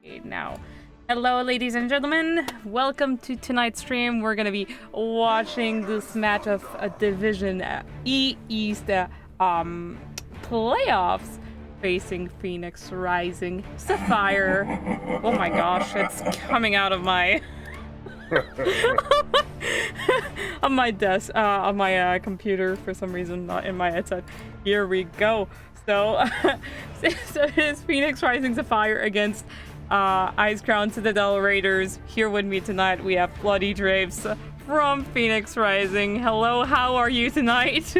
Okay, now, hello, ladies and gentlemen. Welcome to tonight's stream. We're gonna be watching this match of Division E East playoffs facing Phoenix Rising Sapphire. Oh my gosh, it's coming out of my on my desk, on my computer for some reason, not in my headset. Here we go. So, so it is Phoenix Rising Sapphire against Ice Crown Citadel Raiders. Here with me tonight, we have Bloody Drapes from Phoenix Rising. Hello, how are you tonight?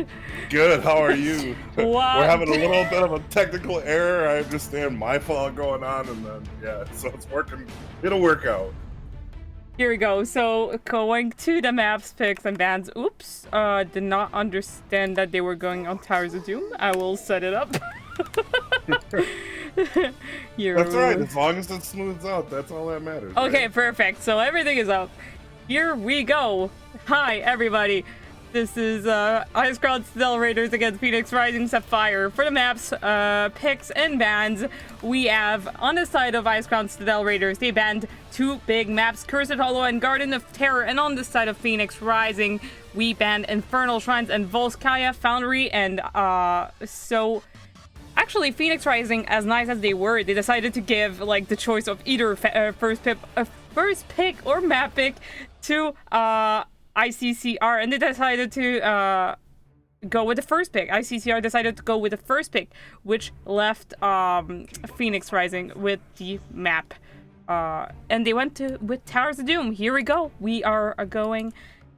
Good, how are you? What? We're having a little bit of a technical error. I understand my fault going on, and then, yeah, so it's working. It'll work out. Here we go. So, going to the maps, picks, and bans. Oops. Did not understand that they were going on Towers of Doom. I will set it up. That's right. As long as it smooths out, that's all that matters. Okay, right? perfect. So everything is up. Here we go. Hi, everybody. This is Ice Crown Citadel Raiders against Phoenix Rising Sapphire. For the maps, picks, and bans, we have on the side of Ice Crown Citadel Raiders, they banned two big maps, Cursed Hollow and Garden of Terror. And on the side of Phoenix Rising, we banned Infernal Shrines and Volskaya Foundry. And so actually, Phoenix Rising, as nice as they were, they decided to give like the choice of either first pick or map pick to ICCR, and they decided to go with the first pick. ICCR decided to go with the first pick, which left Phoenix Rising with the map. And they went with Towers of Doom. Here we go. We are going.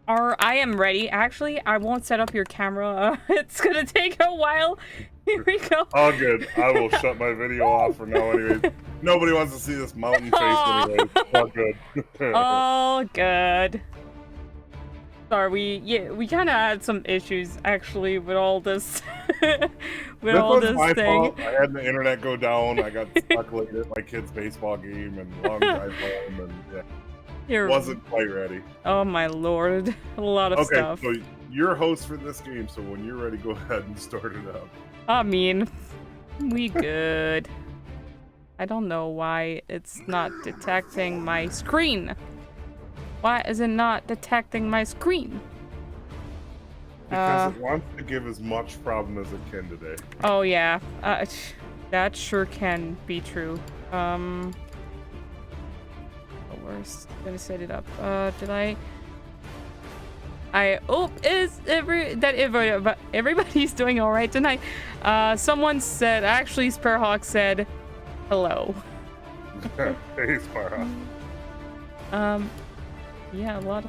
I am ready. Actually, I won't set up your camera. It's gonna take a while. Here we go. All good. I will shut my video off for now anyways. Nobody wants to see this mountain face anyways. All good. All good. Sorry, we kind of had some issues actually with all this, with all this my thing. Fault. I had the internet go down. I got stuck late at my kid's baseball game and long drive home, and wasn't quite ready. Oh my lord, a lot of stuff. Okay, so you're host for this game, so when you're ready, go ahead and start it up. I mean, we good. I don't know why it's not detecting my screen. Why is it not detecting my screen? Because it wants to give as much problem as it can today. Oh yeah, that sure can be true. We're gonna set it up. Did I hope everybody's doing all right tonight. Someone said, actually, Sparhawk said, hello. Hey, Sparhawk. Yeah, a lot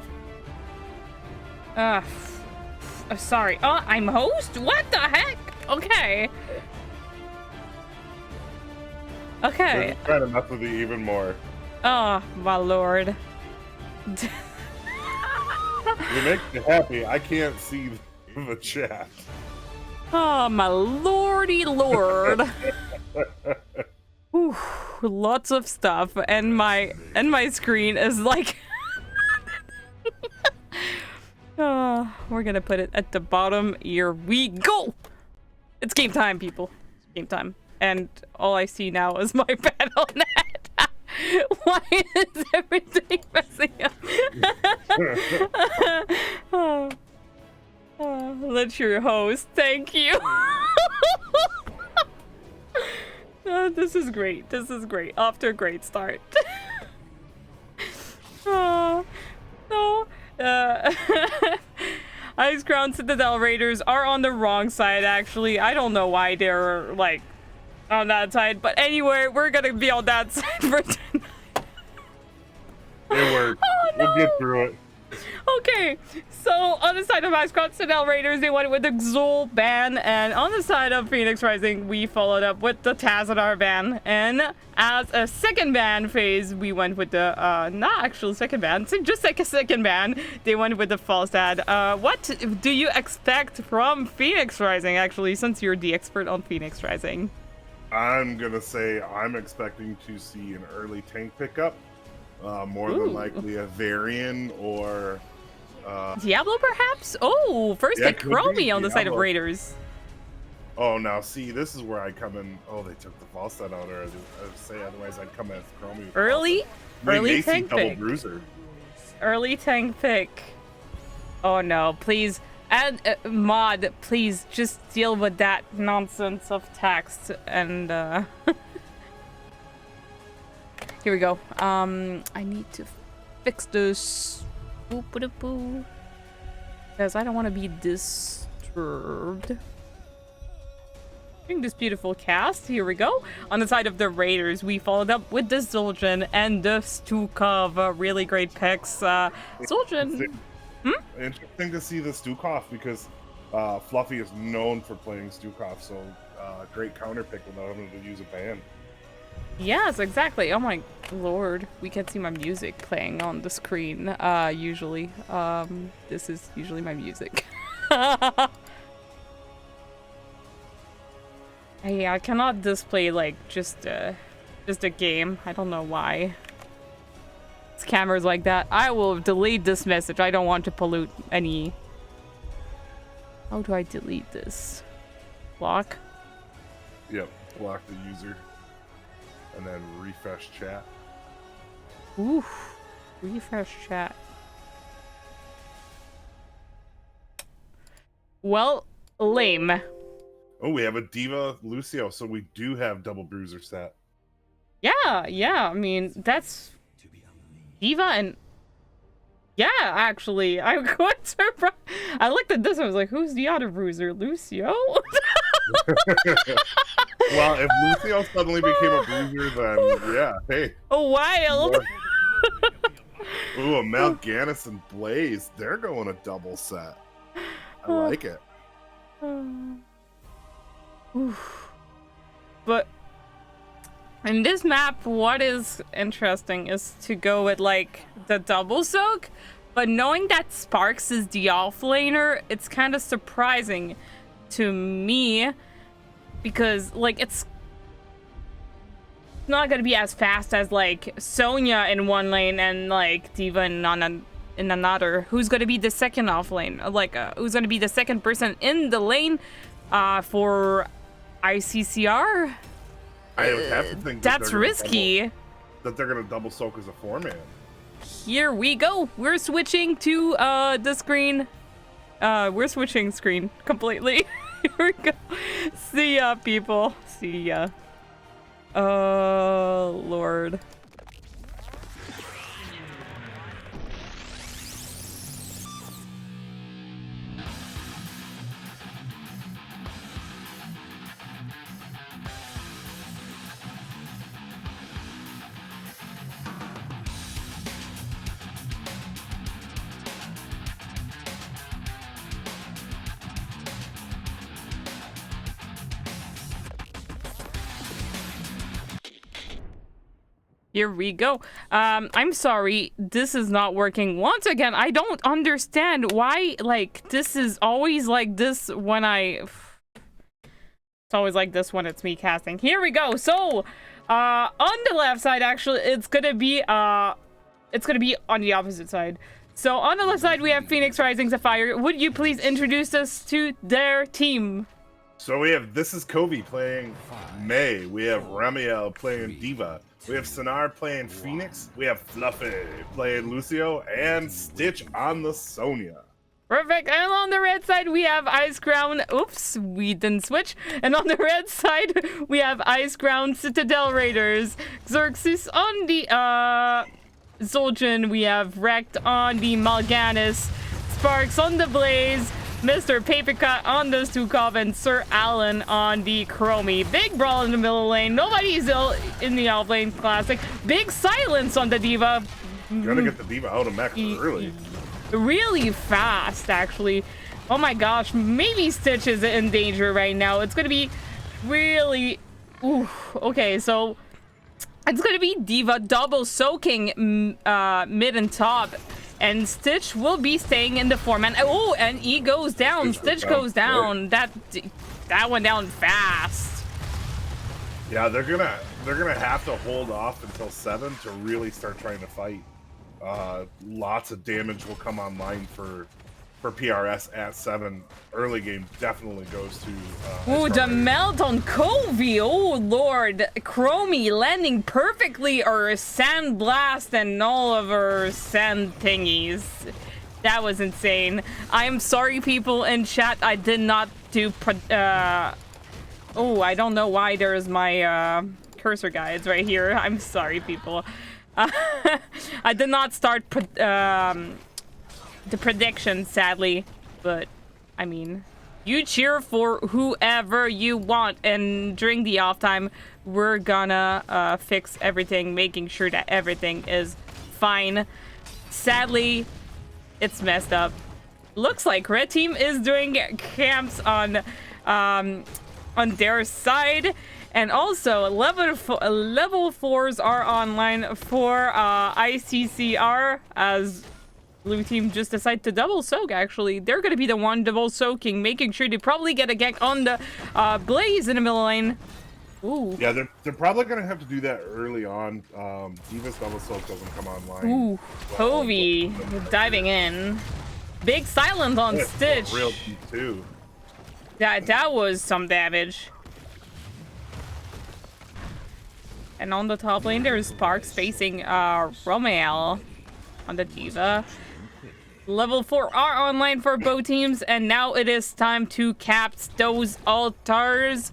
of... sorry. Oh, I'm host? What the heck? Okay. Okay. They're trying to mess with you even more. Oh, my lord. It makes me happy. I can't see the chat. Oh, my lordy lord. Ooh, lots of stuff, and my screen is like... we're gonna put it at the bottom. Here we go. It's game time, people. It's game time. And all I see now is my battle net. Why is everything messing up? Let your host. Thank you. This is great. This is great. Off to a great start. Ice Crown Citadel Raiders are on the wrong side, actually. I don't know why they're, like, on that side. But anyway, we're gonna be on that side for tonight. It worked. Oh, no. We'll get through it. Okay, so on the side of Ice Crown Citadel Raiders, they went with the Xul ban, and on the side of Phoenix Rising, we followed up with the Tazadar ban, and as a second ban phase, we went with the, not actual second ban, so just like a second ban, they went with the false ad. What do you expect from Phoenix Rising, actually, since you're the expert on Phoenix Rising? I'm gonna say I'm expecting to see an early tank pickup. More than likely a Varian or... Diablo, perhaps? Oh, first pick Chromie on the side of Raiders. Oh, now see, this is where I come in. Oh, they took the Falstad out, or I would say otherwise I'd come in with Chromie. With Early tank double pick. bruiser. Early tank pick. Oh no, please. And mod, please just deal with that nonsense of text and here we go. I need to fix this. Boop-a-da-boo. Because I don't want to be disturbed. This beautiful cast. Here we go. On the side of the Raiders, we followed up with the Zul'jin and the Stukov. Really great picks. Zul'jin. Interesting to see the Stukov because Fluffy is known for playing Stukov, so great counter pick without having to use a ban. Yes, exactly. Oh my lord. We can't see my music playing on the screen, usually. This is usually my music. Hey, I cannot display like just a game. I don't know why. It's cameras like that. I will delete this message. I don't want to pollute any. How do I delete this? Block? Yep, block the user. And then refresh chat. Ooh, refresh chat. Well, lame. Oh, we have a Diva Lucio, so we do have double bruiser stat. Yeah. I mean, that's Diva and yeah, actually, I'm quite surprised. I looked at this. I was like, "Who's the other bruiser, Lucio?" Well, if Lucio suddenly became a bruiser, then yeah, hey. Wild. Ooh, a Mal'Ganis and Blaze. They're going a double set. I like it. But in this map, what is interesting is to go with like the double soak, but knowing that Sparks is the offlaner, it's kind of surprising to me because like it's not gonna be as fast as like Sonya in one lane and like Diva in another. Who's gonna be the second off lane? Like who's gonna be the second person in the lane for ICCR? I would have to think that's risky. That they're gonna double soak as a 4-man. Here we go. We're switching to the screen. We're switching screen completely. Here we go. See ya, people. See ya. Oh, Lord. Here we go. I'm sorry, this is not working. Once again, I don't understand why, like, this is always like this when it's always like this when it's me casting. Here we go. So, on the left side, actually, it's gonna be on the opposite side. So, on the left side, we have Phoenix Rising Sapphire. Would you please introduce us to their team? So we have, this is Kobe playing May. We have Ramiel playing Diva. We have Sonar playing Phoenix. We have Fluffy playing Lucio. And Stitch on the Sonya. Perfect. And on the red side, we have Ice Crown. Oops, we didn't switch. And on the red side, we have Ice Crown Citadel Raiders. Xerxes on the Zul'jin. We have Wrecked on the Mal'Ganis. Sparks on the Blaze. Mr. Papercut on the Stukov, and Sir Alan on the Chromie. Big brawl in the middle lane. Nobody's ill in the off lane classic. Big silence on the Diva. Gotta get the Diva out of mech early. Really fast, actually. Oh my gosh, maybe Stitch is in danger right now. It's gonna be really... Ooh, okay, so it's gonna be Diva double soaking mid and top. And Stitch will be staying in the 4-man. Oh, and he goes down. Stitch goes down. That went down fast. Yeah, they're gonna have to hold off until 7 to really start trying to fight. Lots of damage will come online for for PRS at 7. Early game definitely goes to. Ooh, the melt on Covey. Oh lord, Chromie landing perfectly, or sand blast and all of her sand thingies. That was insane. I am sorry, people in chat. I did not do. Oh, I don't know why there's my cursor guides right here. I'm sorry, people. I did not start the prediction, sadly, but I mean, you cheer for whoever you want, and during the off time, we're gonna fix everything, making sure that everything is fine. Sadly, it's messed up. Looks like red team is doing camps on their side, and also level 4s are online for ICCR, as blue team just decided to double soak. Actually, they're gonna be the one double soaking, making sure they probably get a gank on the Blaze in the middle lane. Ooh. Yeah, they're probably gonna have to do that early on. Diva's double soak doesn't come online. Ooh, Covey diving in. Big silence on Stitch. Real deep too. That was some damage. And on the top lane, there's Sparks facing Romeo on the Diva. Level 4 are online for both teams, and now it is time to cap those altars.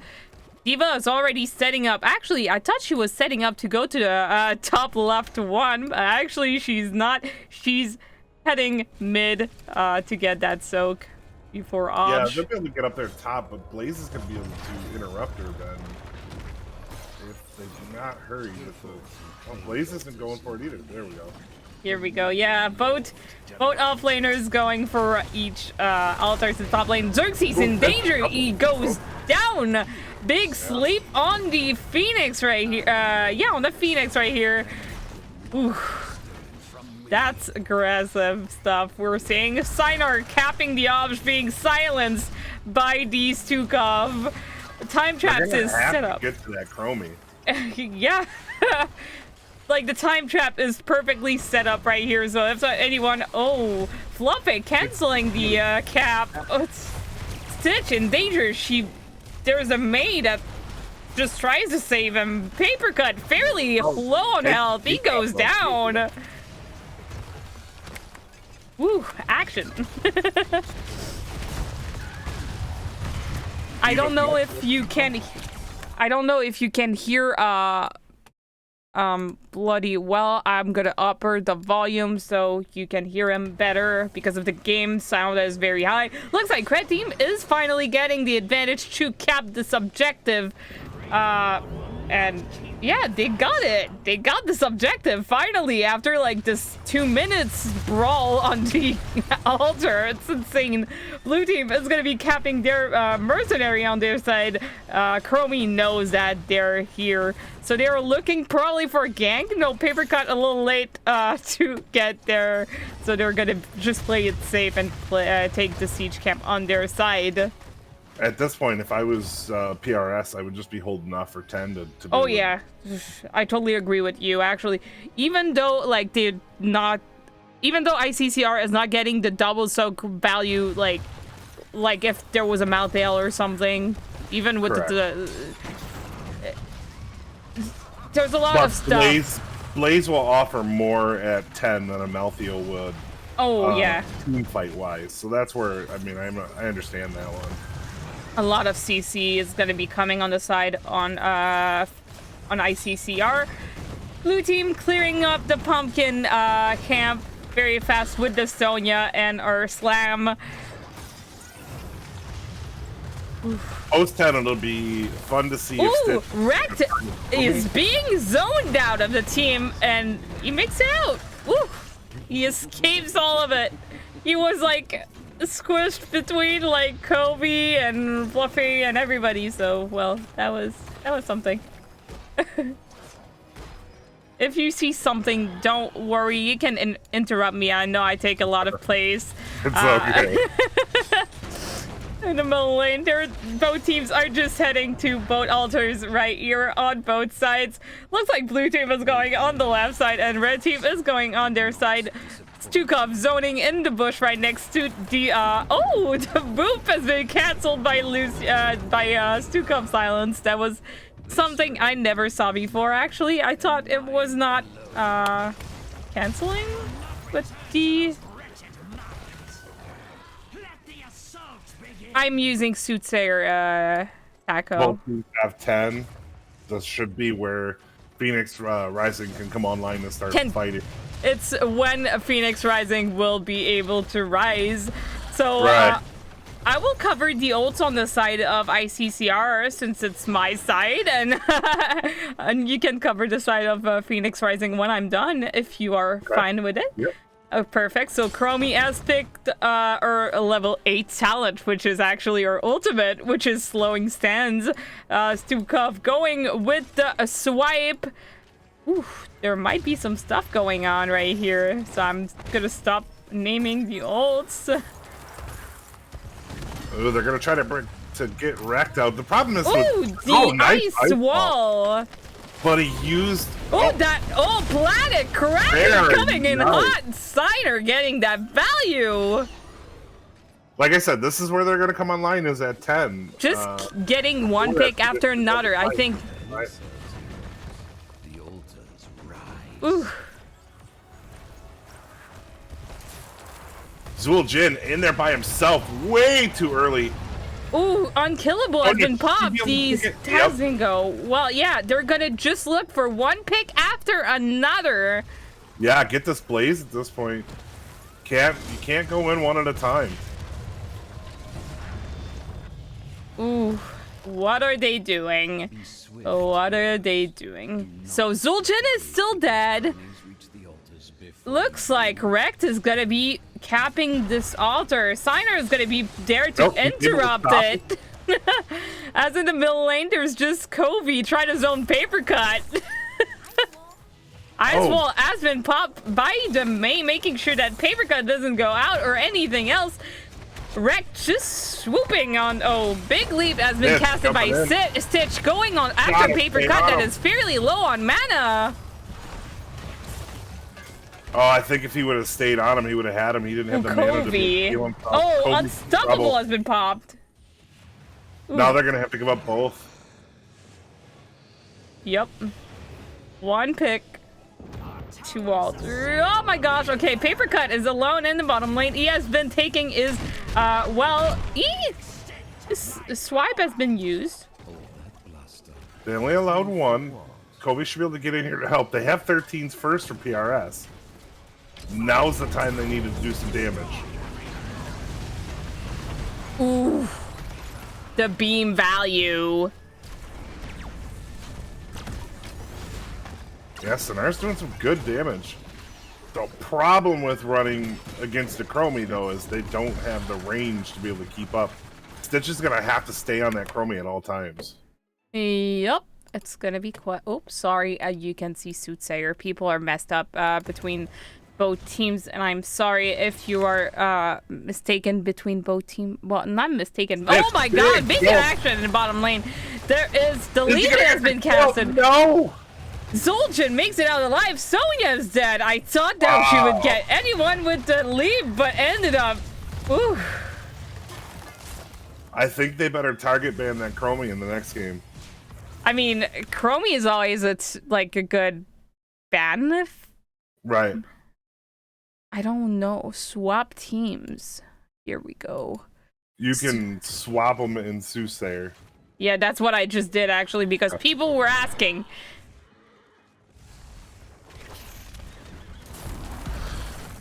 Diva is already setting up. Actually, I thought she was setting up to go to the top left one, but actually she's not. She's heading mid to get that soak before Obj. Yeah, they'll be able to get up there top, but Blaze is going to be able to interrupt her then. If they do not hurry with the... Oh, Blaze isn't going for it either. There we go. Here we go. Yeah, both offlaners going for each altars in top lane. Xerxes in danger. He goes down. Big sleep on the Phoenix right here. Yeah, on the Phoenix right here. Ooh. That's aggressive stuff. We're seeing Sinar capping the Obj, being silenced by these two Cov. Time traps is set up. Get to that Chromie. Yeah. Like, the time trap is perfectly set up right here, so if anyone... Oh, Fluffy canceling the cap. Oh, Stitch in danger. There's a May that just tries to save him. Paper Cut fairly low on health. He goes down. Woo, action. I don't know if you can hear bloody well. I'm gonna upper the volume so you can hear him better because of the game sound that is very high. Looks like red team is finally getting the advantage to cap this objective. And yeah, they got it. They got this objective finally after like this 2 minutes brawl on the altar. It's insane. Blue team is going to be capping their mercenary on their side. Chromie knows that they're here, so they're looking probably for a gank. No, Paper Cut a little late to get there, so they're going to just play it safe and take the siege camp on their side. At this point, if I was PRS, I would just be holding off for 10 to Oh yeah, I totally agree with you. Actually, even though like even though ICCR is not getting the double soak value, like if there was a Malthael or something, even with there's a lot of stuff. Blaze will offer more at 10 than a Malthael would. Oh yeah. Team fight wise, so that's where I mean I understand that one. A lot of CC is going to be coming on the side on ICCR. Blue team clearing up the pumpkin camp very fast with the Sonya and our slam. Post 10, it'll be fun to see. Ooh, Rect is being zoned out of the team, and he makes it out. Woo! He escapes all of it. He was like squished between like Kobe and Fluffy and everybody, so well, that was something. If you see something, don't worry, you can interrupt me. I know I take a lot of plays. It's okay. In the middle lane, both teams are just heading to both altars right here on both sides. Looks like blue team is going on the left side and red team is going on their side. Stukov zoning in the bush right next to the oh, the boop has been canceled by Stukov silence. That was something I never saw before, actually. I thought it was not canceling, but I'm using Soothsayer Taco. Both teams have 10. This should be where Phoenix Rising can come online and start fighting. It's when Phoenix Rising will be able to rise. So right. I will cover the ults on the side of ICCR since it's my side, and and you can cover the side of Phoenix Rising when I'm done if you are fine with it. Yep. Perfect. So Chromie has picked our level 8 talent, which is actually our ultimate, which is slowing stands. Stukov going with the swipe. Ooh, there might be some stuff going on right here, so I'm gonna stop naming the ults. Oh, they're gonna try to get wrecked out. The problem is ice wall. But he used Planet Cracker coming in hot. Signer getting that value. Like I said, this is where they're gonna come online, is at 10. Just getting one pick after another, I think. Right. Ooh. Zueljin in there by himself, way too early. Ooh, unkillable has been popped. These Tazingo. Well, yeah, they're gonna just look for one pick after another. Yeah, get this Blaze at this point. You can't go in one at a time. Ooh, what are they doing? What are they doing? So Zueljin is still dead. Looks like Rekt is gonna be capping this altar. Signer is gonna be there to interrupt it. As in the middle lane, there's just Covey trying to zone paper cut. Icewall has been popped by the main, making sure that paper cut doesn't go out or anything else. Rekt just swooping on. Oh, big leap has been casted by Stitch, going on after paper cut that is fairly low on mana. Oh, I think if he would have stayed on him, he would have had him. He didn't have the mana to heal himself. Oh, Unstoppable has been popped. Ooh. Now they're gonna have to give up both. Yep. One pick. Two altar. Oh my gosh. Okay, paper cut is alone in the bottom lane. He has been taking his swipe has been used. They only allowed one. Kobe should be able to get in here to help. They have 13s first for PRS. Now's the time they needed to do some damage. Ooh. The beam value. Yes, Sonar's doing some good damage. The problem with running against the Chromie, though, is they don't have the range to be able to keep up. Stitch is going to have to stay on that Chromie at all times. Yep. It's going to be quite... Oops, sorry. You can see Soothsayer. People are messed up between both teams, and I'm sorry if you are mistaken between both teams. Well, not mistaken. Oh my god, big action in the bottom lane. There is... The lead has been casted. No! Zueljin makes it out alive. Sonya's dead. I thought that she would get anyone with the lead, but ended up... Ooh. I think they better target ban that Chromie in the next game. I mean, Chromie is always like a good ban if... Right. I don't know. Swap teams. Here we go. You can swap them in Soothsayer. Yeah, that's what I just did, actually, because people were asking.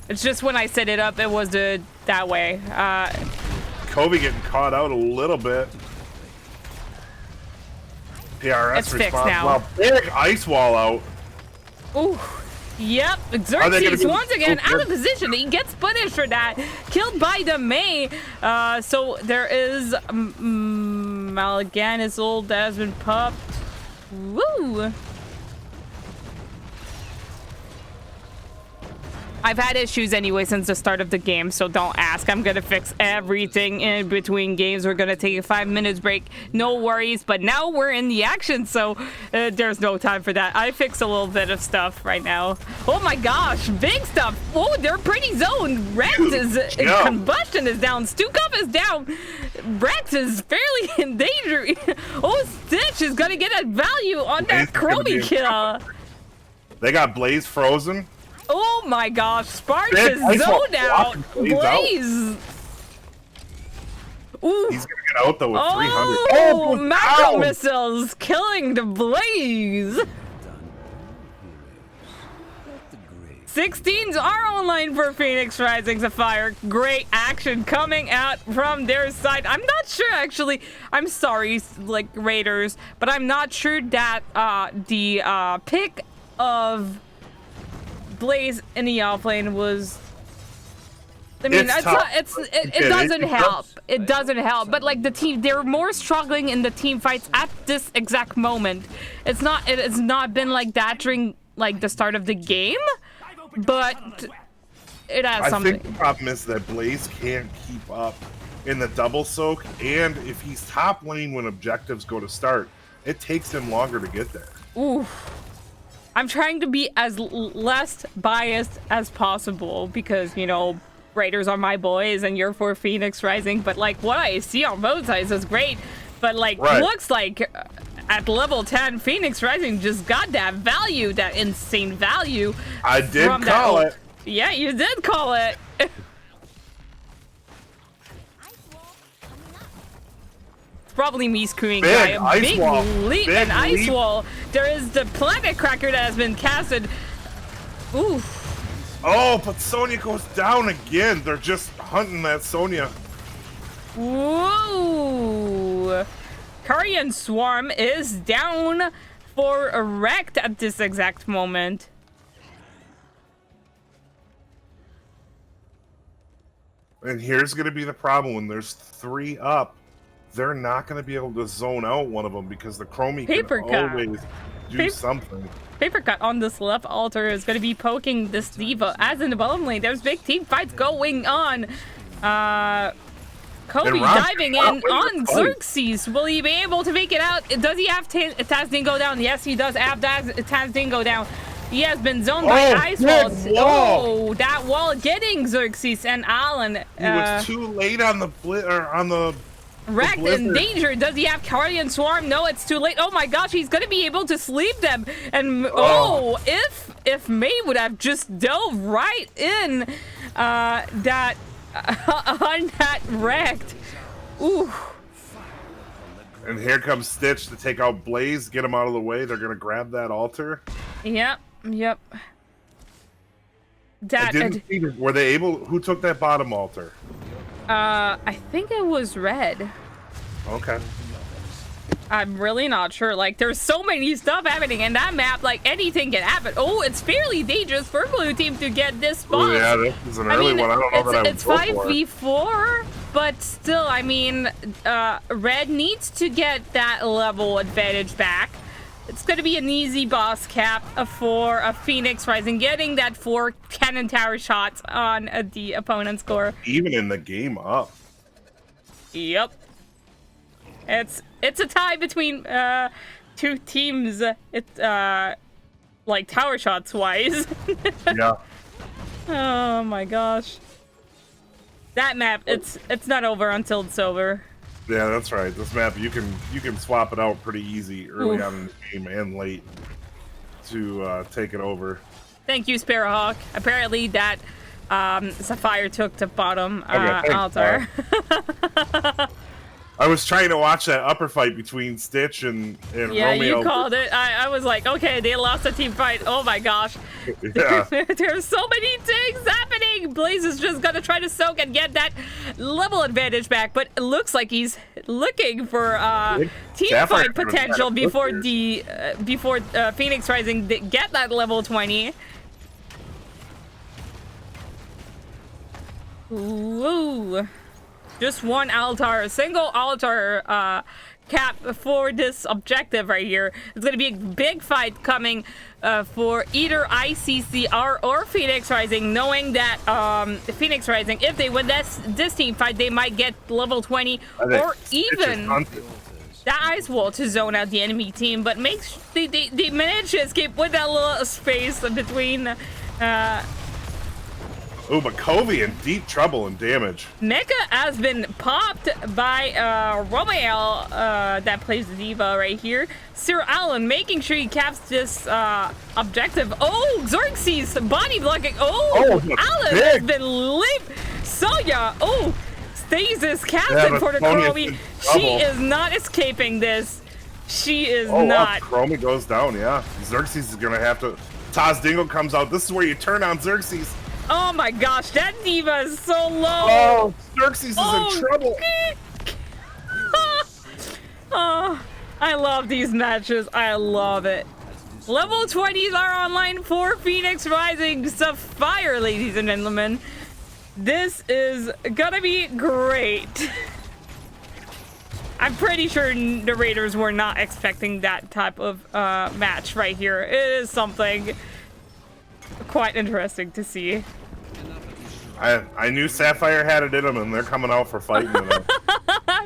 It's just when I set it up, it was that way. Kobe getting caught out a little bit. PRS it's fixed now. Wow, big ice wall out. Ooh. Yep, Xerxes once again out of position. He gets punished for that. Killed by the May. So there is Malaganis ult that has been popped. Woo! I've had issues anyway since the start of the game, so don't ask. I'm gonna fix everything in between games. We're gonna take a 5 minutes break, no worries. But now we're in the action, so there's no time for that. I fixed a little bit of stuff right now. Oh my gosh, big stuff. Oh, they're pretty zoned. Rex is combustion is down. Stukov is down. Rex is fairly in danger. Oh, Stitch is gonna get a value on that Chromie kill. They got Blaze frozen. Oh my gosh, Sparks is zoned out. Blaze. Ooh. He's gonna get out though with 300. Oh, macro missiles killing the Blaze. 16s are online for Phoenix Rising Sapphire. Great action coming out from their side. I'm not sure, actually. I'm sorry, like, Raiders, but I'm not sure that the pick of Blaze in the offlane was. I mean, it doesn't help. It doesn't help. But like the team, they're more struggling in the team fights at this exact moment. It's not been like that during like the start of the game, but it has something. I think the problem is that Blaze can't keep up in the double soak, and if he's top lane when objectives go to start, it takes him longer to get there. Ooh. I'm trying to be as less biased as possible because, you know, Raiders are my boys and you're for Phoenix Rising, but like what I see on both sides is great, but like looks like at level 10 Phoenix Rising just got that value, that insane value. I did call it. Yeah, you did call it. Probably me screwing by a big leap and ice wall. There is the planet cracker that has been casted. Ooh. Oh, but Sonya goes down again. They're just hunting that Sonya. Whoa. Korean Swarm is down for a wrecked at this exact moment. And here's going to be the problem when there's 3 up. They're not going to be able to zone out one of them because the Chromie can always do something. Paper Cut on this left altar is going to be poking this D.Va. As in the bottom lane, there's big team fights going on. Kobe diving in on Xerxes. Will he be able to make it out? Does he have Tazdin go down? Yes, he does have Tazdin go down. He has been zoned by ice walls. Oh, that wall getting Xerxes and Alan. He was too late on the Wrecked in danger. Does he have Korean Swarm? No, it's too late. Oh my gosh, he's gonna be able to sleep them. And if May would have just dove right in that on that wrecked. Ooh. And here comes Stitch to take out Blaze, get him out of the way. They're gonna grab that altar. Yep. Were they able? Who took that bottom altar? I think it was red. Okay. I'm really not sure. Like, there's so many stuff happening in that map. Like, anything can happen. Oh, it's fairly dangerous for blue team to get this spot. Oh, yeah, this is an early one. I don't know that I would it's 5v4, but still, I mean, red needs to get that level advantage back. It's going to be an easy boss cap for a Phoenix Rising, getting that 4 cannon tower shots on the opponent's core. Even in the game up. Yep. It's a tie between 2 teams. It's like tower shots wise. Yeah. Oh my gosh. That map, it's not over until it's over. Yeah, that's right. This map, you can swap it out pretty easy early on in the game and late to take it over. Thank you, Sparrowhawk. Apparently that Sapphire took the bottom altar. I was trying to watch that upper fight between Stitch and Romeo. Yeah, you called it. I was like, okay, they lost a team fight. Oh my gosh. Yeah. There's so many things happening. Blaze is just gonna try to soak and get that level advantage back, but it looks like he's looking for team Sapphire fight potential before Phoenix Rising get that level 20. Ooh. just one altar, a single altar cap for this objective right here. It's gonna be a big fight coming for either ICCR or Phoenix Rising, knowing that Phoenix Rising, if they win this team fight, they might get level 20 or even the ice wall to zone out the enemy team, but they manage to escape with that little space between. Oh, but Covey in deep trouble and damage. Mecha has been popped by Romael that plays the diva right here. Sir Allen making sure he caps this objective. Oh, Xerxes body blocking. Oh, Allen has been lit. Soya. Oh, Stasis casting for the Chromie. She is not escaping this. She is not. Chromie goes down, yeah. Xerxes is going to have to... Taz Dingle comes out. This is where you turn on Xerxes. Oh my gosh, that diva is so low. Oh, Xerxes is in trouble. Oh, I love these matches. I love it. Level 20s are online for Phoenix Rising Sapphire, ladies and gentlemen. This is gonna be great. I'm pretty sure the Raiders were not expecting that type of match right here. It is something quite interesting to see. I knew Sapphire had it in them, and they're coming out for fighting.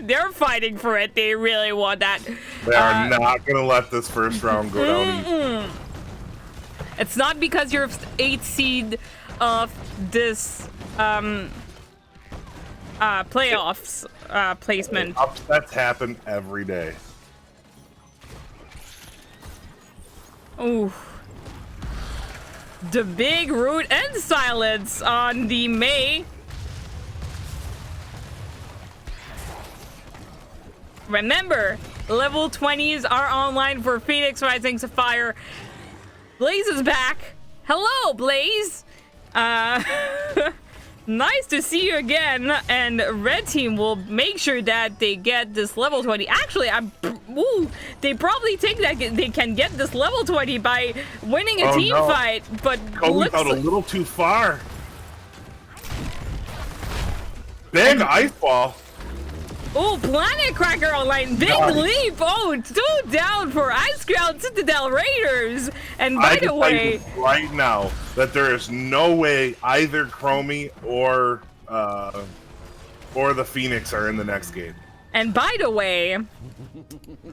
They're fighting for it. They really want that. They are not going to let this first round go down easy. It's not because you're 8th seed of this playoffs placement. Upsets happen every day. Ooh. The big root and silence on the May. Remember, level 20s are online for Phoenix Rising Sapphire. Blaze is back. Hello, Blaze. Nice to see you again. And red team will make sure that they get this level 20. Actually, they probably think that they can get this level 20 by winning a team fight, but Kobe out a little too far. Big ice ball. Oh, Planet Cracker online. Big leap. Oh, 2 down for Ice Ground Citadel Raiders. And by the way, right now that there is no way either Chromie or the Phoenix are in the next game. And by the way,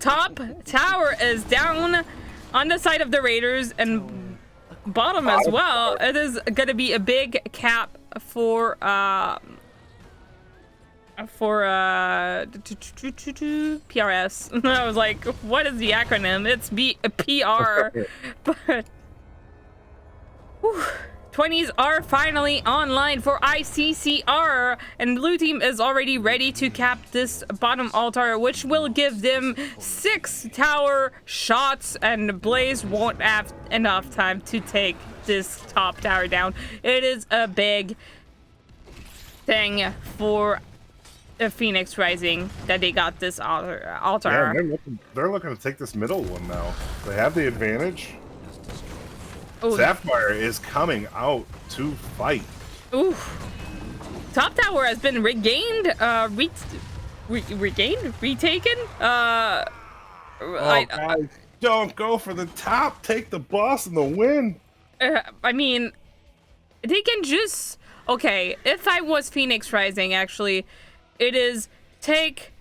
top tower is down on the side of the Raiders and bottom as well. It is going to be a big cap for PRS. I was like, what is the acronym? It's PR. But whew, 20s are finally online for ICCR, and blue team is already ready to cap this bottom altar, which will give them 6 tower shots, and Blaze won't have enough time to take this top tower down. It is a big thing for Phoenix Rising that they got this altar. Yeah, they're looking to take this middle one now. They have the advantage. Ooh. Sapphire is coming out to fight. Ooh. Top tower has been regained, retaken. Guys, don't go for the top. Take the boss and the win. I mean, they can just... Okay, if I was Phoenix Rising, actually, it is take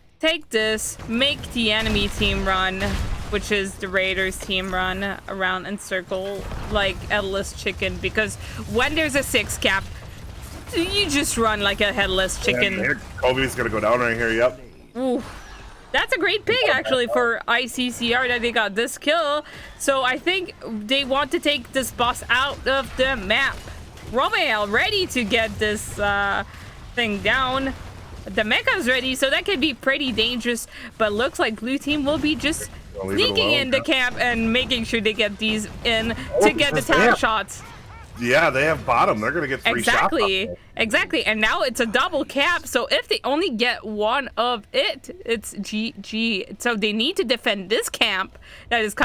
this, make the enemy team run, which is the Raiders team, run around and circle like headless chicken, because when there's a 6 cap, you just run like a headless chicken. Yeah, Kobe's gonna go down right here, yep. Ooh. That's a great pick, actually, for ICCR that they got this kill. So I think they want to take this boss out of the map. Romael ready to get this thing down. The mecha's ready, so that could be pretty dangerous. But looks like blue team will be just sneaking in the camp and making sure they get these in to get the tower shots. Yeah, they have bottom. They're gonna get 3 shots. Exactly. And now it's a double cap. So if they only get one of it, it's GG. So they need to defend this camp that is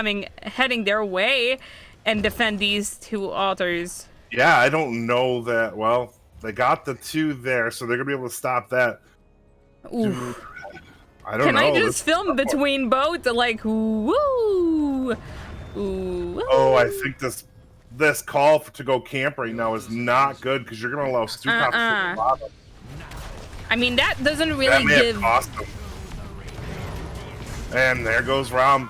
heading their way, and defend these 2 altars. Yeah, I don't know that. Well, they got the 2 there, so they're gonna be able to stop that. Ooh. I don't Can know. I just film between boats? Like, woo! Ooh. Oh, I think this call to go camp right now is not good because you're gonna allow Stukov to the bottom. I mean, that doesn't really That may have give. cost him. And there goes Rom.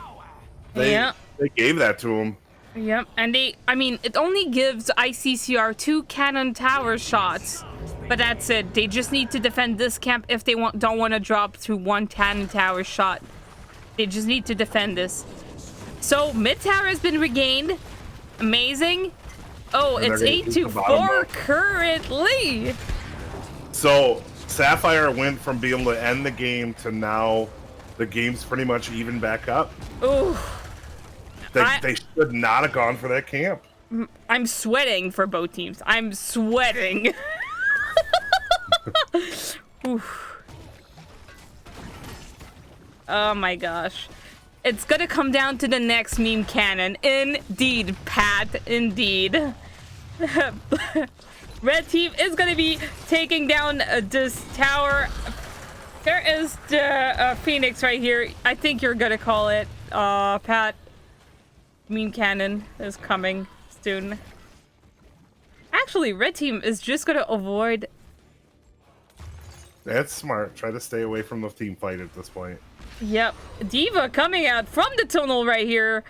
They gave that to him. Yep, and I mean, it only gives ICCR 2 cannon tower shots, but that's it. They just need to defend this camp if they don't want to drop to 1 cannon tower shot. They just need to defend this. So mid tower has been regained. Amazing. Oh, And it's 8-4 currently. So Sapphire went from being able to end the game to now the game's pretty much even back up. Ooh. They should not have gone for that camp. I'm sweating for both teams. I'm sweating. Oh my gosh. It's gonna come down to the next meme cannon. Indeed, Pat. Indeed. Red team is gonna be taking down this tower. There is the Phoenix right here. I think you're gonna call it, Pat. Meme cannon is coming soon. Actually, red team is just gonna avoid. That's smart. Try to stay away from the team fight at this point. Yep, D.Va coming out from the tunnel right here.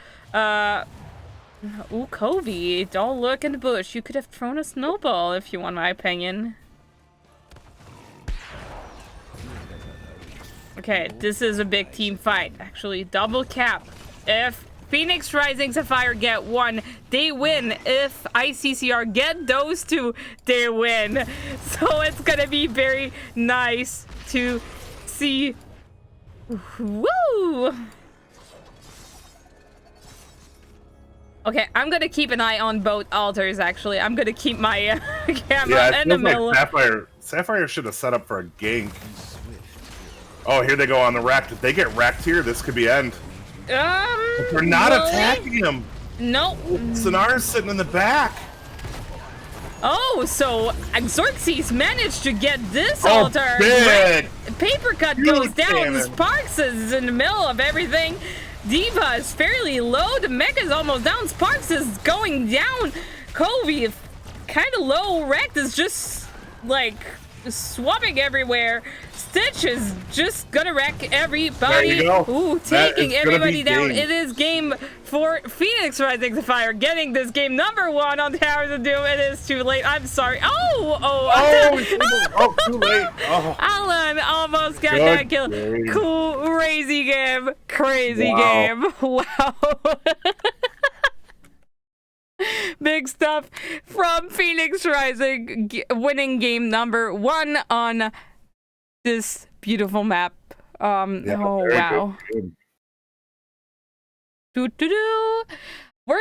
Ooh, Kobe, don't look in the bush. You could have thrown a snowball if you want my opinion. Okay, this is a big team fight. Actually, double cap. If Phoenix Rising Sapphire get 1, they win. If ICCR get those 2, they win. So it's gonna be very nice to see. Woo! Okay, I'm gonna keep an eye on both altars, actually. I'm gonna keep my camera in the middle. Like Sapphire should have set up for a gank. Oh, here they go on the rack. If they get wrecked here, this could be end. But they're not attacking him. Nope. Sonara's sitting in the back. Oh, so Xerxes managed to get this altar. Big. Paper cut goes down. Sparks is in the middle of everything. D.Va is fairly low. The mech is almost down. Sparks is going down. Kobe kind of low. Wrecked is just like swapping everywhere. Stitch is just gonna wreck everybody. There you go. Ooh, taking everybody down. It is game for Phoenix Rising Sapphire, getting this game #1 on Towers of Doom. It is too late. I'm sorry. Oh, too late. Oh. Alan almost got that kill. Crazy game. Crazy game. Wow. Big stuff from Phoenix Rising, winning game #1 on this beautiful map. Wow. We're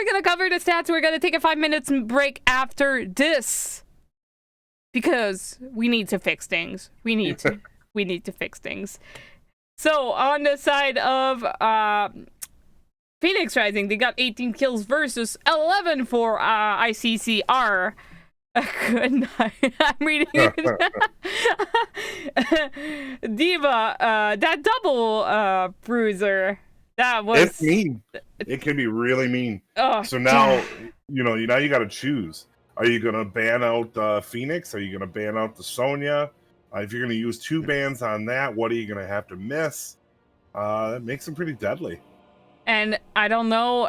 gonna cover the stats. We're gonna take a 5 minutes break after this because we need to fix things. We need to fix things. So on the side of Phoenix Rising, they got 18 kills versus 11 for ICCR. Good night. I'm reading it. D.Va, that double bruiser, that was... It's mean. It can be really mean. Oh, so now, now you got to choose. Are you going to ban out Phoenix? Are you going to ban out the Sonya? If you're going to use 2 bans on that, what are you going to have to miss? That makes them pretty deadly. And I don't know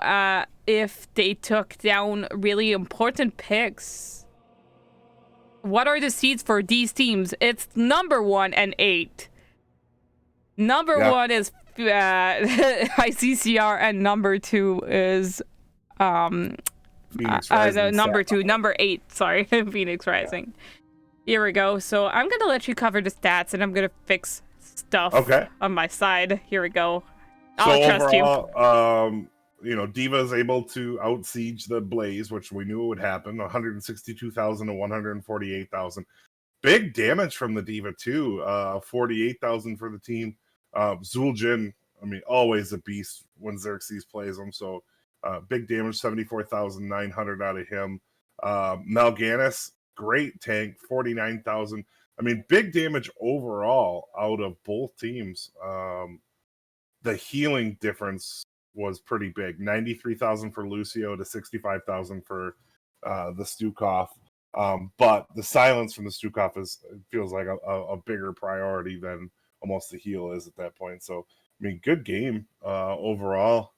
if they took down really important picks. What are the seeds for these teams? It's #1 and 8. #1 is ICCR, and #2 is number 8. Sorry, Phoenix Rising. Here we go. So I'm gonna let you cover the stats, and I'm gonna fix stuff on my side. Here we go. I'll trust you. D.Va is able to outsiege the Blaze, which we knew would happen. 162,000 to 148,000. Big damage from the D.Va too. 48,000 for the team. Zul'jin, I mean, always a beast when Xerxes plays him. So big damage, 74,900 out of him. Mal'Ganis, great tank, 49,000. I mean, big damage overall out of both teams. The healing difference was pretty big. 93,000 for Lucio to 65,000 for the Stukov. But the silence from the Stukov feels like a bigger priority than almost the heal is at that point. So, I mean, good game overall.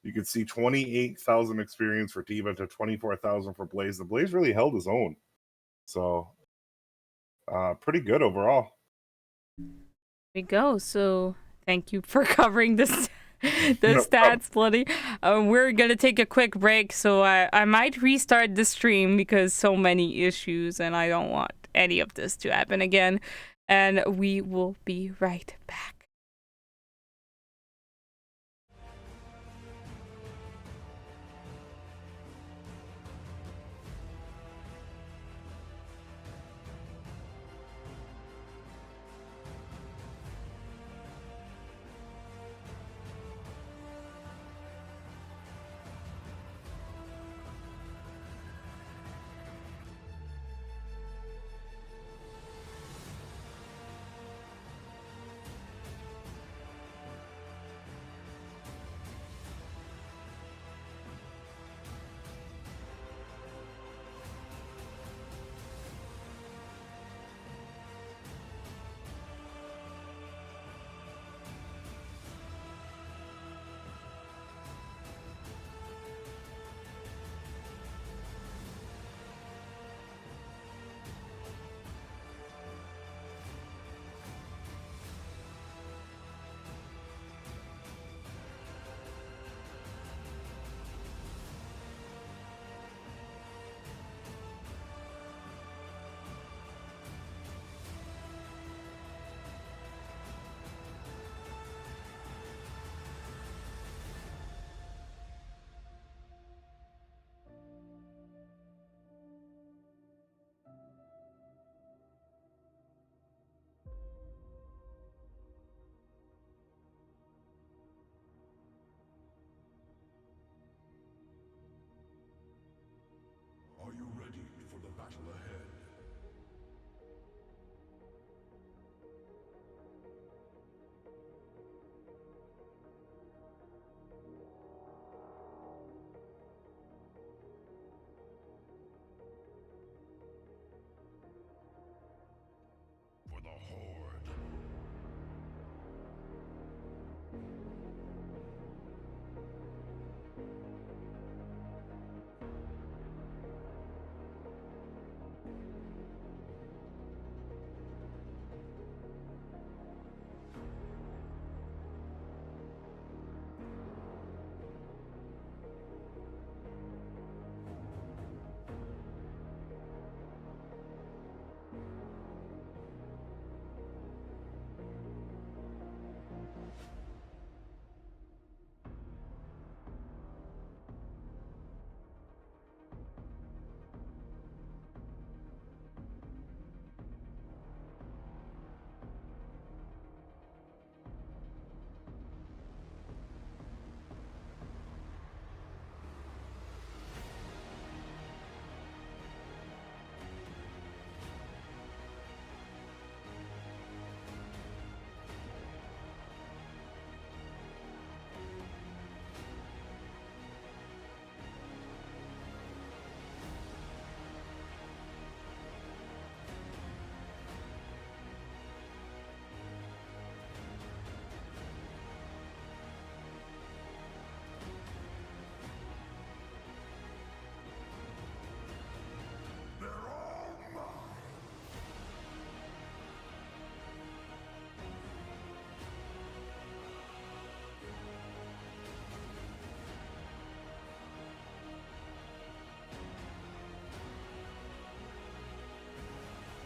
You can see 28,000 experience for D.Va to 24,000 for Blaze. The Blaze really held his own. So, pretty good overall. There we go. So, thank you for covering this. The stats, bloody. We're gonna take a quick break, so I might restart the stream because so many issues, and I don't want any of this to happen again. And we will be right back. Are you ready for the battle ahead? For the Horde.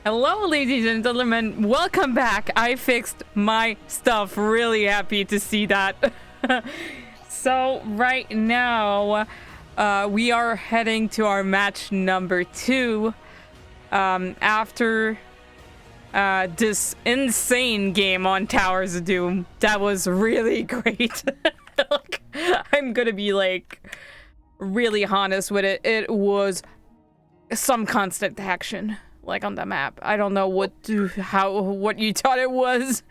Hello, ladies and gentlemen. Welcome back. I fixed my stuff. Really happy to see that. So right now, we are heading to our match number 2. After this insane game on Towers of Doom, that was really great. Like, I'm gonna be like really honest with it. It was some constant action. like on the map. I don't know what you thought it was,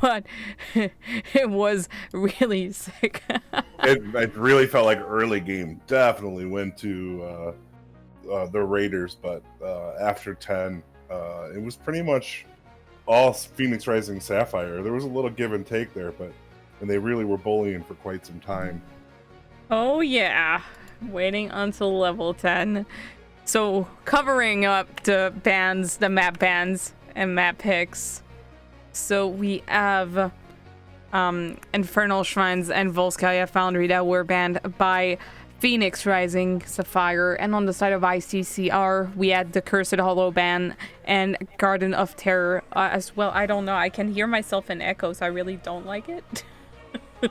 but it was really sick. It really felt like early game definitely went to the Raiders, but after 10, it was pretty much all Phoenix Rising Sapphire. There was a little give and take there, and they really were bullying for quite some time. Oh yeah, waiting until level 10. So covering up the bans, the map bans and map picks. So we have Infernal Shrines and Volskaya Foundry that were banned by Phoenix Rising Sapphire, and on the side of ICCR we had the Cursed Hollow ban and Garden of Terror as well. I don't know, I can hear myself in echo, so I really don't like it.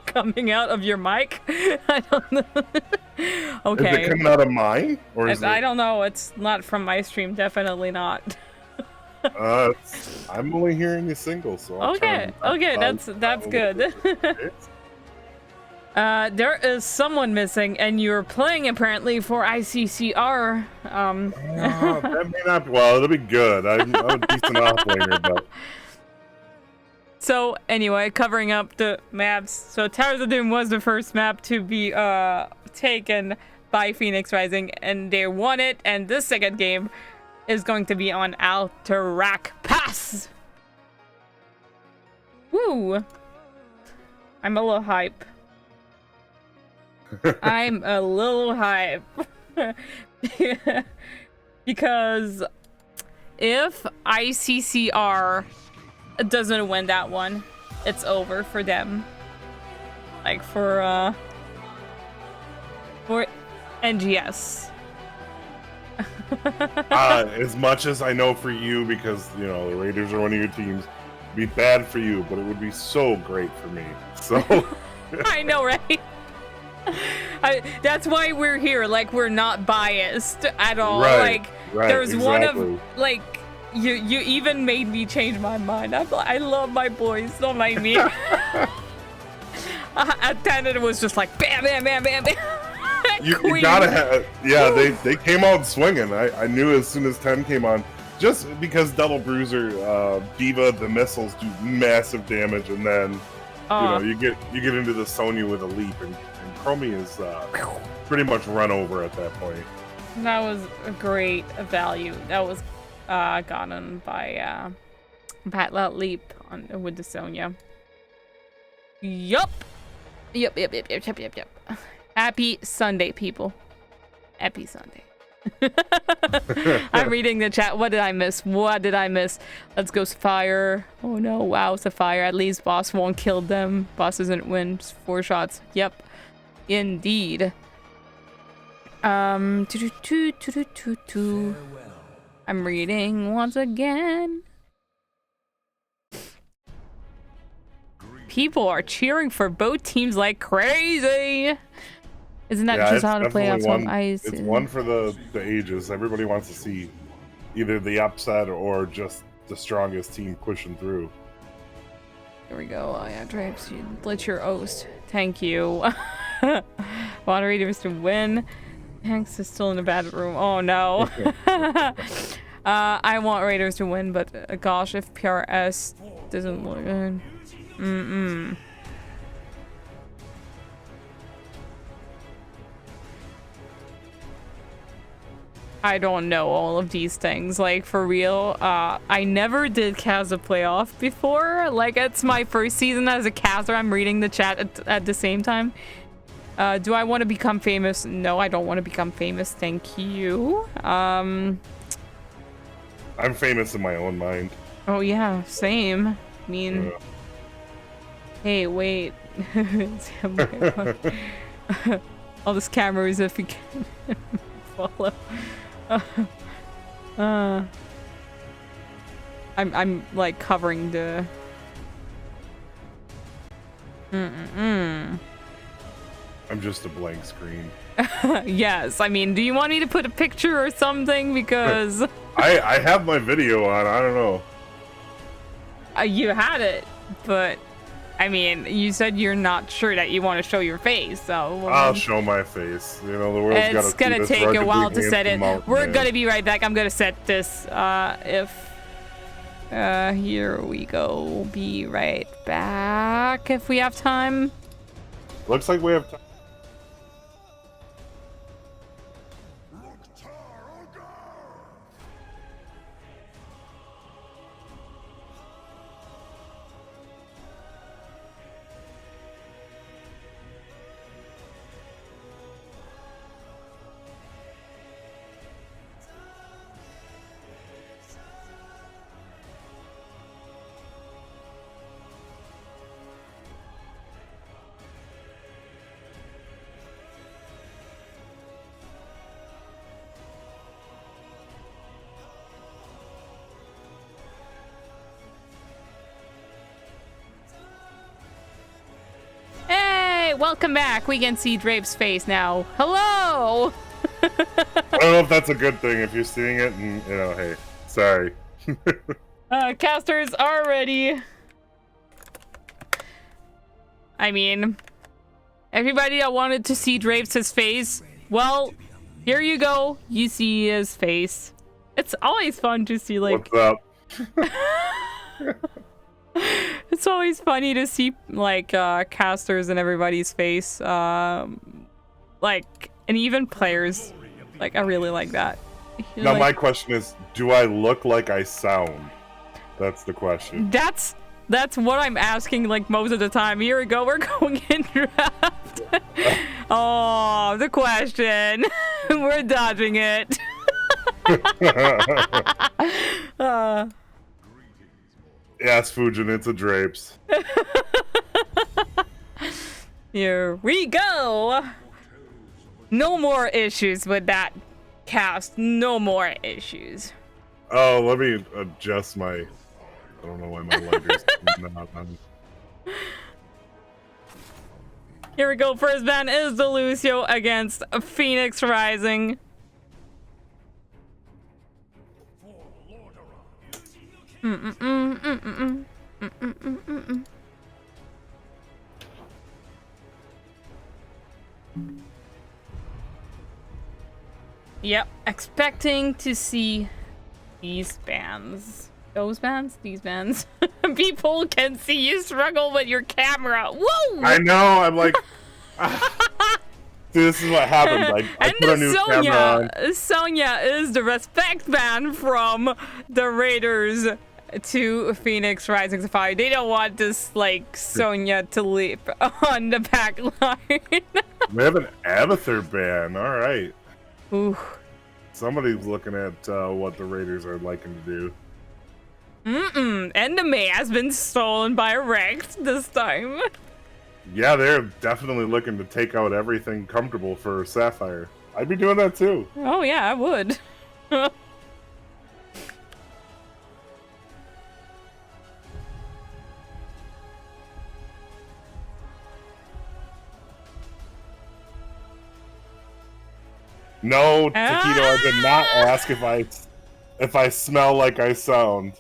Coming out of your mic. I don't know. Okay. Is it coming out of mine? Or is I don't know. It's not from my stream. Definitely not. I'm only hearing a single, so okay. That's good. There is someone missing, and you're playing apparently for ICCR. That may not. Well, it'll be good. I'm a decent offlaner, but. So anyway, covering up the maps. So Towers of Doom was the first map to be taken by Phoenix Rising, and they won it. And this second game is going to be on Alterac Pass. Woo! I'm a little hype. I'm a little hype. Because if ICCR doesn't win that one, it's over for them. Like for NGS. As much as I know for you, because you know the Raiders are one of your teams, it'd be bad for you, but it would be so great for me. So I know, right? That's why we're here. Like, we're not biased at all. Right, like, right, there's one exactly. of like. You even made me change my mind. I love my boys. Don't mind me. At 10 it was just like bam, bam, bam, bam, bam. you gotta have. Yeah, they came out swinging. I knew as soon as 10 came on, just because Double Bruiser, Diva, the missiles do massive damage, and then you get into the Sonya with a leap, and Chromie is pretty much run over at that point. That was a great value. That was gotten by that leap with the Sonya. Yup. Yep. Happy Sunday, people. Happy Sunday. I'm reading the chat. What did I miss? Let's go Sapphire. Oh no, wow, Sapphire. At least boss won't kill them. Boss doesn't win 4 shots. Yep. Indeed. I'm reading once again. People are cheering for both teams like crazy. Isn't that just how to play out some ice? It's one for the ages. Everybody wants to see either the upset or just the strongest team pushing through. Here we go. Oh yeah, Drapes, you lit your oast. Thank you. Want Raiders to win. Hanks is still in the bad room. Oh no. I want Raiders to win, but gosh, if PRS doesn't look good. I don't know all of these things, like, for real. I never did Kaz a playoff before. Like, it's my first season as a Kazer. I'm reading the chat at the same time. Do I want to become famous? No, I don't want to become famous. Thank you. I'm famous in my own mind. Oh yeah, same. I mean, hey, wait. All this cameras if you can follow. I'm like covering the. I'm just a blank screen. Yes, I mean, do you want me to put a picture or something? Because I have my video on. I don't know. You had it, but I mean, you said you're not sure that you want to show your face, so... I'll show my face. You know, the world's got to It's gonna take a while to set it. We're gonna be right back. I'm gonna set this, here we go. Be right back if we have time. Looks like we have time. Welcome back. We can see Drape's face now. Hello! I don't know if that's a good thing if you're seeing it and, you know, hey, sorry. Casters are ready. I mean, everybody that wanted to see Drape's face, well, here you go. You see his face. It's always fun to see, like... What's up? It's always funny to see, like, casters and everybody's face. Like, and even players. Like, I really like that. Now, like, my question is, do I look like I sound? That's the question. That's what I'm asking, like, most of the time. Here we go. We're going in draft. Oh, the question. We're dodging it. Yes, Fujin, it's a Drapes. Here we go. No more issues with that cast. No more issues. Oh, let me adjust my... I don't know why my lighter's not on. Here we go. First ban is the Lucio against Phoenix Rising. Yep, expecting to see these bans. Those bans? These bans. People can see you struggle with your camera. Whoa! I know, I'm like... This is what happens. I put a new camera on. Sonya is the respect ban from the Raiders to Phoenix Rising Sapphire. They don't want this, like, Sonya to leap on the back line. We have an Abathur ban. All right. Ooh. Somebody's looking at what the Raiders are liking to do. And the May has been stolen by Rex this time. Yeah, they're definitely looking to take out everything comfortable for Sapphire. I'd be doing that too. Oh yeah, I would. No, Taquito, I did not ask if I smell like I sound.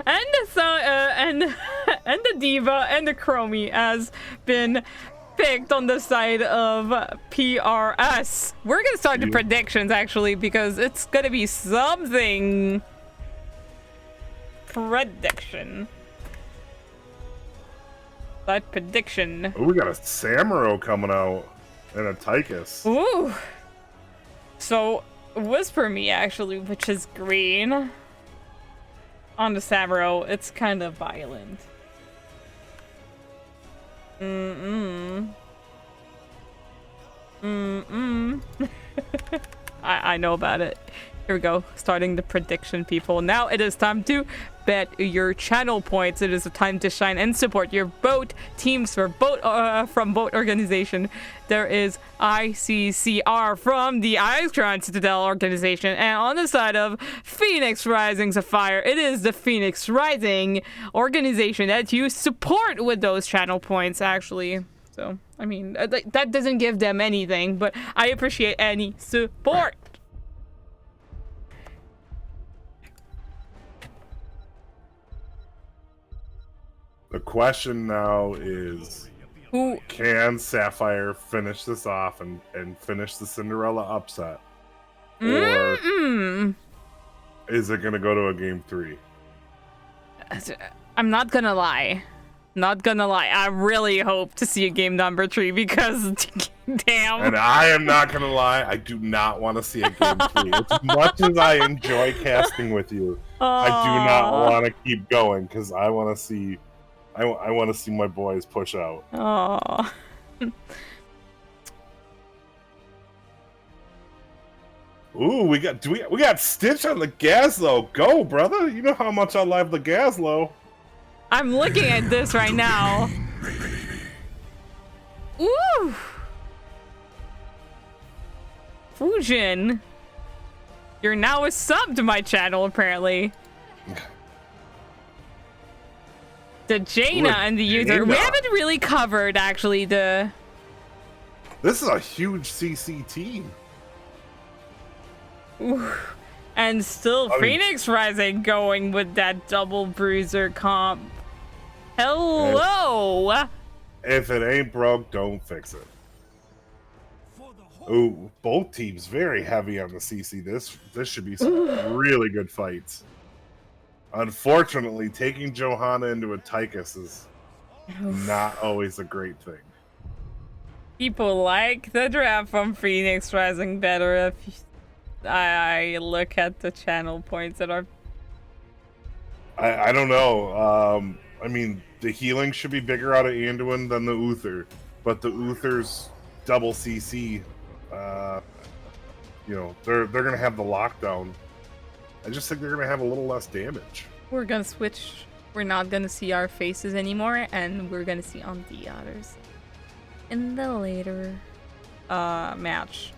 And the Diva and the Chromie has been picked on the side of PRS. We're gonna start the predictions actually because it's gonna be something. Prediction. That prediction. Oh, we got a Samuro coming out and a Tychus. Ooh. So Whisper Me actually, which is green. On the Samuro, it's kind of violent. I know about it. Here we go, starting the prediction, people. Now it is time to bet your channel points. It is a time to shine and support your boat teams for boat from boat organization. There is ICCR from the Icecrown Citadel organization, and on the side of Phoenix Rising Sapphire, it is the Phoenix Rising organization that you support with those channel points, actually. So, I mean, that doesn't give them anything, but I appreciate any support. The question now is, Who? can Sapphire finish this off and finish the Cinderella upset? Or is it going to go to a game 3? I'm not gonna lie. Not gonna lie. I really hope to see a game number 3 because, damn. And I am not going to lie, I do not want to see a game 3. As much as I enjoy casting with you, I do not want to keep going because I want to see... I want to see my boys push out. Oh. Ooh, we got Stitch on the Gazlo. Go, brother. You know how much I love the Gazlo. I'm looking at this right now. Ooh. Fujin. You're now a sub to my channel, apparently. The Jaina and the user. We haven't really covered, actually, the... This is a huge CC team. Ooh. And still Phoenix Rising going with that double bruiser comp. Hello! If it ain't broke, don't fix it. Ooh, both teams very heavy on the CC. This should be some really good fights. Unfortunately, taking Johanna into a Tychus is not always a great thing. People like the draft from Phoenix Rising better if I look at the channel points that are... I don't know. I mean, the healing should be bigger out of Anduin than the Uther, but the Uther's double CC, you know, they're gonna have the lockdown. I just think they're gonna have a little less damage. We're gonna switch. We're not gonna see our faces anymore, and we're gonna see on the others in the later match.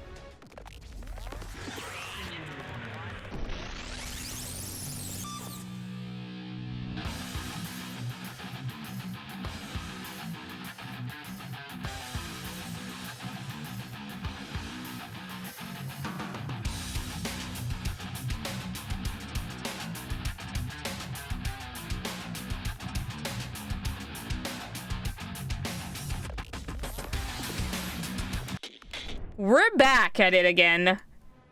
We're back at it again.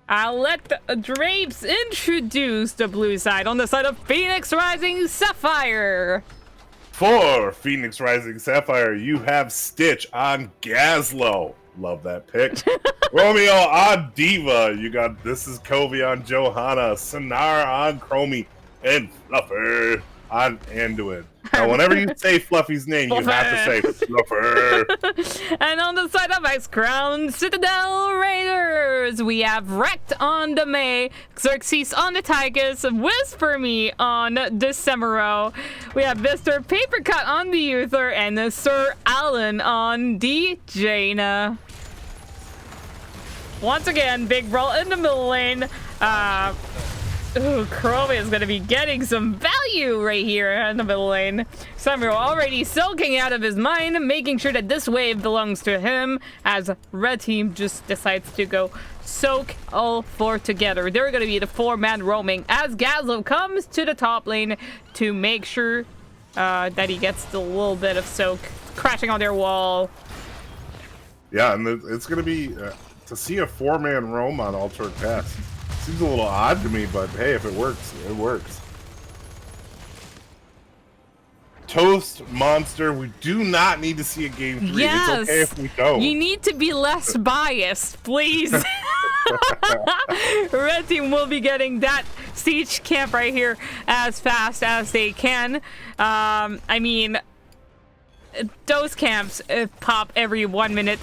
I'll let the Drapes introduce the blue side on the side of Phoenix Rising Sapphire. For Phoenix Rising Sapphire, you have Stitch on Gazlo. Love that pick. Romeo on Diva. You got This Is Covey on Johanna. Sonar on Chromie. And Fluffer on Anduin. Now, whenever you say Fluffy's name, you have to say Fluffer. And on the side of Ice Crown Citadel Raiders, we have Wrecked on the May, Xerxes on the Tychus, Whisper Me on the Semero. We have Mr. Papercut on the Uther, and Sir Alan on the Jaina. Once again, big brawl in the middle lane. Ooh, Chromie is going to be getting some value right here in the middle lane. Samuel already sulking out of his mind, making sure that this wave belongs to him, as red team just decides to go soak all four together. They're going to be the four-man roaming as Gazlo comes to the top lane to make sure that he gets the little bit of soak, crashing on their wall. Yeah, and it's going to be, to see a four-man roam on Altered Pass. Seems a little odd to me, but hey, if it works, it works. Toast Monster, we do not need to see a game 3. Yes. It's okay if we don't. You need to be less biased, please. Red team will be getting that siege camp right here as fast as they can. I mean, those camps pop every 1.5 minutes.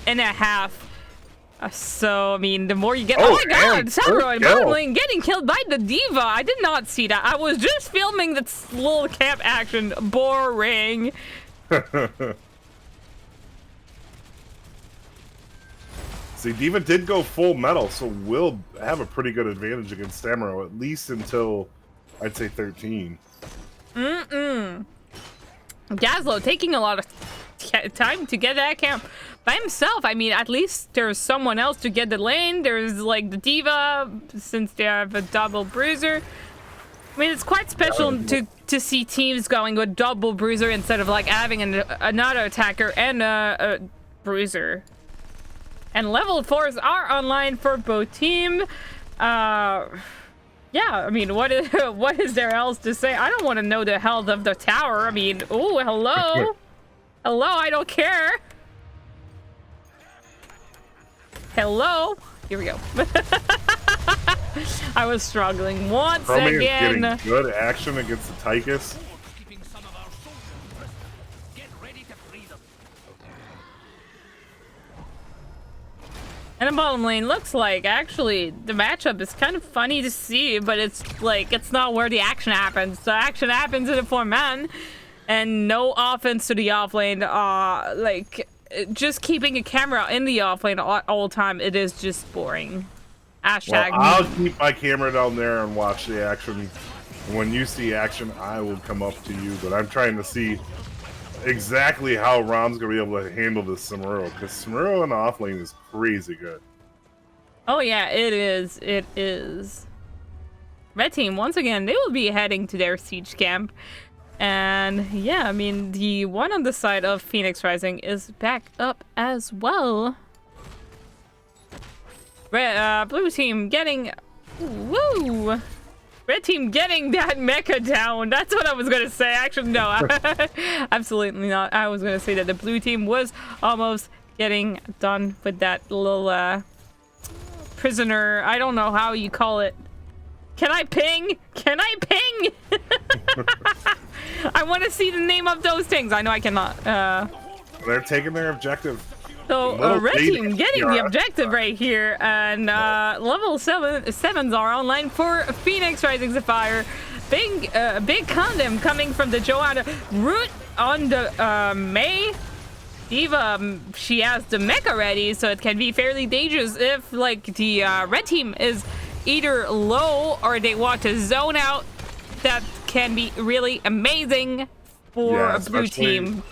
So, I mean, the more you get... Oh, my God! Sabro and bottom lane getting killed by the Diva. I did not see that. I was just filming this little camp action. Boring. See, Diva did go full metal, so we'll have a pretty good advantage against Samuro, at least until, I'd say, 13. Gazlo taking a lot of time to get that camp by himself. I mean, at least there's someone else to get the lane. There's like the Diva, since they have a double bruiser. I mean, it's quite special to see teams going with double bruiser instead of like having another attacker and a bruiser. And level 4s are online for both team. Yeah, I mean, what is there else to say? I don't want to know the health of the tower. I mean, oh, hello. Hello, I don't care. Hello. Here we go. I was struggling once Chromium again. Getting good action against the Tychus. And the bottom lane looks like, actually, the matchup is kind of funny to see, but it's like, it's not where the action happens. The action happens in the 4-man, and no offense to the off lane. Like, just keeping a camera in the off lane all the time, it is just boring. Hashtag. Well, I'll keep my camera down there and watch the action. When you see action, I will come up to you, but I'm trying to see exactly how Rom's gonna be able to handle this Samuro, because Samuro in the off lane is crazy good. Oh yeah, it is. It is. Red team, once again, they will be heading to their siege camp. And yeah, I mean, the one on the side of Phoenix Rising is back up as well. Blue team getting... Woo! Red team getting that mecha down. That's what I was gonna say. Actually, no, absolutely not. I was gonna say that the blue team was almost getting done with that little prisoner. I don't know how you call it. Can I ping? Can I ping? I want to see the name of those things. I know I cannot. They're taking their objective. So red team getting the objective right here, and level 7s are online for Phoenix Rising Sapphire. Big condom coming from the Joanna. Root on the May. D.Va, she has the mecha ready, so it can be fairly dangerous if like the red team is either low or they want to zone out. That can be really amazing for a blue team.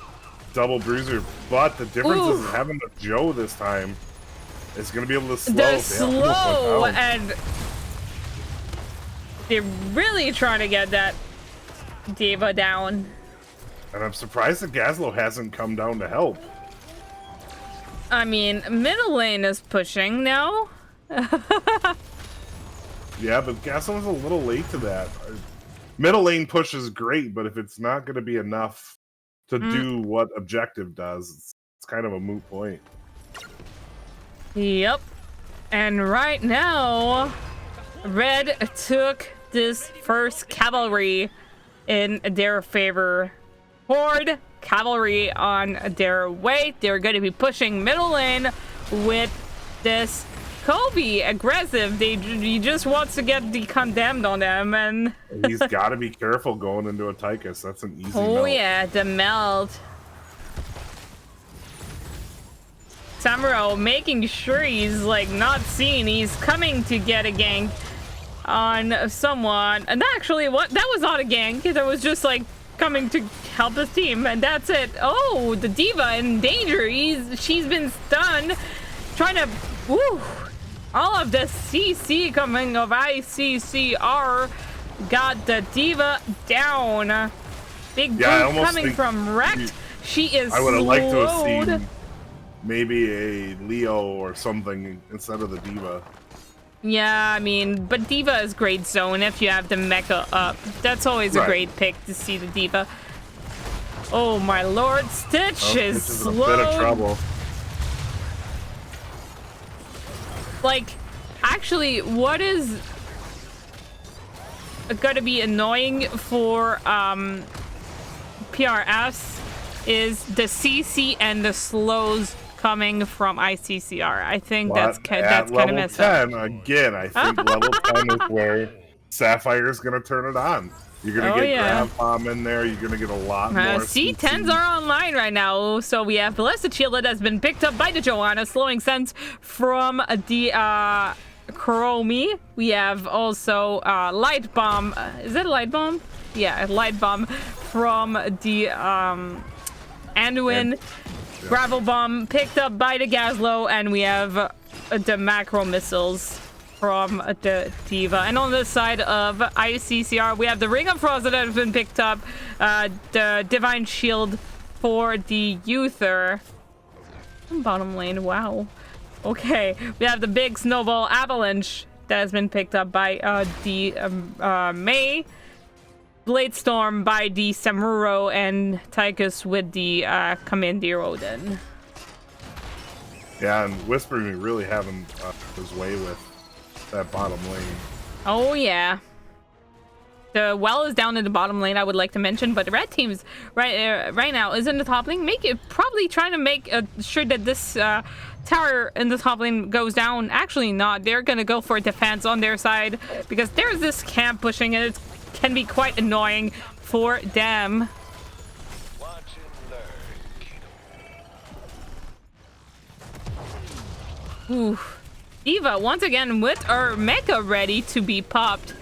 Double bruiser, but the difference is having the Joe this time is going to be able to slow. The slow, and they're really trying to get that D.Va down. And I'm surprised that Gazlo hasn't come down to help. I mean, middle lane is pushing now. Yeah, but Gazlo's a little late to that. Middle lane push is great, but if it's not going to be enough to do what objective does, it's kind of a moot point. Yep. And right now, red took this first cavalry in their favor. Horde cavalry on their way. They're going to be pushing middle lane with this Kobe aggressive. He just wants to get the condemned on them, and he's got to be careful going into a Tychus. That's an easy oh melt. yeah, the melt. Samuro making sure he's like not seen. He's coming to get a gank on someone, and actually what that was not a gank. That was just like coming to help his team, and that's it. Oh, the D.Va in danger. She's been stunned, trying to all of the CC coming of ICCR got the D.Va down. Big boost coming from Rekt. She is I would have liked to have slowed. seen maybe a Leo or something instead of the D.Va. Yeah, I mean, but D.Va is great zone if you have the mecha up. That's always a great pick to see the D.Va. Oh my lord, Stitch is slowed. A bit of trouble. Like, actually, what is gonna be annoying for PRS is the CC and the slows coming from ICCR. I think that's kind of messed up. Again, I think level 10 is where Sapphire is going to turn it on. You're going to get Grab Bomb in there. You're going to get a lot more. C10s are online right now. So we have Blessed Shield that has been picked up by the Joanna, slowing sense from the Chromie. We have also Light Bomb. Is it Light Bomb? Yeah, Light Bomb from the Anduin. Gravel Bomb picked up by the Gazlo, and we have the macro missiles from the Diva. And on the side of ICCR, we have the Ring of Frost that has been picked up, the Divine Shield for the Uther. Bottom lane, wow. Okay, we have the big Snowball Avalanche that has been picked up by the Mei, Bladestorm by the Samuro, and Tychus with the Commander Odin. Yeah, and Whispering really having his way with that bottom lane. Oh yeah. The well is down in the bottom lane, I would like to mention, but the red team's right now is in the top lane, probably trying to make sure that this tower in the top lane goes down. Actually not, they're gonna go for defense on their side because there's this camp pushing and it can be quite annoying for them. Ooh. Diva once again with her mecha ready to be popped.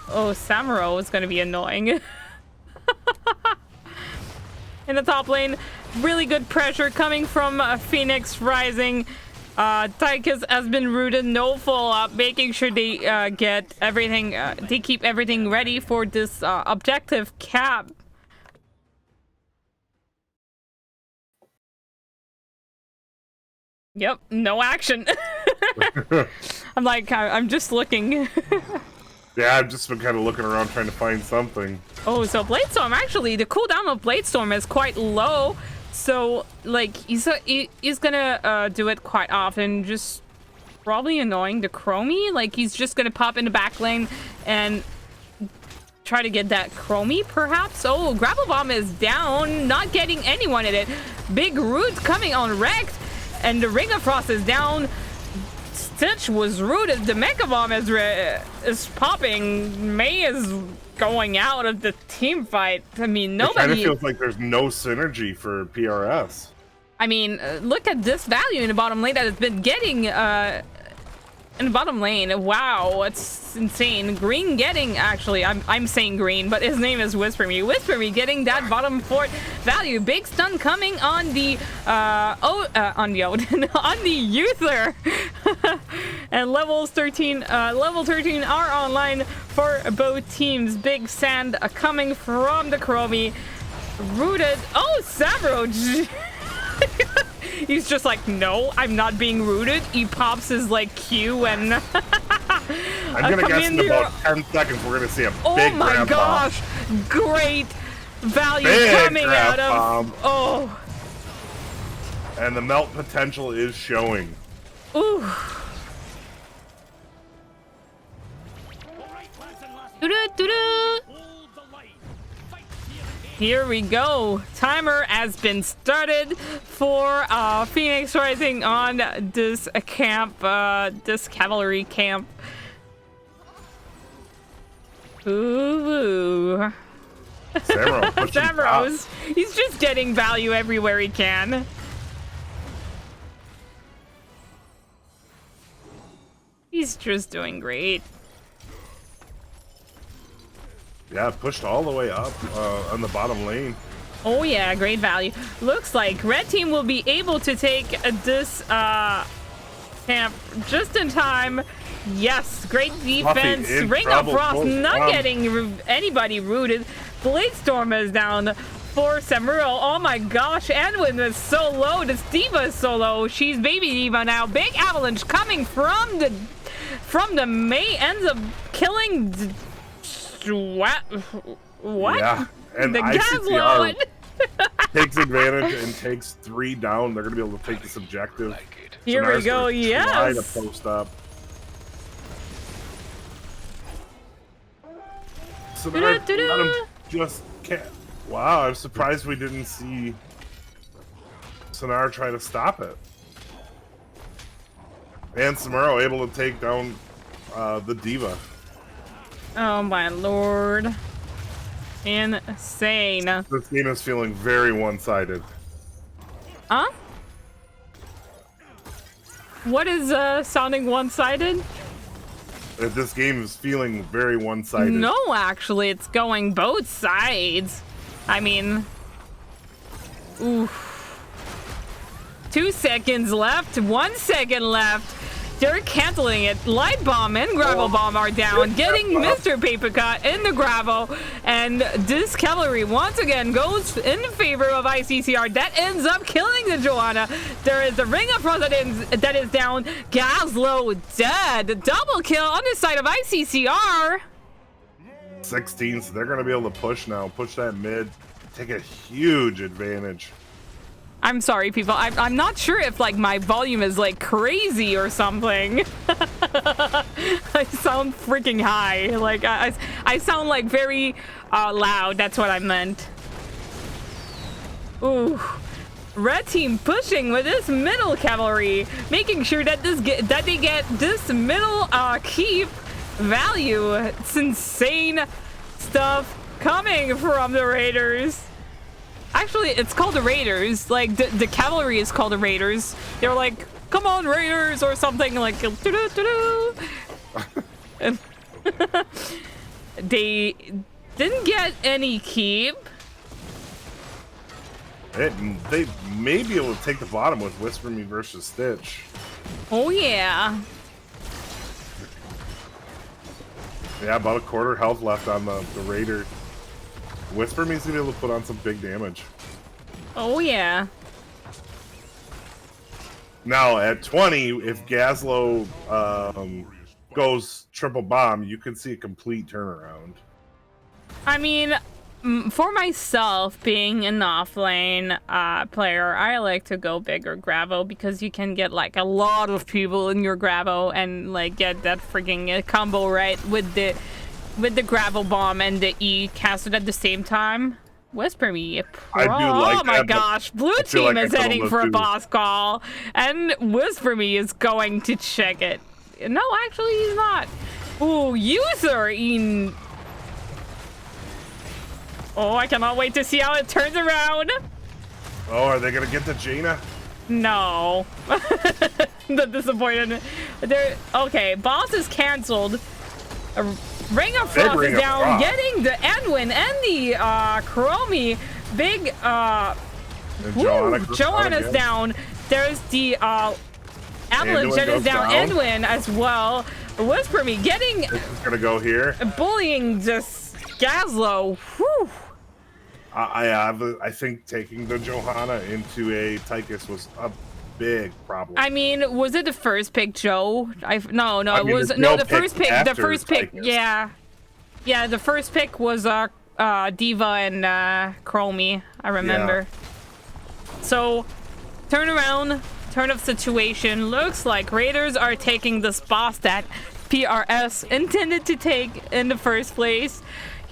Oh, Samuro is gonna be annoying. In the top lane, really good pressure coming from Phoenix Rising. Tychus has been rooted, no follow-up, making sure they get everything, they keep everything ready for this objective cap. Yep, no action. I'm just looking. Yeah, I've just been kind of looking around trying to find something. Oh, so Bladestorm, actually, the cooldown of Bladestorm is quite low. So, like, he's gonna do it quite often, just probably annoying the Chromie. Like, he's just gonna pop in the back lane and try to get that Chromie, perhaps. Oh, Grapple Bomb is down, not getting anyone in it. Big Root coming on Wrecked, and the Ring of Frost is down. Stitch was rooted. The Mecha Bomb is popping. Mei is going out of the team fight. I mean, nobody. It kind of feels like there's no synergy for PRS. I mean, look at this value in the bottom lane that has been getting in the bottom lane. Wow, it's insane. Green getting, actually, I'm saying green, but his name is Whisper Me. Whisper Me getting that bottom fort value. Big stun coming on the on the Odin, on the Uther. And level 13 are online for both teams. Big sand coming from the Chromie. Rooted. Oh, Savro. He's just like, no, I'm not being rooted. He pops his like Q and I'm gonna guess in about 10 seconds we're gonna see a big oh my gosh, great value coming out of oh, and the melt potential is showing. Ooh. Doo-doo-doo-doo. Here we go. Timer has been started for Phoenix Rising on this camp, this cavalry camp. Ooh. Savros. He's just getting value everywhere he can. He's just doing great. Yeah, pushed all the way up on the bottom lane. Oh yeah, great value. Looks like red team will be able to take this camp just in time. Yes, great defense. Ring of Frost not getting anybody rooted. Bladestorm is down for Samuro. Oh my gosh, Anwin is so low. This Diva is so low. She's baby Diva now. Big avalanche coming from the Mei, ends up killing what? Yeah, and the ICCR takes advantage and takes 3 down. They're gonna be able to take this objective. Here we go. Yes. Try to post up. So let him just can't. Wow, I'm surprised we didn't see Sonar try to stop it. And Samuro able to take down the Diva. Oh my lord. Insane. This game is feeling very one-sided. Huh? What is sounding one-sided? This game is feeling very one-sided. No, actually, it's going both sides. I mean, oof. 2 seconds left, 1 second left. they're canceling it. Light Bomb and Gravel Bomb are down, getting Mr. Paper Cut in the Gravel, and this cavalry once again goes in favor of ICCR. That ends up killing the Joanna. There is the Ring of Frost that is down. Gazlo dead. Double kill on the side of ICCR. 16, so they're going to be able to push now. Push that mid. Take a huge advantage. I'm sorry, people. I'm not sure if like my volume is like crazy or something. I sound freaking high. Like I sound like very loud. That's what I meant. Ooh, red team pushing with this middle cavalry, making sure that they get this middle keep value. It's insane stuff coming from the Raiders. Actually, it's called the Raiders. Like, the cavalry is called the Raiders. They're like, come on, Raiders, or something like, doo-doo-doo-doo. And they didn't get any keep. They may be able to take the bottom with Whisper Me versus Stitch. Oh, yeah. Yeah, about a quarter health left on the Raider. Whisper Me's gonna be able to put on some big damage. Oh, yeah. Now, at 20, if Gazlo goes triple bomb, you can see a complete turnaround. I mean, for myself, being an offlane player, I like to go bigger Gravo because you can get like a lot of people in your Gravo and like get that freaking combo right with the Gravel Bomb and the E casted at the same time. Whisper Me. I do like oh my that, gosh. Blue team like is heading for a boss call. And Whisper Me is going to check it. No, actually he's not. Ooh, user in. Oh, I cannot wait to see how it turns around. Oh, are they gonna get the Jaina? No. The disappointed. Okay, boss is canceled. Ring of Frost is down, getting the Edwin and the Chromie. Big Joanna's down. There's the Avalanche that is down. Edwin as well. Whisper Me getting. This is gonna go here. Bullying just Gazlo. Whew. I think taking the Johanna into a Tychus was a big problem. I mean, was it the first pick, Joe? No, it was no the first pick. The first pick, Tychus. yeah. The first pick was Diva and Chromie. I remember. Yeah. So, turn of situation. Looks like Raiders are taking this boss that PRS intended to take in the first place.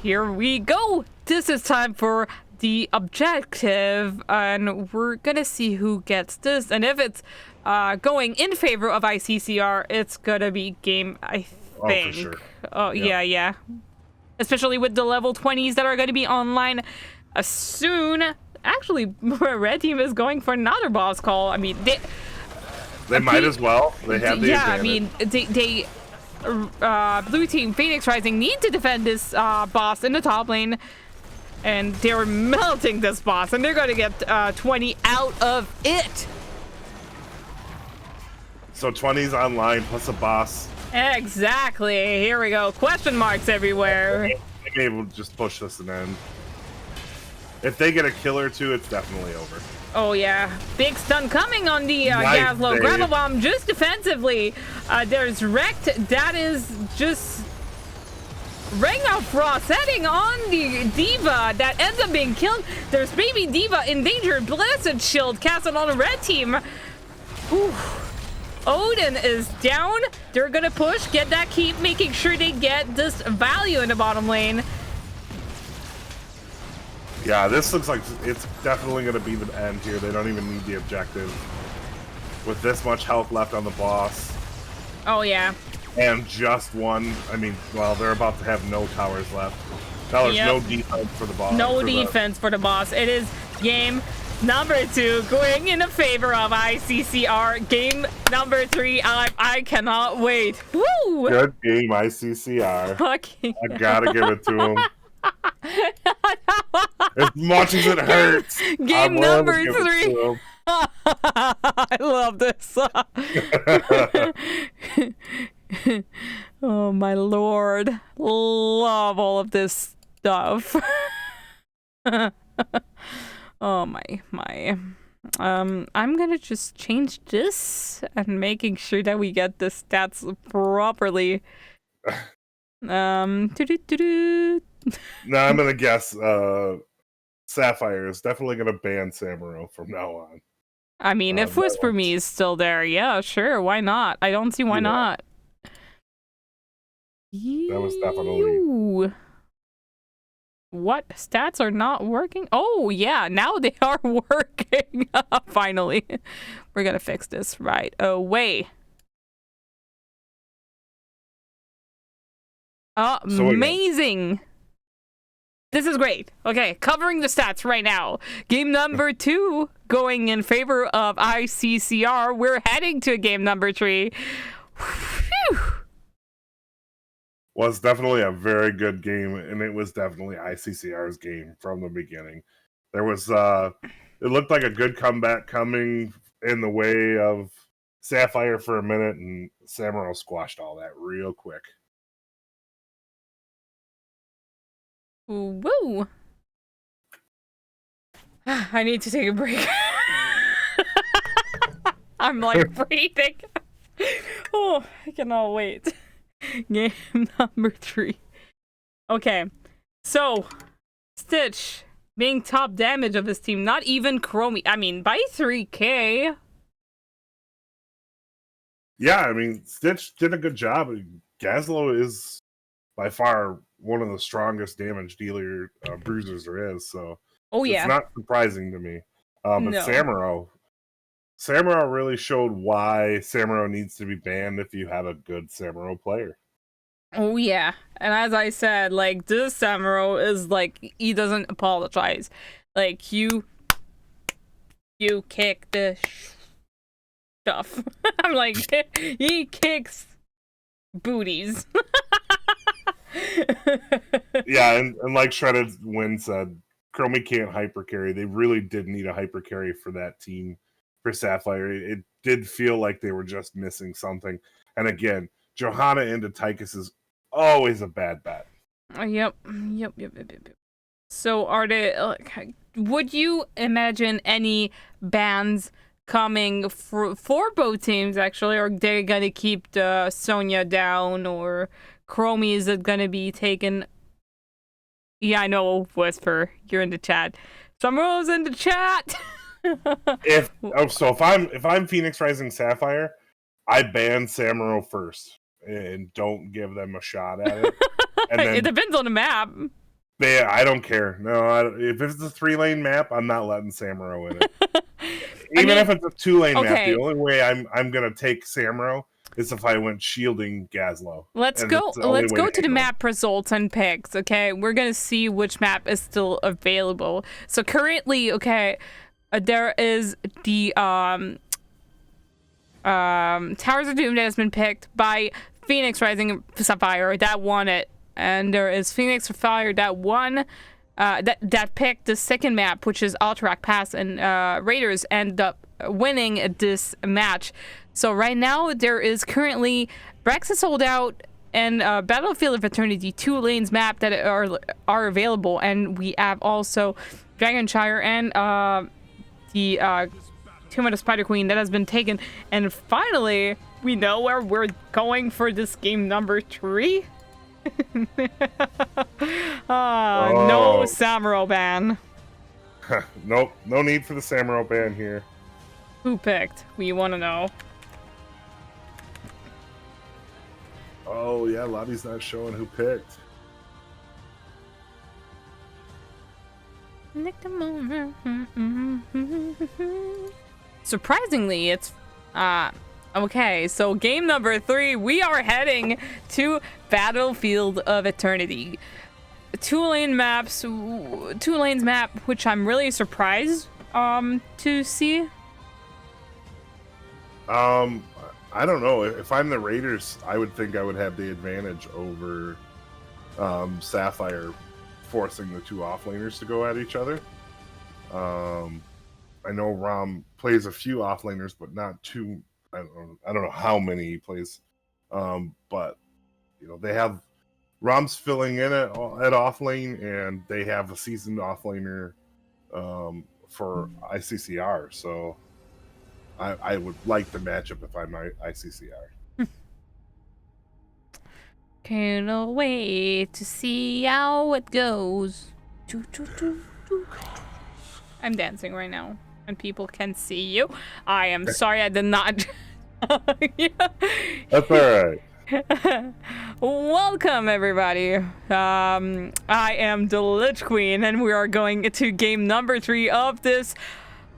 Here we go. This is time for the objective, and we're gonna see who gets this, and if it's going in favor of ICCR, it's gonna be game, I think. Oh, for sure. Oh, yeah. Especially with the level 20s that are gonna be online soon. Actually, red team is going for another boss call. I mean, they might as well. They have the advantage. I mean, they blue team Phoenix Rising need to defend this boss in the top lane. And they're melting this boss, and they're going to get 20 out of it. So 20's online plus a boss. Exactly. Here we go. Question marks everywhere. Maybe we'll just push this and end. If they get a kill or two, it's definitely over. Oh, yeah. Big stun coming on the Gazlo. Gravel Bomb just defensively. There's Wrecked. That is just... Ring of Frost heading on the Diva that ends up being killed. There's Baby Diva endangered. Blessed Shield casted on the red team. Ooh. Odin is down. They're gonna push, get that keep, making sure they get this value in the bottom lane. Yeah, this looks like it's definitely gonna be the end here. They don't even need the objective. With this much health left on the boss. Oh, yeah. And just one. I mean, well, they're about to have no towers left. Now there's no defense for the boss. No defense for the boss. It is game number 2 going in the favor of ICCR. Game number 3. I cannot wait. Woo! Good game, ICCR. Fucking I gotta give it to him. As much as it hurts. Game number 3. I love this. Oh my lord. Love all of this stuff. Oh my. I'm gonna just change this and making sure that we get the stats properly. Doo-doo-doo-doo. Now I'm gonna guess Sapphire is definitely gonna ban Samuro from now on. I mean, if Whisper Me is still there, yeah, sure, why not? I don't see why not. That was definitely... Ew. What? Stats are not working? Oh, yeah, now they are working. Finally. We're gonna fix this right away. Amazing. This is great. Okay, covering the stats right now. Game number 2 going in favor of ICCR. We're heading to game number 3. Whew. Was definitely a very good game, and it was definitely ICCR's game from the beginning. There was it looked like a good comeback coming in the way of Sapphire for a minute, and Samuro squashed all that real quick. Woo! I need to take a break. I'm like breathing. Oh, I cannot wait. Game number 3. Okay, so Stitch being top damage of his team, not even Chromie. I mean, by 3K. Yeah, I mean, Stitch did a good job. Gazlo is by far one of the strongest damage dealer bruisers there is, so it's not surprising to me. But no. Samuro really showed why Samuro needs to be banned if you have a good Samuro player. Oh yeah, and as I said, like, this Samuro is like, he doesn't apologize. Like, you kick the stuff. I'm like, he kicks booties. Yeah, and like Shredded Wind said, Chromie can't hyper carry. They really did need a hyper carry for that team for Sapphire. It did feel like they were just missing something. And again, Johanna into Tychus is always a bad bet. Yep. So are they, would you imagine any bans coming for both teams, actually? Or they're gonna keep the Sonya down, or Chromie, is it gonna be taken? Yeah, I know, Whisper, you're in the chat. Samuro's in the chat. if I'm Phoenix Rising Sapphire, I ban Samuro first and don't give them a shot at it. And then it depends on the map. I don't care. No, if it's a 3-lane map, I'm not letting Samuro in it. Even if it's a 2-lane map, the only way I'm gonna take Samuro is if I went shielding Gazlo. Let's go to the map results and picks, okay? We're gonna see which map is still available. So currently, okay, there is the Towers of Doom that has been picked by Phoenix Rising Sapphire that won it. And there is Phoenix Sapphire that won that picked the second map, which is Alterac Pass, and Raiders end up winning this match. So right now there is currently Brexit sold out and Battlefield of Eternity 2 lanes map that are available, and we have also Dragonshire and the Tomb of the Spider Queen that has been taken. And finally, we know where we're going for this game number 3. No Samuro ban. Nope, no need for the Samuro ban here. Who picked? We want to know. Oh yeah, lobby's not showing who picked. Surprisingly, it's okay, so game number 3, we are heading to Battlefield of Eternity. 2-lane lanes map, which I'm really surprised to see. I don't know. If I'm the Raiders, I would think I would have the advantage over Sapphire, forcing the two offlaners to go at each other. I know Rom plays a few offlaners, but not too. I don't know how many he plays. But you know, they have Rom's filling in at offlane, and they have a seasoned offlaner for ICCR. So I would like the matchup if I'm ICCR. Can't wait to see how it goes. I'm dancing right now, and people can see you. I am sorry, I did not. That's all right. Welcome, everybody. I am the Lich Queen, and we are going to game number 3 of this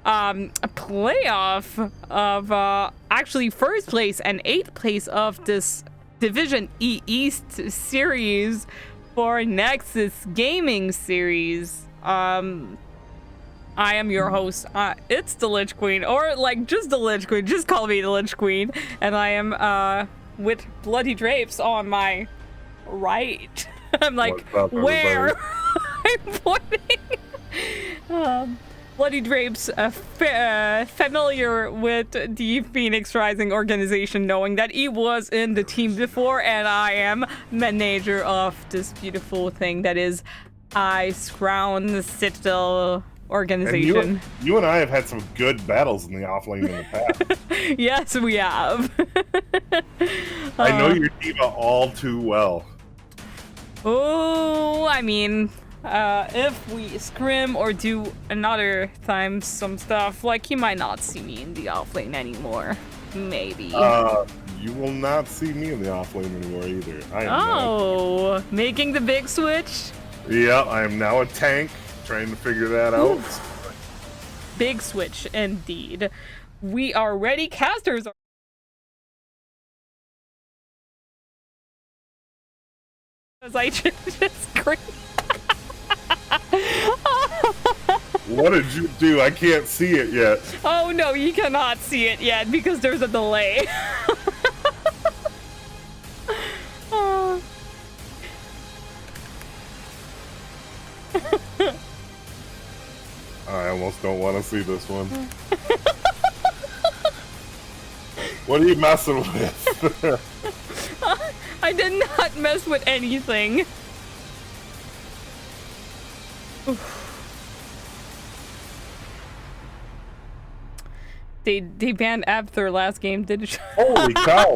playoff of actually first place and 8th place of this Division E East series for Nexus Gaming series. I am your host. It's the Lich Queen, or like just the Lich Queen. Just call me the Lich Queen. And I am with Bloody Drapes on my right. I'm like, where? I'm pointing. Bloody Drapes, familiar with the Phoenix Rising organization, knowing that he was in the team before, and I am manager of this beautiful thing that is Ice Crown Citadel organization. And you and I have had some good battles in the offlane in the past. Yes, we have. I know your diva all too well. Oh, I mean, if we scrim or do another time some stuff, like, you might not see me in the offlane anymore. Maybe. You will not see me in the offlane anymore either. Making the big switch? Yeah, I am now a tank. Trying to figure that out. Big switch, indeed. We are ready. Casters are... As I just screamed. What did you do? I can't see it yet. Oh no, you cannot see it yet because there's a delay. I almost don't want to see this one. What are you messing with? I did not mess with anything. They banned Ab their last game, did you? Holy cow!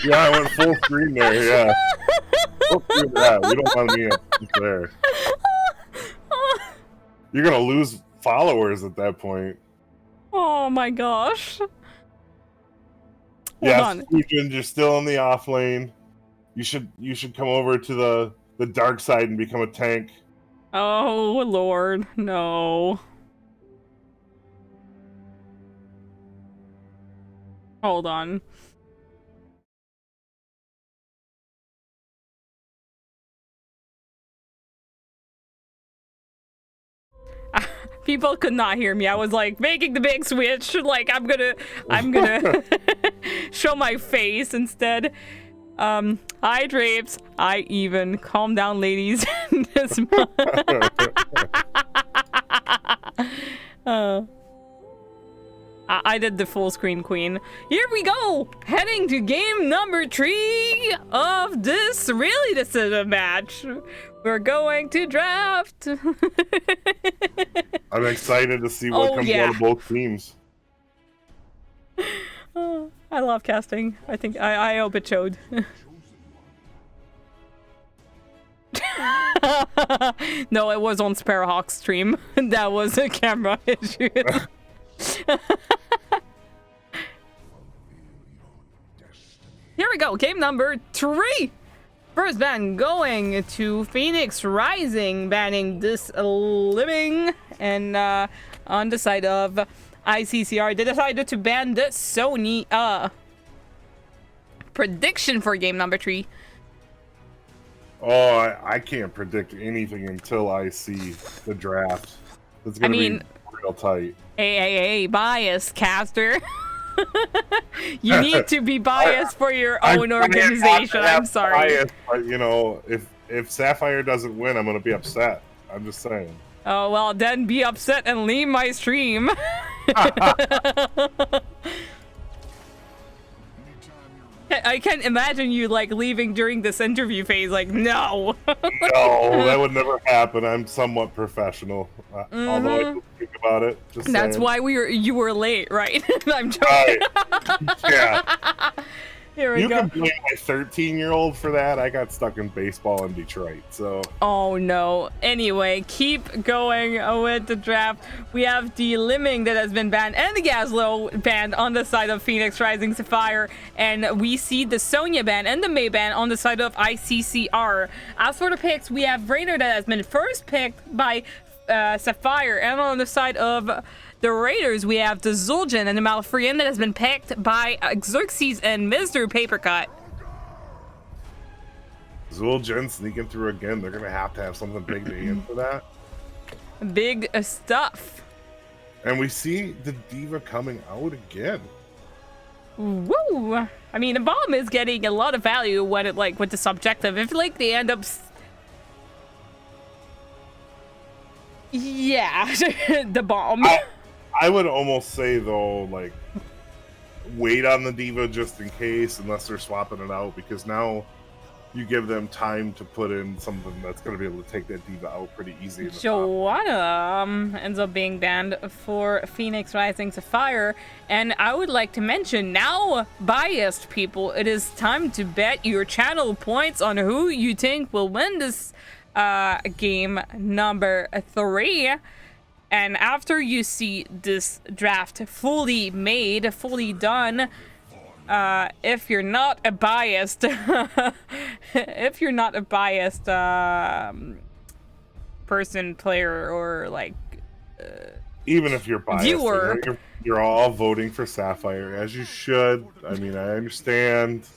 Yeah, I went full screen there, yeah. Full screen, yeah, we don't want me up there. You're gonna lose followers at that point. Oh my gosh. Yes, you're still in the off lane. You should come over to the dark side and become a tank. Oh Lord, no. Hold on. People could not hear me. I was like making the big switch. Like I'm gonna show my face instead. Hi Drapes. I even calm down, ladies. This I did the full screen queen. Here we go, heading to game number 3 of this. Really, this is a match. We're going to draft. I'm excited to see what comes out of both teams. I love casting. I think I hope it showed. No, it was on Sparrowhawk's stream. That was a camera issue. Here we go, game number 3. First ban going to Phoenix Rising, banning this living, and on the side of ICCR, they decided to ban the Sony prediction for game number 3. Oh, I can't predict anything until I see the draft. It's gonna be real tight. Hey, bias, caster. You need to be biased for your own organization. I'm sorry. Biased, but you know, if Sapphire doesn't win, I'm gonna be upset. I'm just saying. Oh well, then be upset and leave my stream. I can't imagine you like leaving during this interview phase. Like, no. No, that would never happen. I'm somewhat professional, although I don't think about it. Just That's saying. why you were late, right? I'm joking. Right. Yeah. Here we You go. can blame my 13-year-old for that. I got stuck in baseball in Detroit, so. Oh no. Anyway, keep going with the draft. We have the Lemming that has been banned and the Gazlo banned on the side of Phoenix Rising Sapphire. And we see the Sonya ban and the Mei ban on the side of ICCR. As for the picks, we have Rainer that has been first picked by Sapphire. And on the side of the Raiders, we have the Zul'jin and the Malfurion that has been picked by Xerxes and Mr. Papercut. Zul'jin sneaking through again. They're gonna have to have something big to aim for that. Big stuff. And we see the Diva coming out again. Woo! I mean, the bomb is getting a lot of value when it with the subjective. If they end up, yeah, the bomb. I would almost say though, wait on the Diva just in case, unless they're swapping it out, because now you give them time to put in something that's going to be able to take that Diva out pretty easy. In the top. Joanna ends up being banned for Phoenix Rising Sapphire, and I would like to mention now, biased people, it is time to bet your channel points on who you think will win this game number 3. And after you see this draft fully made, fully done, if you're not a biased, person, player, or even if you're biased, viewer, you're all voting for Sapphire, as you should. I mean, I understand.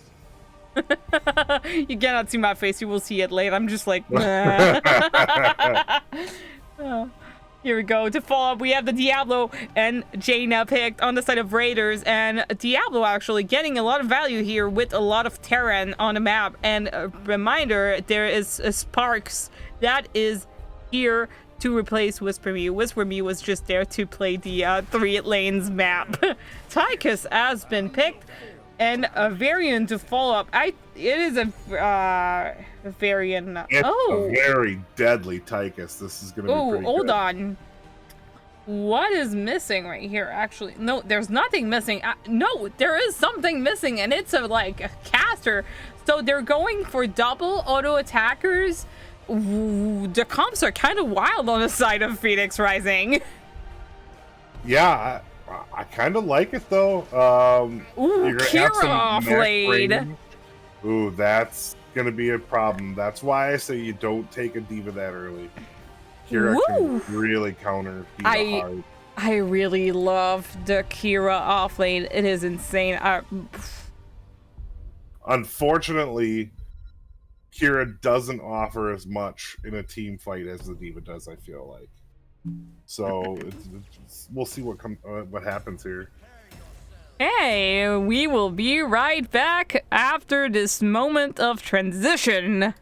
You cannot see my face. You will see it later. I'm just like, nah. Here we go. To follow up, we have the Diablo and Jaina picked on the side of Raiders, and Diablo actually getting a lot of value here with a lot of Terran on the map. And a reminder, there is a Sparks that is here to replace Whisper Me. Whisper Me was just there to play the 3 lanes map. Tychus has been picked, and a variant to follow up. It is a variant. It's a very deadly Tychus. This is going to be pretty hold good. on. What is missing right here? Actually, no, there's nothing missing. No, there is something missing, and it's a caster. So they're going for double auto attackers. Ooh, the comps are kind of wild on the side of Phoenix Rising. Yeah, I kind of like it though. Ooh, Kira offlane. Ooh, that's gonna be a problem. That's why I say you don't take a Diva that early. Kira can really counter Diva hard. I really love the Kira offlane. It is insane. Unfortunately, Kira doesn't offer as much in a team fight as the Diva does, I feel like. So we'll see what happens here. Hey, we will be right back after this moment of transition.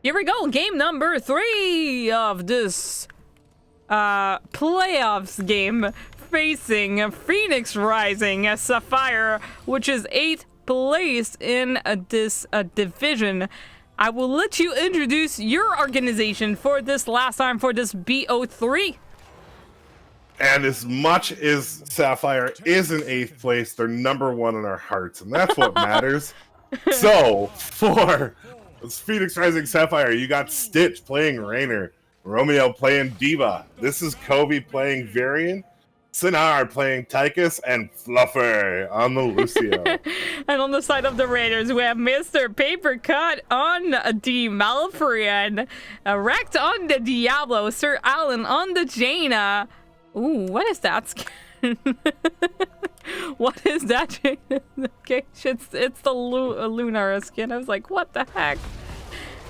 Here we go, game number 3 of this playoffs game, facing Phoenix Rising Sapphire, which is 8th place in this division. I will let you introduce your organization for this last time for this BO3. And as much as Sapphire is in 8th place, they're number 1 in our hearts, and that's what matters. So, for Phoenix Rising Sapphire, you got Stitch playing Rainer, Romeo playing Diva. This is Kobe playing Varian, Sinar playing Tychus, and Fluffer on the Lucio. And on the side of the Raiders, we have Mr. Papercut on the Malfurion, Wrecked on the Diablo, Sir Alan on the Jaina. Ooh, what is that? What is that? Okay, it's the Lunar skin. I was like, what the heck?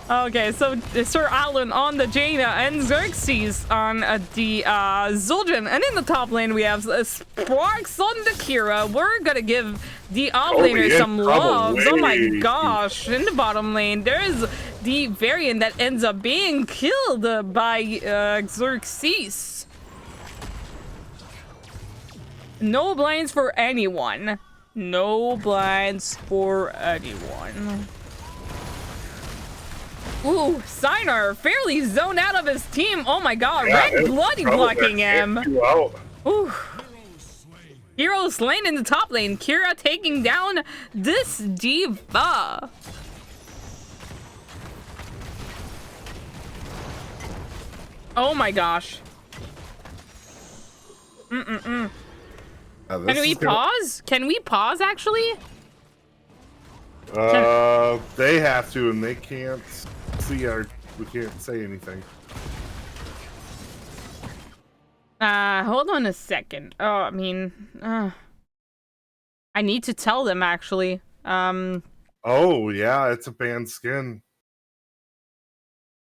Okay, so Sir Alan on the Jaina and Xerxes on the Zul'jin. And in the top lane, we have Sparks on the Kira. We're gonna give the off-laners some loves. Oh my gosh. In the bottom lane, there's the variant that ends up being killed by Xerxes. No blinds for anyone. No blinds for anyone. Ooh, Sinar fairly zoned out of his team. Oh my god, Yeah, Red bloody blocking him. Ooh. Hero slain in the top lane. Kira taking down this diva. Oh my gosh. Can we pause? Can we pause actually? They have to, and they can't see we can't say anything. Hold on a second. Oh, I mean, I need to tell them actually. Oh, yeah, it's a banned skin.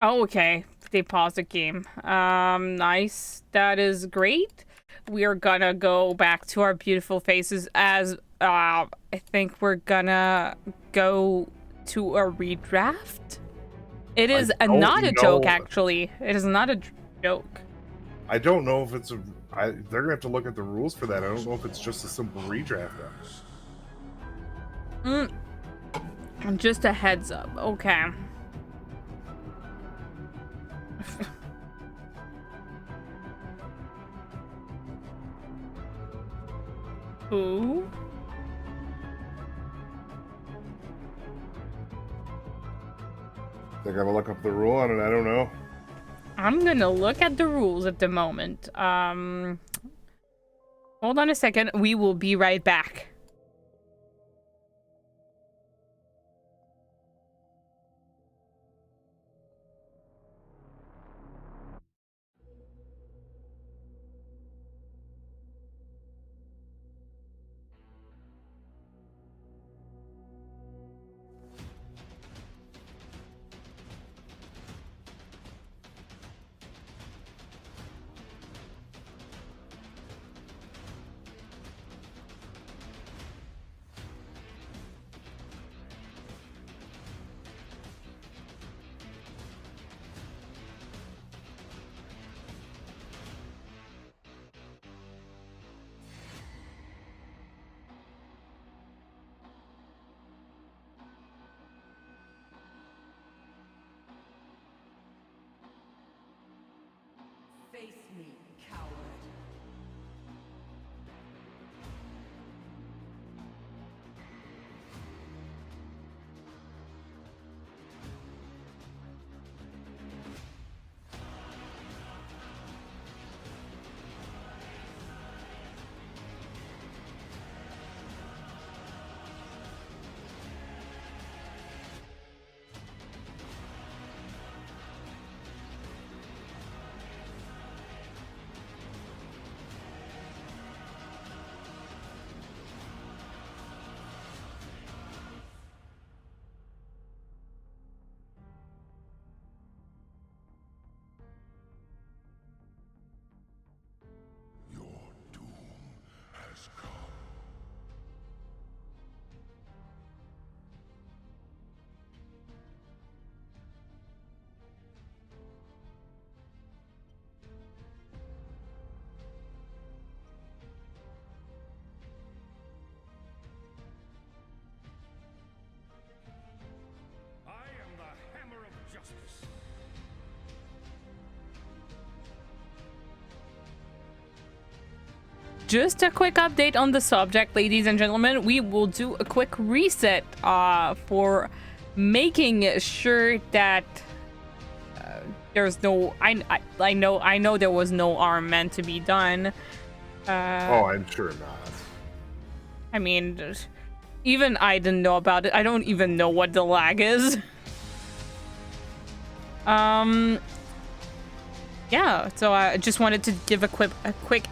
Oh, okay. They paused the game. Nice. That is great. We are gonna go back to our beautiful faces as, I think we're gonna go to a redraft. It is not a joke, actually. It is not a joke. I don't know if it's they're gonna have to look at the rules for that. I don't know if it's just a simple redraft. Just a heads up. Okay. Who? They're gonna look up the rule on it. I don't know. I'm gonna look at the rules at the moment. Hold on a second. We will be right back. Face me, coward. Your doom has come. I am the hammer of justice. Just a quick update on the subject, ladies and gentlemen. We will do a quick reset for making sure that there's no. I know there was no harm meant to be done. Oh, I'm sure not. I mean, even I didn't know about it. I don't even know what the lag is. yeah, so I just wanted to give a quick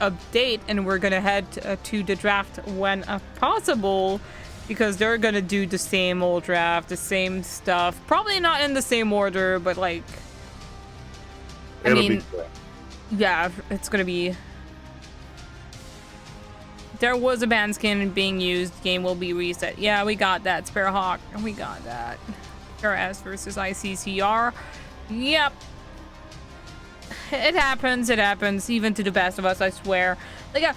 update, and we're gonna head to the draft when possible, because they're gonna do the same old draft, the same stuff. Probably not in the same order, but like, I mean, yeah, it's gonna be. There was a band skin being used. Game will be reset. Yeah, we got that. Sparrowhawk. We got that. RS versus ICCR. Yep. It happens. It happens. Even to the best of us, I swear. Like,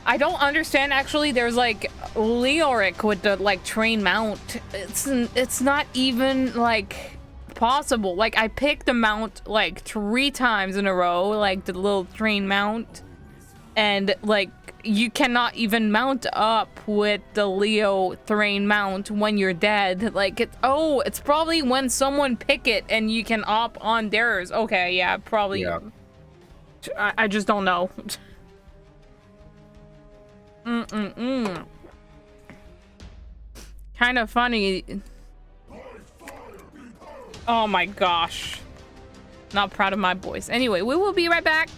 I don't understand. Actually, there's like Leoric with the like train mount. It's not even like possible. Like, I picked the mount like 3 times in a row, like the little train mount, and like, you cannot even mount up with the Leo terrain mount when you're dead. Like, it's probably when someone pick it and you can op on theirs. Okay, yeah, probably. Yeah. I just don't know. Kind of funny. Oh my gosh. Not proud of my boys. Anyway, we will be right back.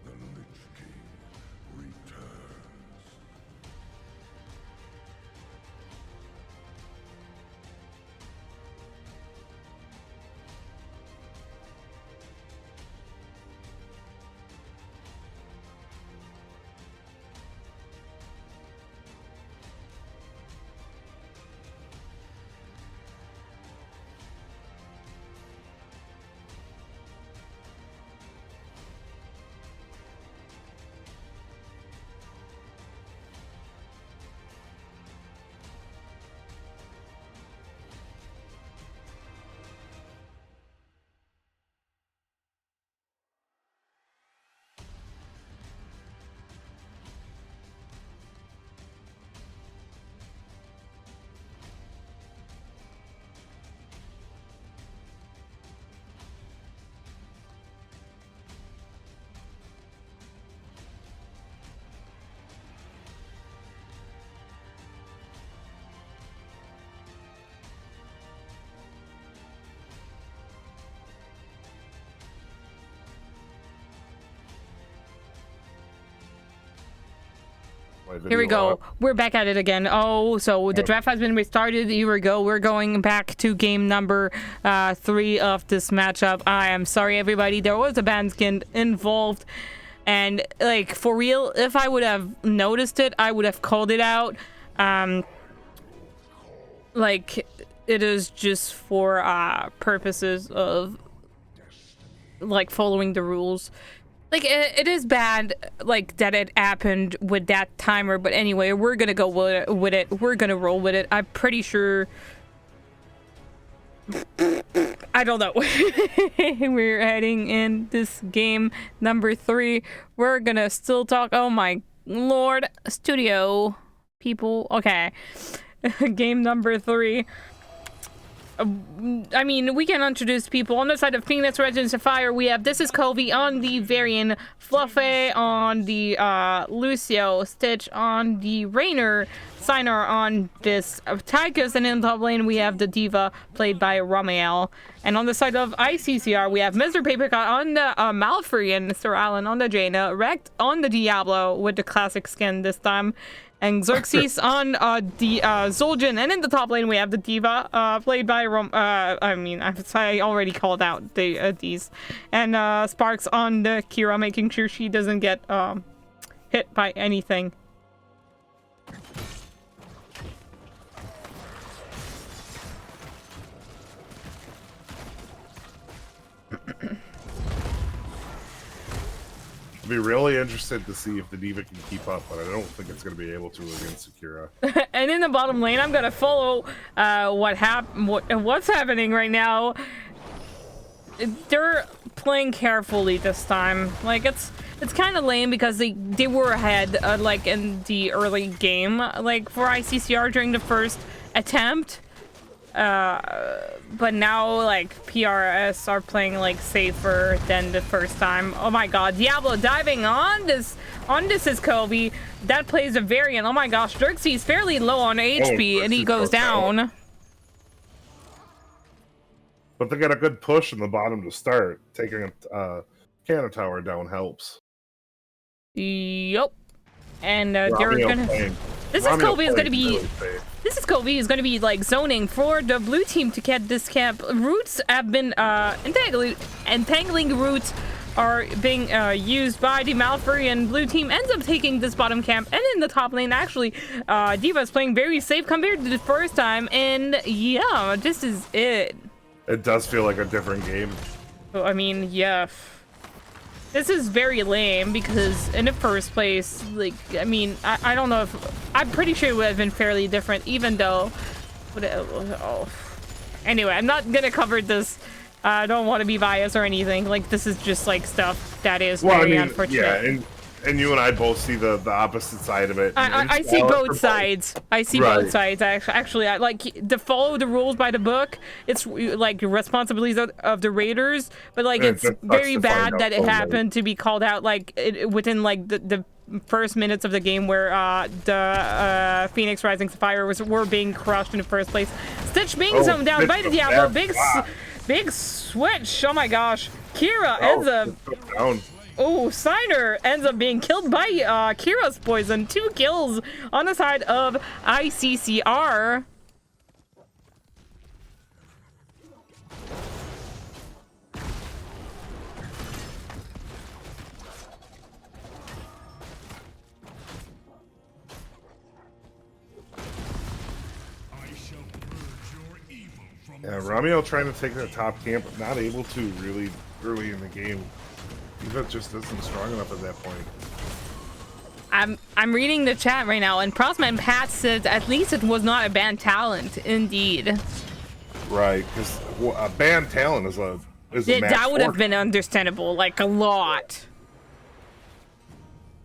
The Lich King returns. Here we go. We're back at it again. Oh, so the draft has been restarted. Here we go. We're going back to game number 3 of this matchup. I am sorry, everybody. There was a band skin involved. And, like, for real, if I would have noticed it, I would have called it out. Like, it is just for purposes of like following the rules. Like it is bad like that it happened with that timer, but anyway, we're gonna go with it. We're gonna roll with it. I'm pretty sure. I don't know. We're heading in this game number 3. We're gonna still talk. Oh my lord, studio people. Okay, game number 3. I mean, we can introduce people. On the side of Phoenix, Regent, Sapphire, we have This is Kobe on the Varian, Fluffy on the Lucio, Stitch on the Rainer, Signer on this Tychus, and in the top lane we have the Diva played by Ramiel. And on the side of ICCR, we have Mr. Papercut on the Malfurion, Sir Alan on the Jaina, Rekt on the Diablo with the classic skin this time, and Xerxes on the Zul'jin, and in the top lane we have the Diva, played by I already called out these, and Sparks on the Kira, making sure she doesn't get hit by anything. I'd be really interested to see if the Diva can keep up, but I don't think it's going to be able to against Akira. And in the bottom lane, I'm gonna follow what's happening right now. They're playing carefully this time. Like it's kind of lame because they were ahead like in the early game, like for ICCR during the first attempt. But now like PRS are playing like safer than the first time. Oh my god, Diablo diving on this is Kobe. That plays a variant. Oh my gosh, Xerxes fairly low on HP and he goes down. But they got a good push in the bottom to start. Taking a cannon tower down helps. Yup. And they're gonna. This is Kobe is gonna be. This is Kobe is gonna be like zoning for the blue team to get this camp. Roots have been entangling roots are being used by the Malfurion. Blue team ends up taking this bottom camp, and in the top lane actually Diva is playing very safe compared to the first time, and yeah, this is it. It does feel like a different game. I mean, yeah. This is very lame because in the first place, like, I mean, I don't know if... I'm pretty sure it would have been fairly different, even though... Anyway, I'm not gonna cover this. I don't want to be biased or anything. Like, this is just, like, stuff that is very unfortunate. Yeah, and you and I both see the opposite side of it. I see both sides. I see both sides. Actually, I like to follow the rules by the book. It's like responsibilities of the raiders, but like it's very bad that it happened to be called out like within like the first minutes of the game where the Phoenix Rising Sapphire were being crushed in the first place. Stitch being zoned down by the Diablo. Big switch. Oh my gosh. Kira ends up down. Oh, Signer ends up being killed by Kira's poison. 2 kills on the side of ICCR. Yeah, Ramiel trying to take the top camp, but not able to really early in the game. Diva just isn't strong enough at that point. I'm reading the chat right now, and Prosman Pat said at least it was not a banned talent, indeed. Right, because a banned talent is a that would have been understandable, like a lot.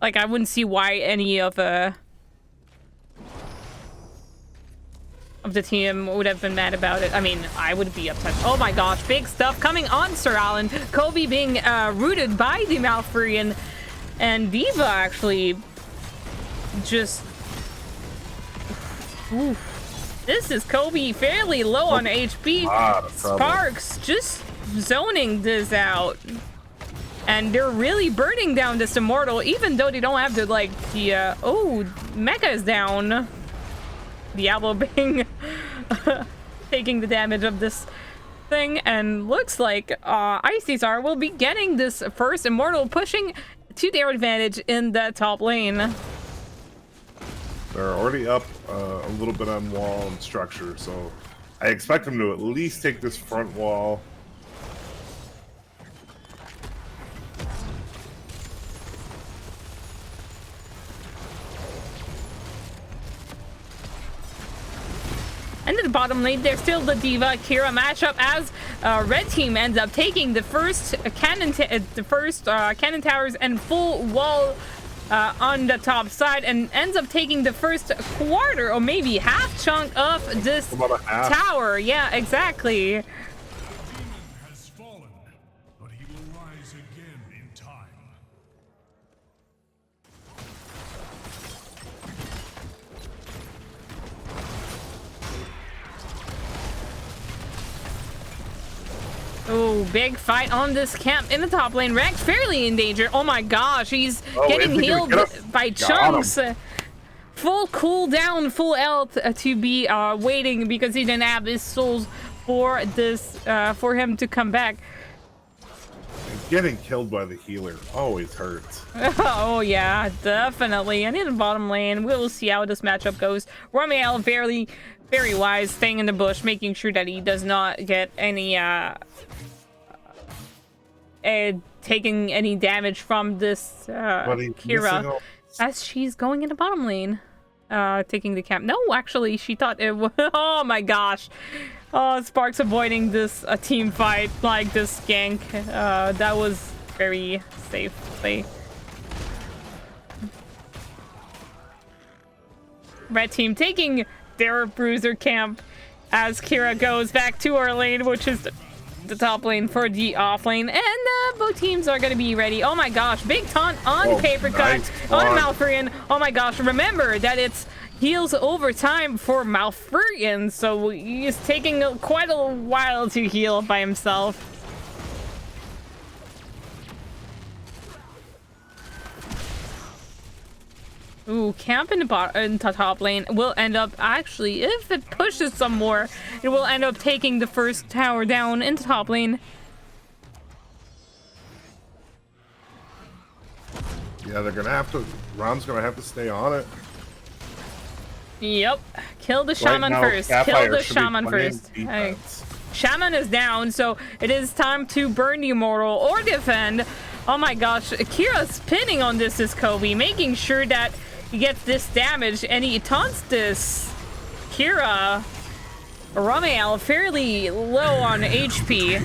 Like I wouldn't see why any of the team would have been mad about it. I mean, I would be upset. Oh my gosh, big stuff coming on Sir Alan. Kobe being rooted by the Malfurion, and Diva actually just... Oof. This is Kobe fairly low on HP. Sparks just zoning this out. And they're really burning down this Immortal, even though they don't have the, like, the... oh, Mecha is down. Diablo being taking the damage of this thing, and looks like ICCR will be getting this first Immortal, pushing to their advantage in the top lane. They're already up a little bit on wall and structure, so I expect him to at least take this front wall. And in the bottom lane, there's still the D.Va Kira matchup as red team ends up taking the first cannon towers and full wall on the top side, and ends up taking the first quarter or maybe half chunk of this tower. Yeah, exactly. Demon has fallen, but he will rise again in time. Oh, big fight on this camp in the top lane. Rex fairly in danger. Oh my gosh, he's getting healed by chunks. Full cooldown, full health to be waiting because he didn't have his souls for this, for him to come back. Getting killed by the healer always hurts. Oh yeah, definitely. And in the bottom lane, we'll see how this matchup goes. Romael very wise, staying in the bush, making sure that he does not get any taking any damage from this Kira as she's going in the bottom lane, taking the camp. No, actually, she thought it was. Oh my gosh. Oh, Sparks avoiding this team fight like this gank. That was very safe play. Red team taking their bruiser camp as Kira goes back to our lane, which is the top lane for the off lane, and both teams are going to be ready. Oh my gosh, big taunt on Paper Cut, on Malfurion. Oh my gosh, remember that it's heals over time for Malfurion, so he's taking quite a while to heal by himself. Ooh, camp in the top lane will end up, actually, if it pushes some more, it will end up taking the first tower down in the top lane. Yeah, they're gonna have to. Rom's gonna have to stay on it. Yep. Kill the shaman first. Kill the shaman first. Hey. Shaman is down, so it is time to burn the immortal or defend. Oh my gosh, Kira's pinning on this is Kobe, making sure that he gets this damage, and he taunts this Kira. Romael fairly low on HP.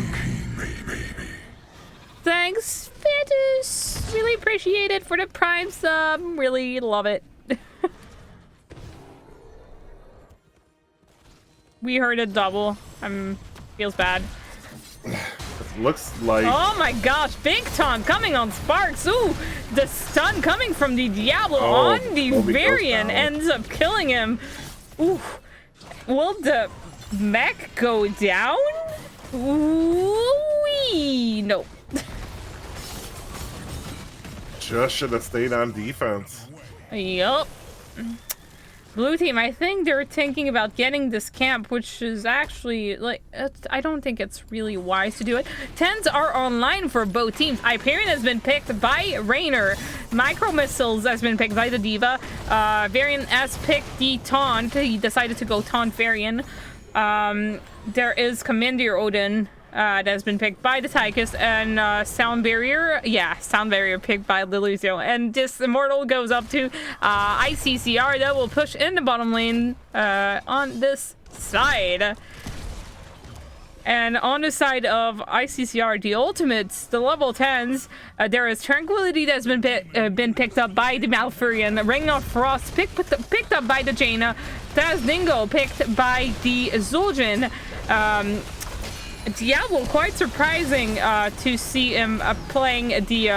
Thanks, Fetus. Really appreciate it for the Prime sub. Really love it. We heard a double. Feels bad. Looks like. Oh my gosh, big taunt coming on Sparks. Ooh, the stun coming from the Diablo on the Varian ends up killing him. Ooh, will the mech go down? Ooh-wee. No. Just should have stayed on defense. Yup. Blue team, I think they're thinking about getting this camp, which is actually, like, I don't think it's really wise to do it. 10s are online for both teams. Hyperion has been picked by Raynor. Micro Missiles has been picked by the D.Va. Varian has picked the Taunt. He decided to go Taunt Varian. There is Commander Odin. That has been picked by the Tychus, and Sound Barrier, Sound Barrier picked by Liluzio. And this Immortal goes up to ICCR that will push in the bottom lane on this side. And on the side of ICCR, the ultimates, the level 10s, there is Tranquility that's been picked up by the Malfurion, Ring of Frost picked up by the Jaina, Taz Dingo picked by the Zul'jin. Diablo, quite surprising to see him playing the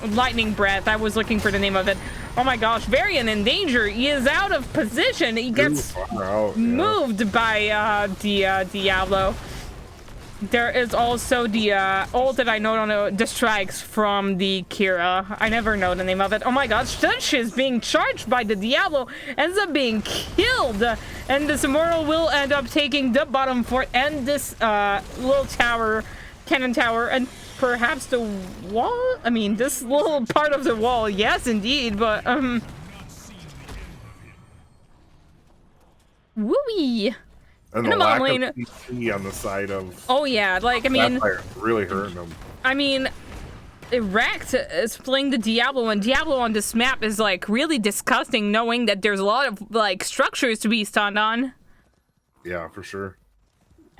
Lightning Breath. I was looking for the name of it. Oh my gosh, Varian in danger. He is out of position. He gets moved by the Diablo. There is also the ult that I know the strikes from the Kira. I never know the name of it. Oh my gosh, Stunch is being charged by the Diablo, ends up being killed, and this Immortal will end up taking the bottom fort and this little tower, cannon tower, and perhaps the wall. I mean, this little part of the wall, yes indeed, but wooey. And In the the lack bottom lane- of PC on the side of Oh yeah, like I mean, Sapphire is really hurting them. I mean, Erect is playing the Diablo, and Diablo on this map is like really disgusting, knowing that there's a lot of like structures to be stunned on. Yeah, for sure.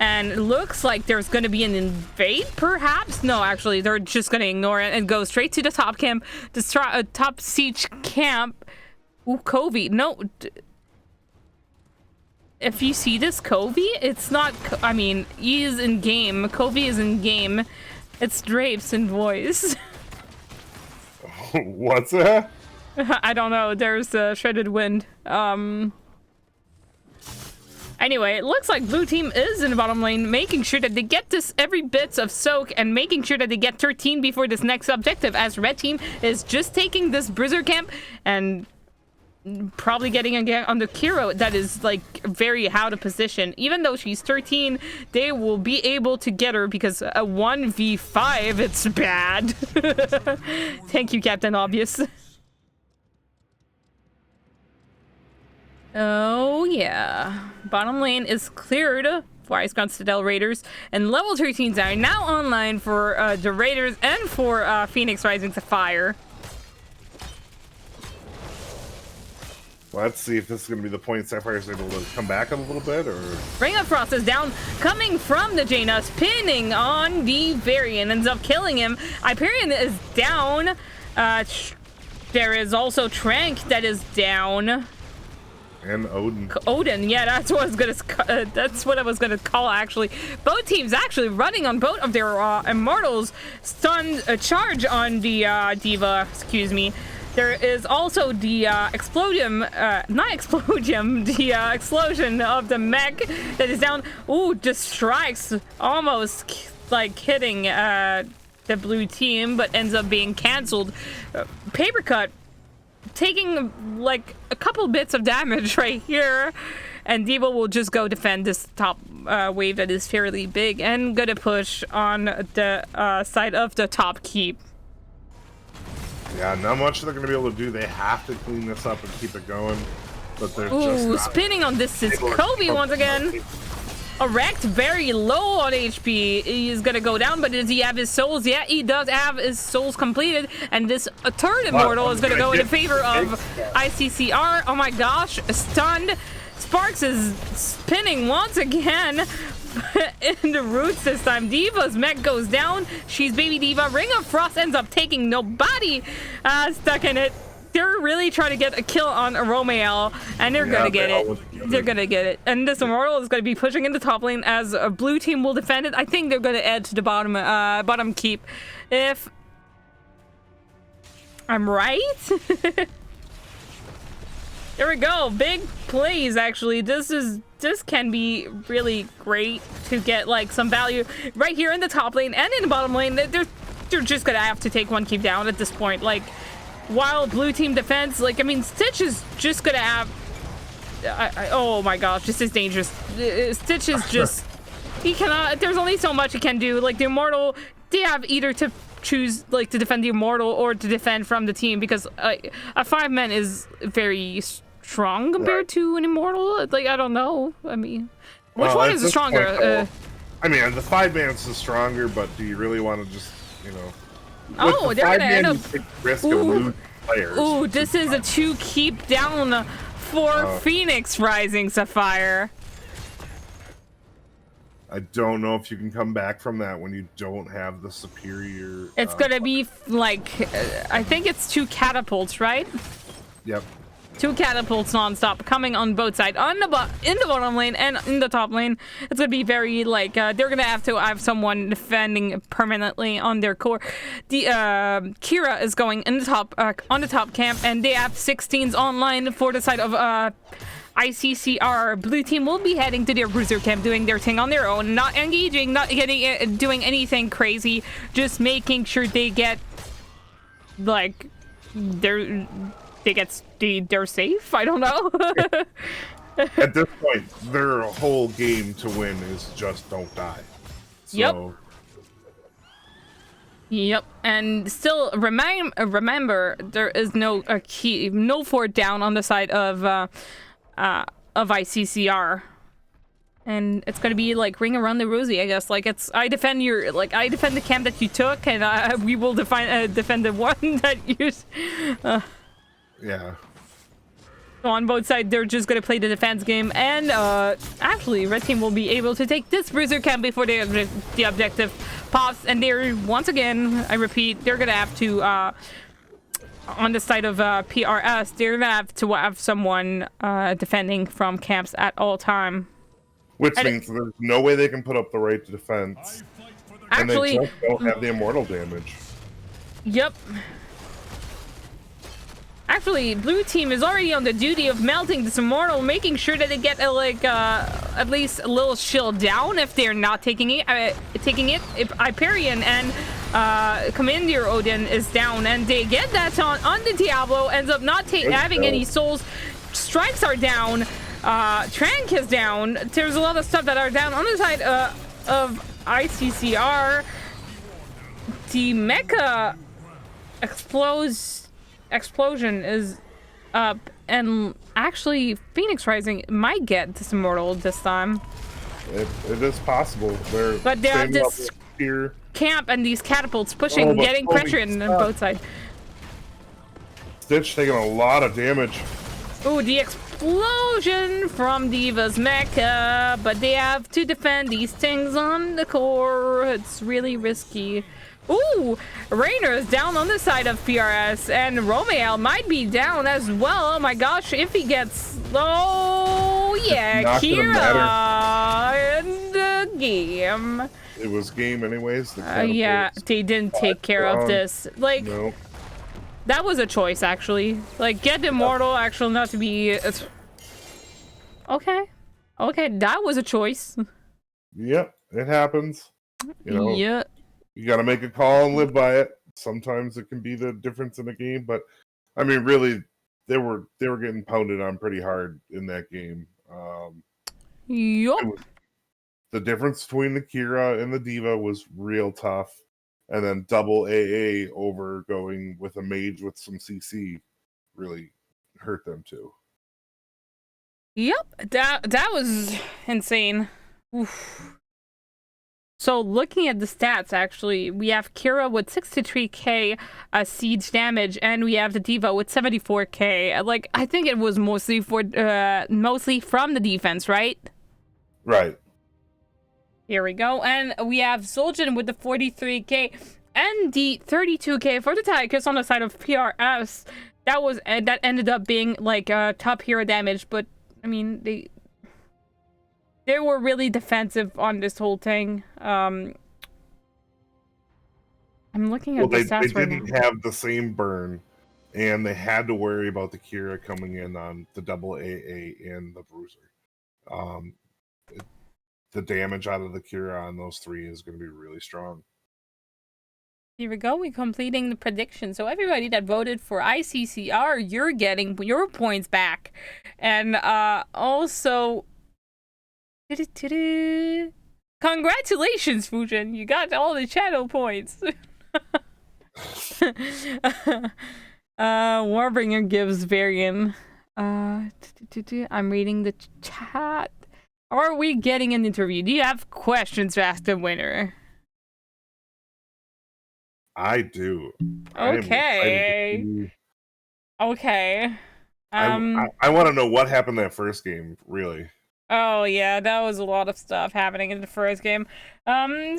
And it looks like there's going to be an invade, perhaps? No, actually, they're just going to ignore it and go straight to the top camp, the top siege camp. Ooh, Covey. No. If you see this Covey, it's not... I mean, he is in-game. Covey is in-game. It's Drapes in voice. What's that? I don't know. There's a shredded wind. Anyway, it looks like blue team is in the bottom lane, making sure that they get this every bits of soak and making sure that they get 13 before this next objective, as red team is just taking this bruiser camp and probably getting again on the Kiro that is like very out of position. Even though she's 13, they will be able to get her because a 1v5, it's bad. Thank you, Captain Obvious. Oh yeah, bottom lane is cleared for Ice Crown Citadel Raiders, and level 13s are now online for the Raiders and for Phoenix Rising Sapphire. Let's see if this is going to be the point Sapphire is able to come back a little bit, or... Ring of Frost is down, coming from the Jaina, spinning on the Varian, ends up killing him. Hyperion is down. There is also Trank that is down. And Odin. Odin, yeah, that's what I was gonna call actually. Both teams actually running on both of their immortals. Stun charge on the Diva, excuse me. There is also the explodium, not explodium, the explosion of the mech that is down. Ooh, just strikes almost like hitting the blue team, but ends up being canceled. Paper cut taking like a couple bits of damage right here, and Diva will just go defend this top wave that is fairly big and gonna push on the side of the top keep. Yeah, not much they're going to be able to do. They have to clean this up and keep it going, but they're just Ooh, not spinning on this is able to Kobe once again. Erect, very low on HP. He's gonna go down, but does he have his souls? Yeah, he does have his souls completed, and this third immortal is gonna go in favor of ICCR. Oh my gosh, stunned. Sparks is spinning once again in the roots this time. Diva's mech goes down. She's baby Diva. Ring of Frost ends up taking nobody stuck in it. They're really trying to get a kill on Romeo, and they're gonna get it. They're gonna get it. And this immortal is gonna be pushing in the top lane as a blue team will defend it. I think they're gonna add to the bottom keep, if I'm right. There we go. Big plays actually. This can be really great to get like some value right here in the top lane and in the bottom lane. They're just gonna have to take one keep down at this point. Like, while blue team defense, like, I mean, Stitch is just gonna have... oh my gosh, this is dangerous. Stitch is just... He cannot... There's only so much he can do. Like, the Immortal, they have either to choose, like, to defend the Immortal or to defend from the team, because a 5-man is very strong compared to an Immortal. Like, I don't know. I mean, which one is stronger? I mean, the 5-man's is stronger, but do you really want to just, you know... Oh, they're gonna end up... Risk of losing players. Ooh, this is a 2 keep down for Phoenix Rising Sapphire. I don't know if you can come back from that when you don't have the superior... It's gonna be like, I think it's 2 catapults, right? Yep. 2 catapults non-stop coming on both sides, in the bottom lane and in the top lane. It's gonna be very like they're gonna have to have someone defending permanently on their core. The Kira is going in the top on the top camp, and they have 16s online for the side of ICCR. Blue team will be heading to their bruiser camp, doing their thing on their own, not engaging, not getting doing anything crazy, just making sure they get like they're safe. I don't know. At this point, their whole game to win is just don't die. So... Yep. And still remember there is no fort down on the side of ICCR. And it's gonna be like ring around the rosy, I guess. Like I defend the camp that you took, and we will defend the one that you. Yeah. So on both sides, they're just gonna play the defense game, and actually, red team will be able to take this bruiser camp before the objective pops, and they're once again, I repeat, they're gonna have to on the side of PRS, they're gonna have to have someone defending from camps at all time. Which means there's no way they can put up the right to defense. Actually, and they just don't have the immortal damage. Yep. Actually, blue team is already on the duty of melting this immortal, making sure that they get at least a little shield down if they're not taking it. If Hyperion and Commander Odin is down, and they get that on the Diablo, ends up not having any souls. Strikes are down. Trank is down. There's a lot of stuff that are down on the side of ICCR. The mecha explosion is up, and actually Phoenix Rising might get this immortal this time. It is possible. But they have this camp and these catapults pushing, getting pressure on both sides. Stitch taking a lot of damage. Ooh, the explosion from Diva's mecha, but they have to defend these things on the core. It's really risky. Ooh, Rainer is down on the side of PRS, and Romeo might be down as well. Oh my gosh, if he gets... Oh, yeah, Kira in the game. It was game anyways. Yeah, they didn't take care of this. Like... No. That was a choice, actually. Like, get Immortal, actually, not to be... Okay. Okay, that was a choice. Yep, it happens. You know, yeah. You gotta make a call and live by it. Sometimes it can be the difference in a game, but, I mean, really, they were getting pounded on pretty hard in that game. Yup. The difference between the Kira and the Diva was real tough. And then double AA over going with a mage with some CC really hurt them too. Yep, that was insane. Oof. So looking at the stats, actually, we have Kira with 63k siege damage, and we have the Diva with 74k. Like, I think it was mostly from the defense, right? Right. Here we go, and we have Zul'jin with the 43k and the 32k for the Tychus on the side of PRS. That ended up being like top hero damage, but I mean they were really defensive on this whole thing. I'm looking at the stats right now. They didn't have the same burn, and they had to worry about the Kira coming in on the double AA and the Bruiser. The damage out of the Kira on those three is going to be really strong. Here we go. We're completing the prediction. So everybody that voted for ICCR, you're getting your points back. And also... Congratulations, Fujin. You got all the channel points. Warbringer gives Varian. I'm reading the chat. Are we getting an interview? Do you have questions to ask the winner? I do. Okay. Okay. I want to know what happened that first game, really. Oh yeah, that was a lot of stuff happening in the first game.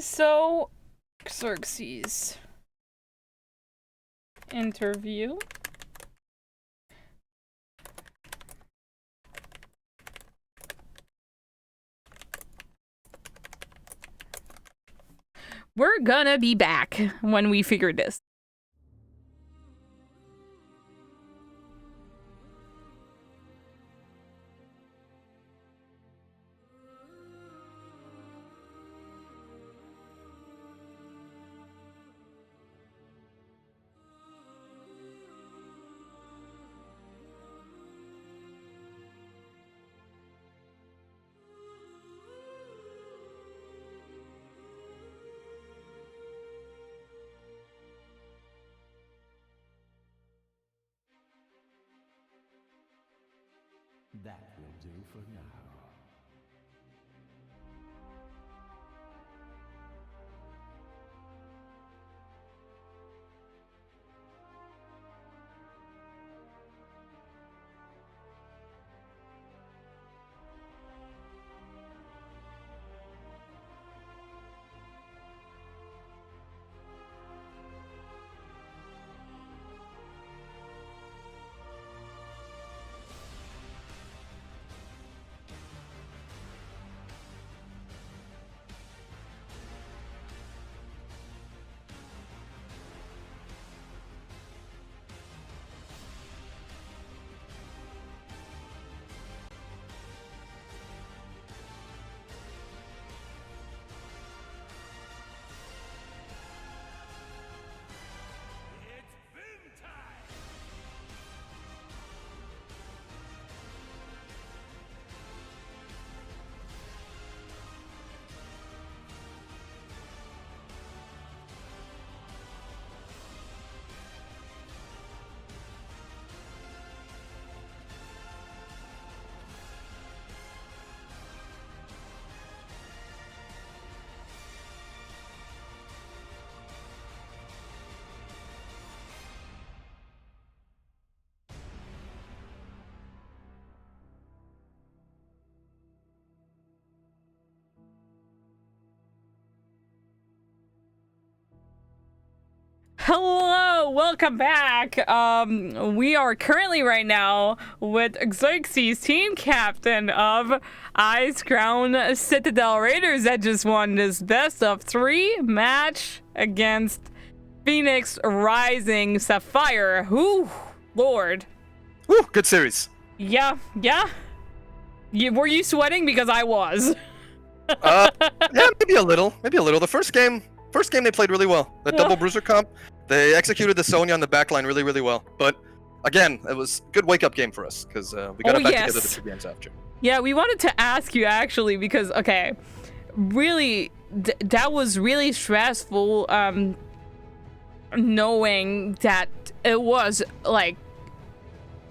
So Xerxes interview. We're gonna be back when we figure this. That will do for now. Hello, welcome back. We are currently right now with Xerxes, team captain of Ice Crown Citadel Raiders that just won this best of 3 match against Phoenix Rising Sapphire. Whew, Lord. Woo, good series. Yeah. Were you sweating? Because I was. Yeah, maybe a little. The first game they played really well. The double bruiser comp, they executed the Sonya on the backline really, really well. But again, it was a good wake-up game for us because we got it back together the 2 games after. Yeah, we wanted to ask you actually because, okay, really, that was really stressful knowing that it was like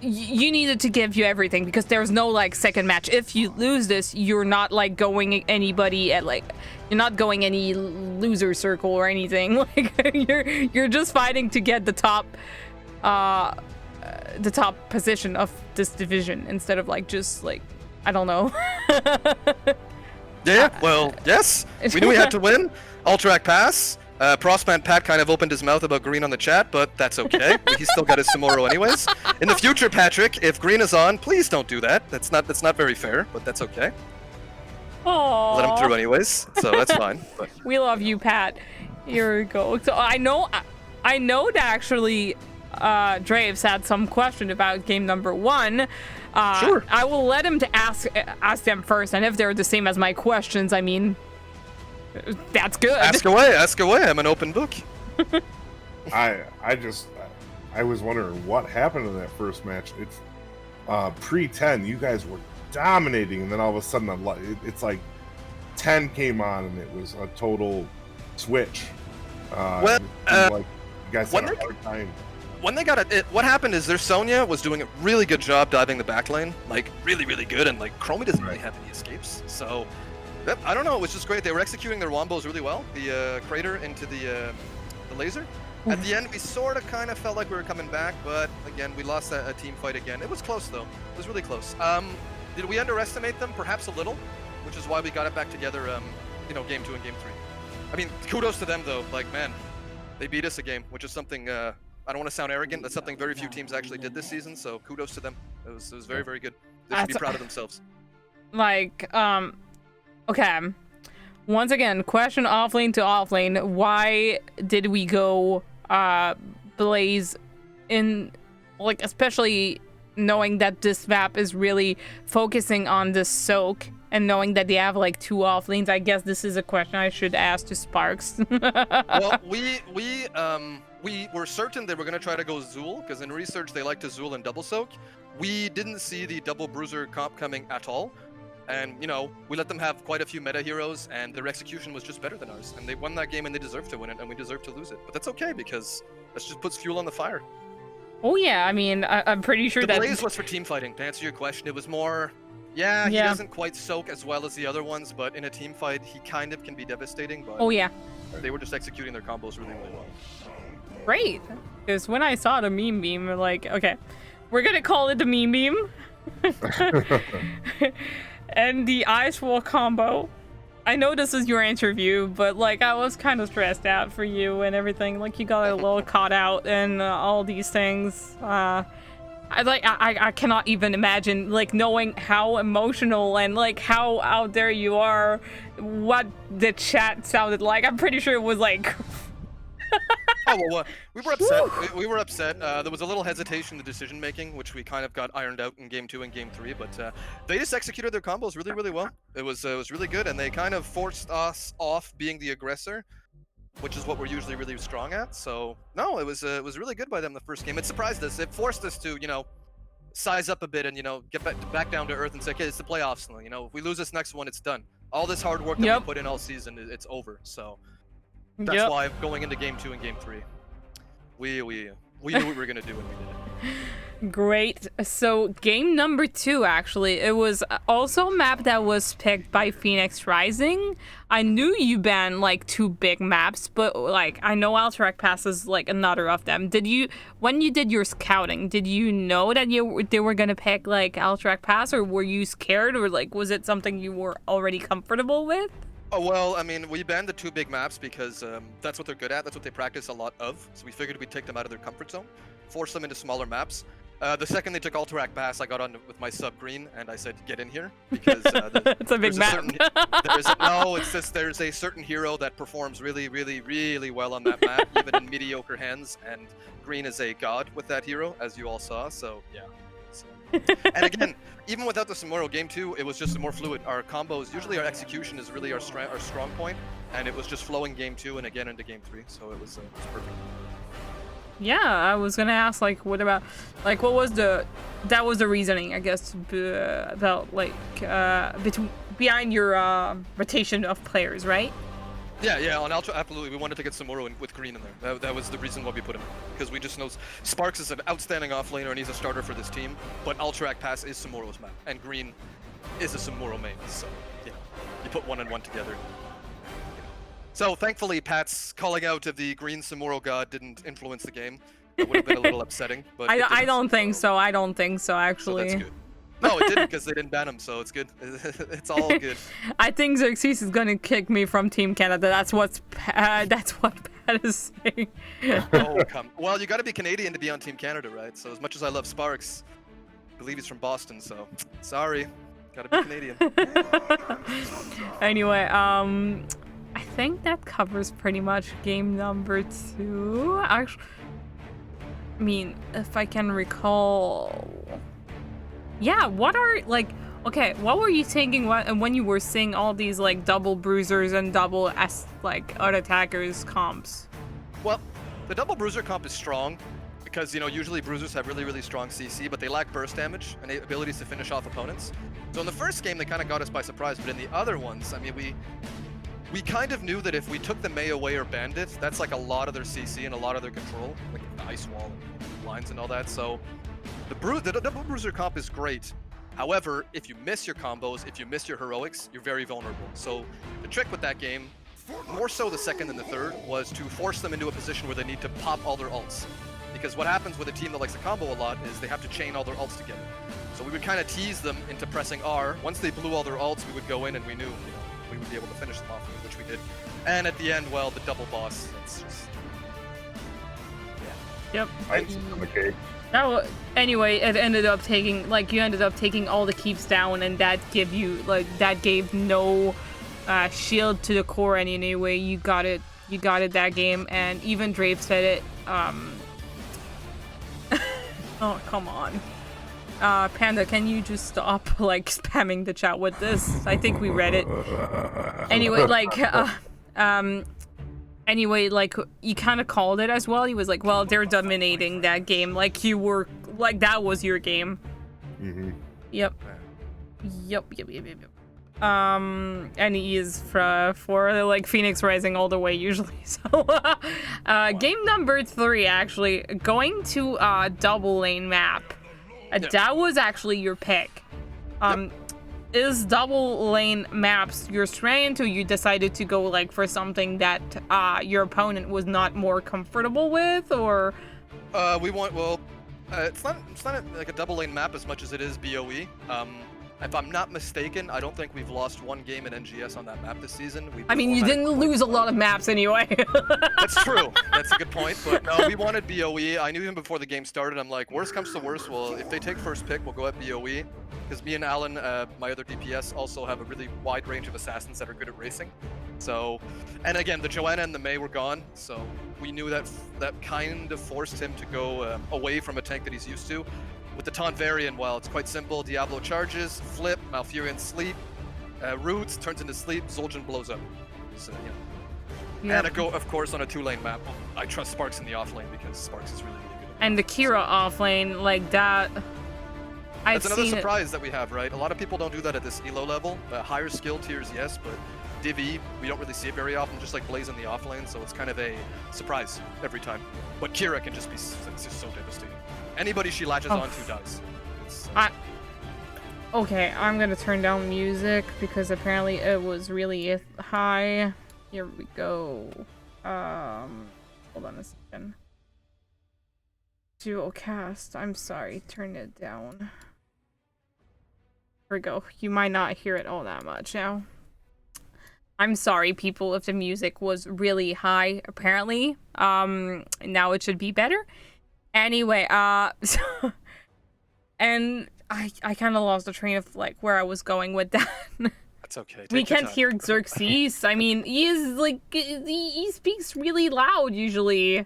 you needed to give you everything because there's no like second match. If you lose this, you're not like going anybody at like you're not going any loser circle or anything. Like you're just fighting to get the top position of this division instead of like just like I don't know. Yeah, well, yes, we knew we had to win. Alterac pass. Prosman Pat kind of opened his mouth about Green on the chat, but that's okay. He's still got his Samoro anyways. In the future, Patrick, if Green is on, please don't do that. That's not very fair, but that's okay. Aww. Let him through anyways, so that's fine. But. We love you, Pat. Here we go. So I know that actually Draves had some question about game number 1. Sure. I will let him to ask them first, and if they're the same as my questions, I mean, that's good. Ask away. I'm an open book. I was wondering what happened in that first match. It's pre-10, you guys were dominating, and then all of a sudden it's like 10 came on, and it was a total switch. Like you guys had a hard time. When they got it, what happened is their Sonya was doing a really good job diving the back lane, like really, really good, and like Chromie doesn't really have any escapes, so. Yep, I don't know, it was just great. They were executing their wombos really well. The crater into the laser. At the end, we sort of kind of felt like we were coming back, but again, we lost a team fight again. It was close, though. It was really close. Did we underestimate them? Perhaps a little, which is why we got it back together, game 2 and game 3. I mean, kudos to them, though. Like, man, they beat us a game, which is something, I don't want to sound arrogant. That's something very few teams actually did this season, so kudos to them. It was very, very good. They should be proud of themselves. Like, okay. Once again, question offlane to offlane. Why did we go Blaze in, like, especially knowing that this map is really focusing on the soak and knowing that they have like 2 offlanes? I guess this is a question I should ask to Sparks. Well, we were certain they were going to try to go Zool, because in research they like to Zool and double soak. We didn't see the double bruiser comp coming at all. And, we let them have quite a few meta heroes, and their execution was just better than ours. And they won that game, and they deserved to win it, and we deserved to lose it. But that's okay, because that just puts fuel on the fire. Oh, yeah. I mean, I'm pretty sure the that... The Blaze was for team fighting. To answer your question, it was more... Yeah, he doesn't quite soak as well as the other ones, but in a team fight, he kind of can be devastating. But oh, yeah. They were just executing their combos really, really well. Great. Because when I saw the meme beam, we're like, okay, we're going to call it the meme beam. And the ice wall combo. I know this is your interview, but like I was kind of stressed out for you and everything. Like you got a little caught out and all these things. I cannot even imagine like knowing how emotional and like how out there you are. What the chat sounded like. I'm pretty sure it was like. We were upset. We were upset. There was a little hesitation in the decision making, which we kind of got ironed out in game 2 and game 3. But they just executed their combos really, really well. It was really good, and they kind of forced us off being the aggressor, which is what we're usually really strong at. So no, it was really good by them the first game. It surprised us. It forced us to size up a bit and get back down to earth and say, okay, it's the playoffs. If we lose this next one, it's done. All this hard work that we put in all season, it's over. So. That's why going into game 2 and game 3, we knew what we were gonna do when we did it. Great. So game number 2, actually, it was also a map that was picked by Phoenix Rising. I knew you banned like 2 big maps, but like I know Alterac Pass is like another of them. When you did your scouting, did you know that they were gonna pick like Alterac Pass, or were you scared, or like was it something you were already comfortable with? Oh, well, I mean, we banned the 2 big maps because that's what they're good at. That's what they practice a lot of. So we figured we'd take them out of their comfort zone, force them into smaller maps. The second they took Alterac Pass, I got on with my sub green and I said, "Get in here," because It's a big map. No, it's just there's a certain hero that performs really, really, really well on that map, even in mediocre hands, and green is a god with that hero, as you all saw. So yeah. So. And again, even without the Samuro game 2, it was just more fluid. Our combos, usually our execution is really our strong point, and it was just flowing game 2 and again into game 3. So it was perfect. Yeah, I was gonna ask, like, what about, like, what was the, that was the reasoning, I guess, about, like, behind your rotation of players, right? Yeah, on Ultra, absolutely. We wanted to get Samuro in with green in there. That was the reason why we put him in. Because we just know Sparks is an outstanding offlaner and he's a starter for this team, but Alterac Pass is Samuro's map, and green is a Samuro main, so, you know, you put 1 and 1 together. So thankfully, Pat's calling out of the green Samuro god didn't influence the game. It would have been a little upsetting, but I don't think so. I don't think so, actually. So that's good. No, it didn't, because they didn't ban him, so it's good. It's all good. I think Xerxes is gonna kick me from Team Canada. That's what Pat is saying. Oh, come. Well, you got to be Canadian to be on Team Canada, right? So as much as I love Sparks, I believe he's from Boston, so sorry, got to be Canadian. Anyway, I think that covers pretty much game number 2. Actually, I mean, if I can recall. Yeah, what are, like, okay, what were you thinking when you were seeing all these, like, double bruisers and double like, out-attackers comps? Well, the double bruiser comp is strong because, you know, usually bruisers have really, really strong CC, but they lack burst damage and abilities to finish off opponents. So in the first game, they kind of got us by surprise, but in the other ones, I mean, we kind of knew that if we took the Mei away or Bandit, that's like a lot of their CC and a lot of their control, like the ice wall and lines and all that, so the double bruiser comp is great. However, if you miss your combos, if you miss your heroics, you're very vulnerable. So the trick with that game, more so the second than the third, was to force them into a position where they need to pop all their ults. Because what happens with a team that likes to combo a lot is they have to chain all their ults together. So we would kind of tease them into pressing R. Once they blew all their ults, we would go in and we knew, you know, we would be able to finish them off, which we did. And at the end, well, the double boss, it's just... Yeah. Yep. Icing on the cake. Oh, anyway, it ended up taking, like, you ended up taking all the keeps down, and that gave no shield to the core anyway. You got it that game, and even Drave said it. Oh, come on. Panda, can you just stop, like, spamming the chat with this? I think we read it. Anyway, like, anyway, like, you kind of called it as well. He was like, well, they're dominating that game. Like, you were, like, that was your game. Mm-hmm. Yep. And he is for like, Phoenix Rising all the way, usually. So, game number 3, actually, going to double lane map. That was actually your pick. Is double lane maps your strength, or you decided to go, like, for something that your opponent was not more comfortable with, or? It's not like a double lane map as much as it is BOE. If I'm not mistaken, I don't think we've lost one game in NGS on that map this season. I mean, you didn't lose a lot of maps anyway. That's true. That's a good point. But no, we wanted BOE. I knew even before the game started, I'm like, worst comes to worst, well, if they take first pick, we'll go at BOE. Because me and Alan, my other DPS, also have a really wide range of assassins that are good at racing. So, and again, the Joanna and the Mei were gone, so we knew that kind of forced him to go away from a tank that he's used to. With the taunt variant, well, it's quite simple. Diablo charges, flip, Malfurion sleep, roots turns into sleep, Zul'jin blows up. So, yeah. And I go, of course, on a 2-lane map. I trust Sparks in the off lane because Sparks is really, really good. And the Kira off lane, like that. That's another surprise that we have, right? A lot of people don't do that at this elo level. Higher skill tiers, yes, but Divi, we don't really see it very often, just like Blaze in the off lane, so it's kind of a surprise every time. But Kira can just be it's just so devastating. Anybody she latches onto dies. Okay, I'm gonna turn down music because apparently it was really high. Here we go. Hold on a second. Dual cast. I'm sorry. Turn it down. Here we go. You might not hear it all that much now. I'm sorry, people, if the music was really high, apparently. Now it should be better. Anyway, and I kind of lost the train of, like, where I was going with that. That's okay. We Take your can't time. hear Xerxes. I mean, he is, like, he speaks really loud, usually.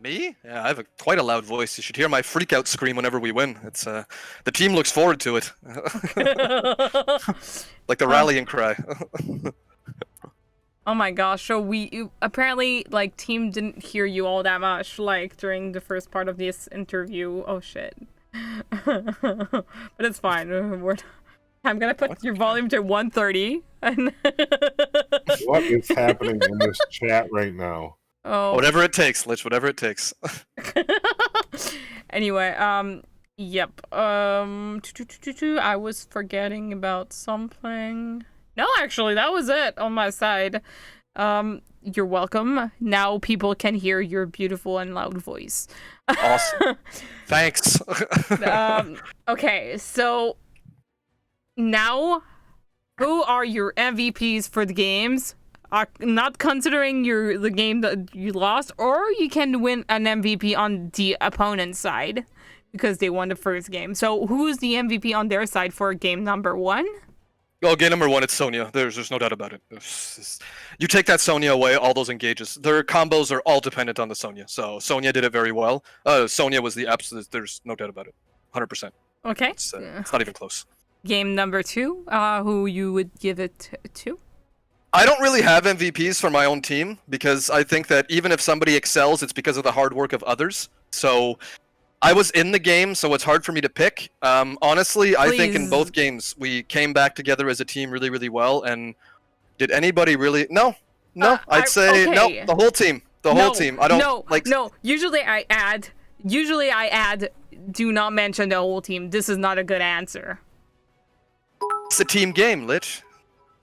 Me? Yeah, I have quite a loud voice. You should hear my freak out scream whenever we win. It's the team looks forward to it. Like the rallying cry. Oh my gosh, so apparently, like, team didn't hear you all that much, like, during the first part of this interview. Oh shit. But it's fine. I'm gonna put your volume to 130. And What is happening in this chat right now? oh. Whatever it takes, Lich, whatever it takes. Anyway, yep. I was forgetting about something. No, actually, that was it on my side. You're welcome. Now people can hear your beautiful and loud voice. Awesome. Thanks. Okay, so now, who are your MVPs for the games? Not considering the game that you lost, or you can win an MVP on the opponent's side because they won the first game. So who's the MVP on their side for game number 1? Oh, game number 1, it's Sonya. There's no doubt about it. You take that Sonya away, all those engages. Their combos are all dependent on the Sonya. So Sonya did it very well. Sonya was the absolute. There's no doubt about it. 100%. Okay. It's not even close. Game number 2, who you would give it to? I don't really have MVPs for my own team because I think that even if somebody excels, it's because of the hard work of others. So I was in the game, so it's hard for me to pick. Honestly, I think in both games we came back together as a team really, really well. And did anybody really? No. I'd say okay. no. The whole team. The whole team. I don't like. No. Usually I add. Do not mention the whole team. This is not a good answer. It's a team game, Lich.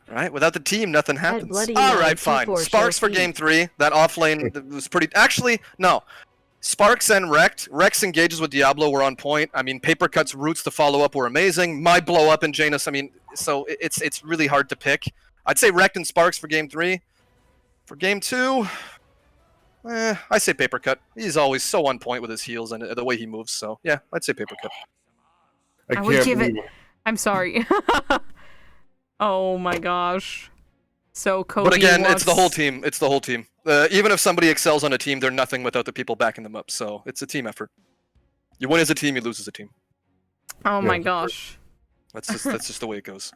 Right? Without the team, nothing happens. bloody All hell, right, fine. T4 Sparks for short game 3. That offlane was pretty. Actually, no. Sparks and Wrecked. Rex engages with Diablo were on point. I mean, Paper Cut's roots to follow up were amazing. My blow up in Janus. I mean, so it's really hard to pick. I'd say Wrecked and Sparks for game 3. For game 2, I say Paper Cut. He's always so on point with his heals and the way he moves. So yeah, I'd say Paper Cut. I would give it. I'm sorry. Oh my gosh. So Cody. But again, it's the whole team. It's the whole team. Even if somebody excels on a team, they're nothing without the people backing them up. So it's a team effort. You win as a team, you lose as a team. Oh my gosh. That's just the way it goes.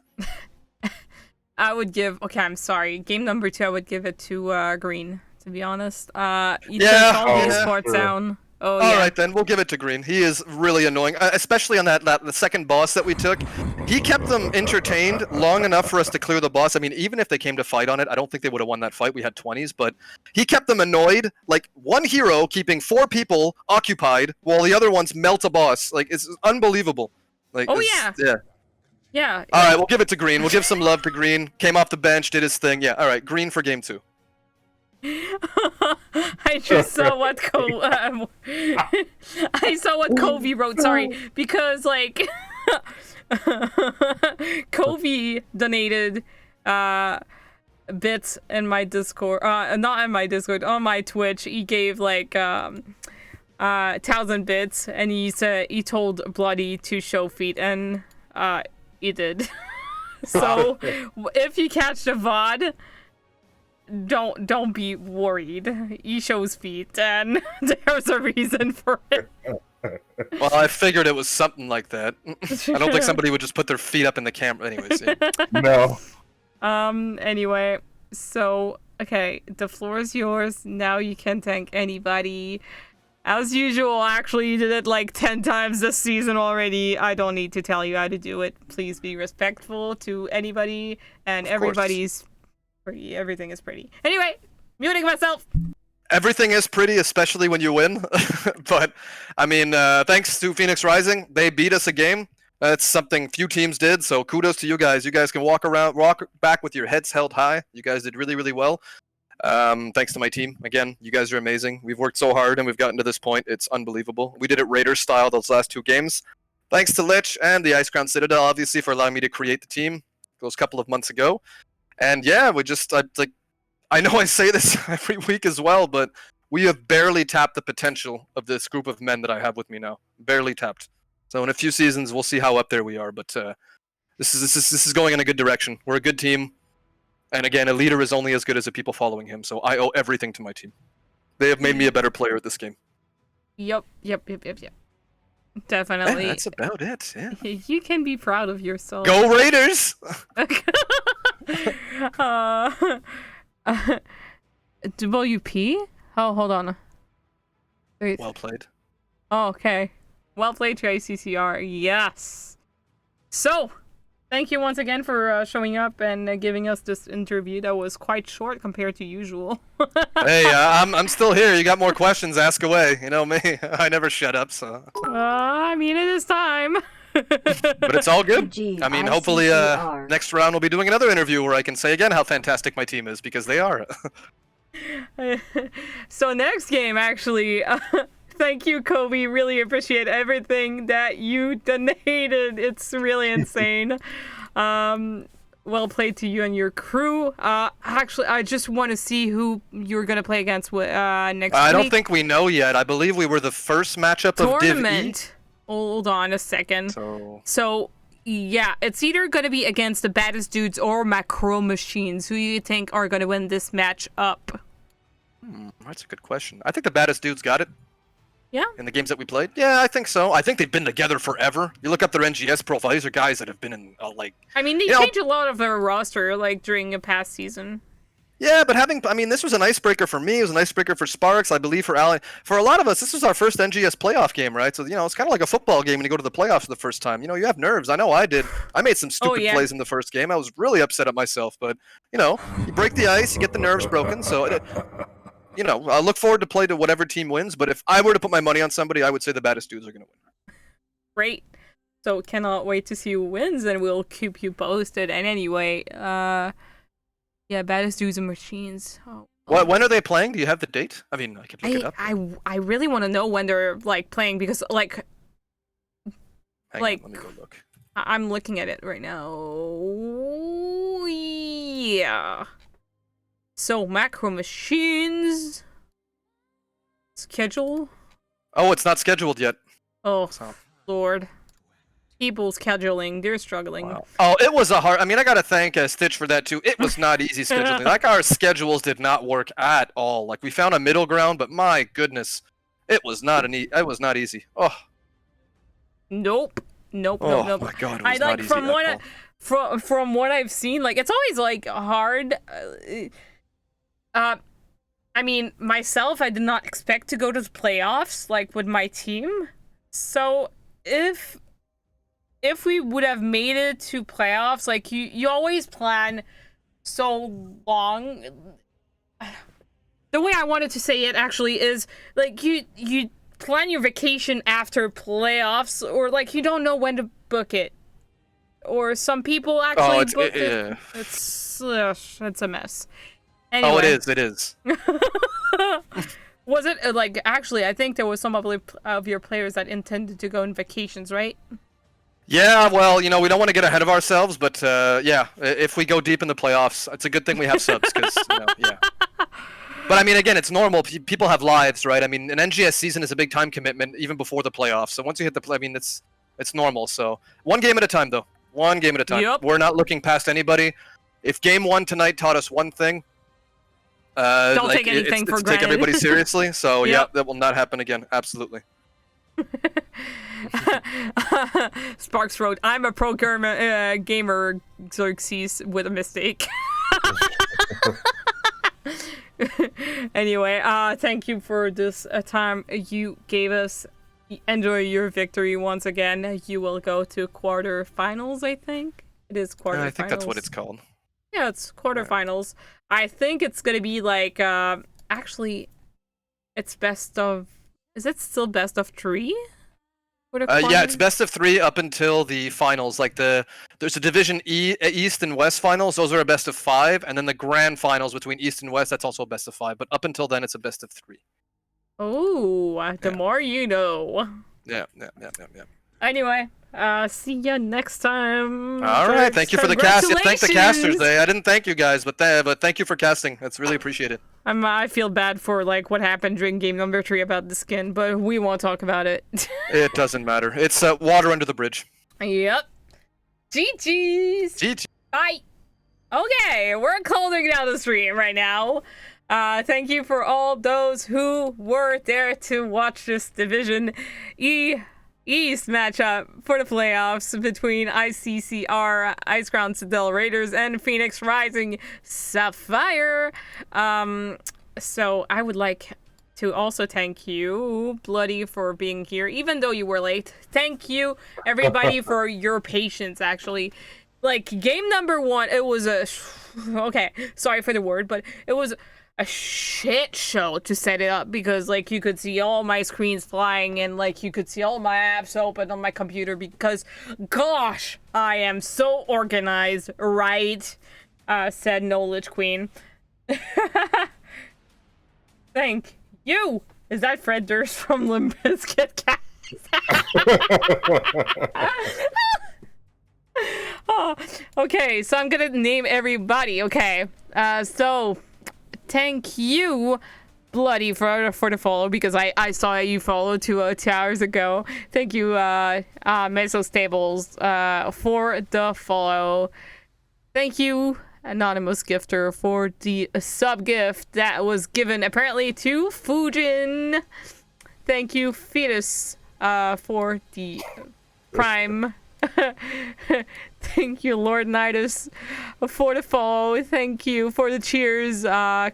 I would give. Okay, I'm sorry. Game number 2, I would give it to Green. To be honest. You Yeah. took all the Oh, sports sure. down. Oh All yeah. right, then we'll give it to Green. He is really annoying, especially on the second boss that we took. He kept them entertained long enough for us to clear the boss. I mean, even if they came to fight on it, I don't think they would have won that fight. We had 20s, but he kept them annoyed. Like one hero keeping 4 people occupied while the other ones melt a boss. Like it's unbelievable. Like Oh, it's- yeah. Yeah. All right, we'll give it to Green. We'll give some love to Green. Came off the bench, did his thing. Yeah. All right, Green for game 2. I just saw what I saw what Covey wrote. Sorry, because like Covey donated bits in my Discord. Not in my Discord, on my Twitch. He gave like 1,000 bits, and he told Bloody to show feet, and he did. So if you catch the VOD, don't be worried. He shows feet, and there's a reason for it. Well, I figured it was something like that. I don't think somebody would just put their feet up in the camera. Anyways, yeah. No. Anyway, so okay, the floor is yours. Now you can thank anybody. As usual, actually, you did it like 10 times this season already. I don't need to tell you how to do it. Please be respectful to anybody, and everybody's pretty. Everything is pretty. Anyway, muting myself. Everything is pretty, especially when you win. But I mean, thanks to Phoenix Rising, they beat us a game. That's something few teams did. So kudos to you guys. You guys can walk back with your heads held high. You guys did really, really well. Thanks to my team. Again, you guys are amazing. We've worked so hard and we've gotten to this point. It's unbelievable. We did it Raiders style those last 2 games. Thanks to Lich and the Ice Crown Citadel, obviously, for allowing me to create the team those couple of months ago. And yeah, I know I say this every week as well, but we have barely tapped the potential of this group of men that I have with me now. Barely tapped. So in a few seasons, we'll see how up there we are. But this is going in a good direction. We're a good team, and again, a leader is only as good as the people following him. So I owe everything to my team. They have made me a better player at this game. Yep. Definitely. Yeah, that's about it. Yeah. You can be proud of yourself. Go Raiders! WP? Oh, hold on. Wait. Well played. Oh, okay. Well played to ICCR. Yes. So, thank you once again for showing up and giving us this interview that was quite short compared to usual. Hey, I'm still here. You got more questions? Ask away. You know me. I never shut up. So. I mean, it is time. But it's all good. I mean, hopefully, next round we'll be doing another interview where I can say again how fantastic my team is, because they are. So next game, actually, thank you, Kobe. Really appreciate everything that you donated. It's really insane. Well played to you and your crew. Actually, I just want to see who you're gonna play against next week. I don't think we know yet. I believe we were the first matchup of Div E. Hold on a second. So yeah, it's either going to be against the baddest dudes or macro machines. Who do you think are going to win this match up? That's a good question. I think the baddest dudes got it. Yeah? In the games that we played? Yeah, I think so. I think they've been together forever. You look up their NGS profile, these are guys that have been in, I mean, they changed a lot of their roster, during a past season. Yeah, but this was an icebreaker for me. It was an icebreaker for Sparks, I believe, for Allie. For a lot of us, this was our first NGS playoff game, right? So, it's kind of like a football game when you go to the playoffs for the first time. You have nerves. I know I did. I made some stupid plays in the first game. I was really upset at myself. But, you break the ice, you get the nerves broken. So, I look forward to play to whatever team wins. But if I were to put my money on somebody, I would say the baddest dudes are going to win. Great. So, cannot wait to see who wins, and we'll keep you posted. And anyway, yeah, baddest dudes and machines. Oh. When are they playing? Do you have the date? I mean, I could look it up. I really want to know when they're playing, because Hang on, let me go look. I'm looking at it right now. Yeah. So macro machines schedule. Oh, it's not scheduled yet. Oh, Lord. People scheduling, they're struggling. Wow. Oh, it was a hard. I got to thank Stitch for that too. It was not easy scheduling. Our schedules did not work at all. We found a middle ground, but my goodness, it was not it was not easy. Oh. Nope. Oh my God, it was not easy from what I've seen, it's always hard. Myself, I did not expect to go to the playoffs with my team. So if we would have made it to playoffs, you always plan so long. The way I wanted to say it actually is you plan your vacation after playoffs, or you don't know when to book it. Or some people actually book it. It's a mess. Anyway. Oh, it is. Was it actually? I think there was some of your players that intended to go on vacations, right? Yeah, well, we don't want to get ahead of ourselves, but yeah, if we go deep in the playoffs, it's a good thing we have subs, because, yeah. But again, it's normal. People have lives, right? An NGS season is a big time commitment, even before the playoffs. So once you hit the it's normal. So one game at a time, though. One game at a time. Yep. We're not looking past anybody. If game one tonight taught us one thing, don't take anything for granted. Take everybody seriously. So yeah, that will not happen again. Absolutely. Sparks wrote, "I'm a pro gamer, Xerxes, with a mistake." Anyway, thank you for this time you gave us. Enjoy your victory once again. You will go to quarterfinals, I think. It is quarterfinals. I think that's what it's called. Yeah, it's quarterfinals. I think it's gonna be actually, it's best of. Is it still best of 3? Yeah, it's best of 3 up until the finals. There's a Division East and West finals. Those are a best of 5, and then the grand finals between East and West. That's also a best of 5. But up until then, it's a best of 3. Oh, the more you know. Yeah. Anyway, see ya next time. All right, thank you for the cast. Yeah, thank the casters. Congratulations! I didn't thank you guys, but thank you for casting. That's really appreciated. I feel bad for like what happened during game number 3 about the skin, but we won't talk about it. It doesn't matter. It's water under the bridge. Yep. GG's. GG. Bye. Okay, we're closing down the stream right now. Thank you for all those who were there to watch this Division East matchup for the playoffs between ICCR, Ice Crown Citadel Raiders, and Phoenix Rising Sapphire. So I would like to also thank you, Bloody, for being here, even though you were late. Thank you, everybody, for your patience, actually. Like, game number 1, it was a... Okay, sorry for the word, but it was a shit show to set it up because, like, you could see all my screens flying and, like, you could see all my apps open on my computer because, gosh, I am so organized, right? Said Knowledge Queen. Thank you. Is that Fred Durst from Limp Bizkit? Oh, okay, so I'm gonna name everybody. Okay, so thank you, Bloody, for the follow because I saw you follow 2 hours ago. Thank you, Meso Stables, for the follow. Thank you, Anonymous Gifter, for the sub gift that was given apparently to Fujin. Thank you, Fetus, for the Prime. Thank you, Lord Nidus, for the follow. Thank you for the cheers,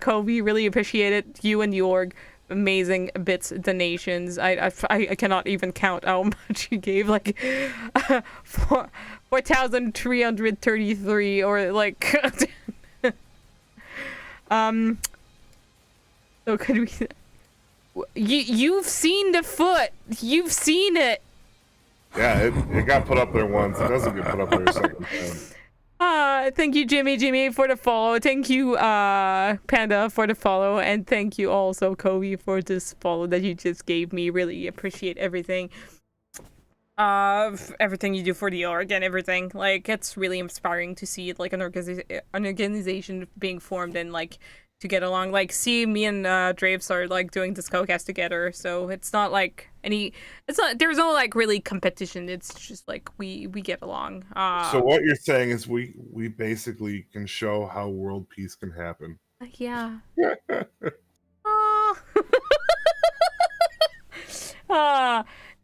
Kobe. Really appreciate it. You and the org, amazing bits donations. I cannot even count how much you gave. Like 4,333 or like. So could we? You've seen the foot. You've seen it. Yeah, it got put up there once. It doesn't get put up there a second time. Thank you, Jimmy, for the follow. Thank you, Panda, for the follow. And thank you also, Kobe, for this follow that you just gave me. Really appreciate everything. Everything you do for the org and everything. Like, it's really inspiring to see, like, an organization being formed and, like, to get along. Like, see me and Draves are like doing this co-cast together, so it's not like there's no like really competition. It's just like we get along. So what you're saying is we basically can show how world peace can happen. Yeah.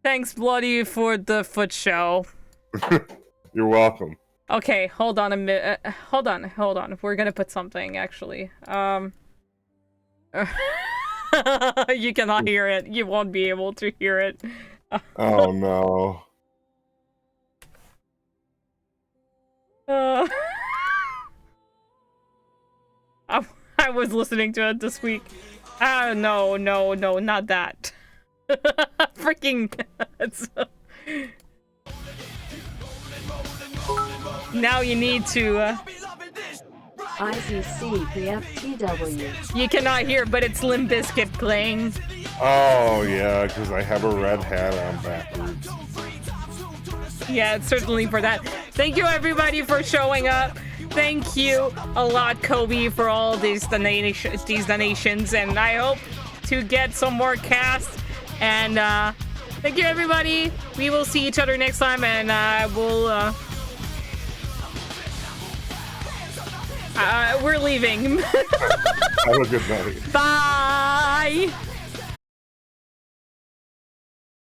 Thanks, Bloody, for the foot show. You're welcome. Okay, hold on a minute. Hold on. We're gonna put something, actually. You cannot hear it. You won't be able to hear it. Oh, no. I was listening to it this week. No, not that. Freaking... Now you need to, ICC PFTW. You cannot hear, but it's Limp Bizkit playing. Oh, yeah, because I have a red hat on backwards. Yeah, it's certainly for that. Thank you, everybody, for showing up. Thank you a lot, Kobe, for all these donations, and I hope to get some more casts. And thank you, everybody. We will see each other next time, and we'll... we're leaving. Have a good night. Bye.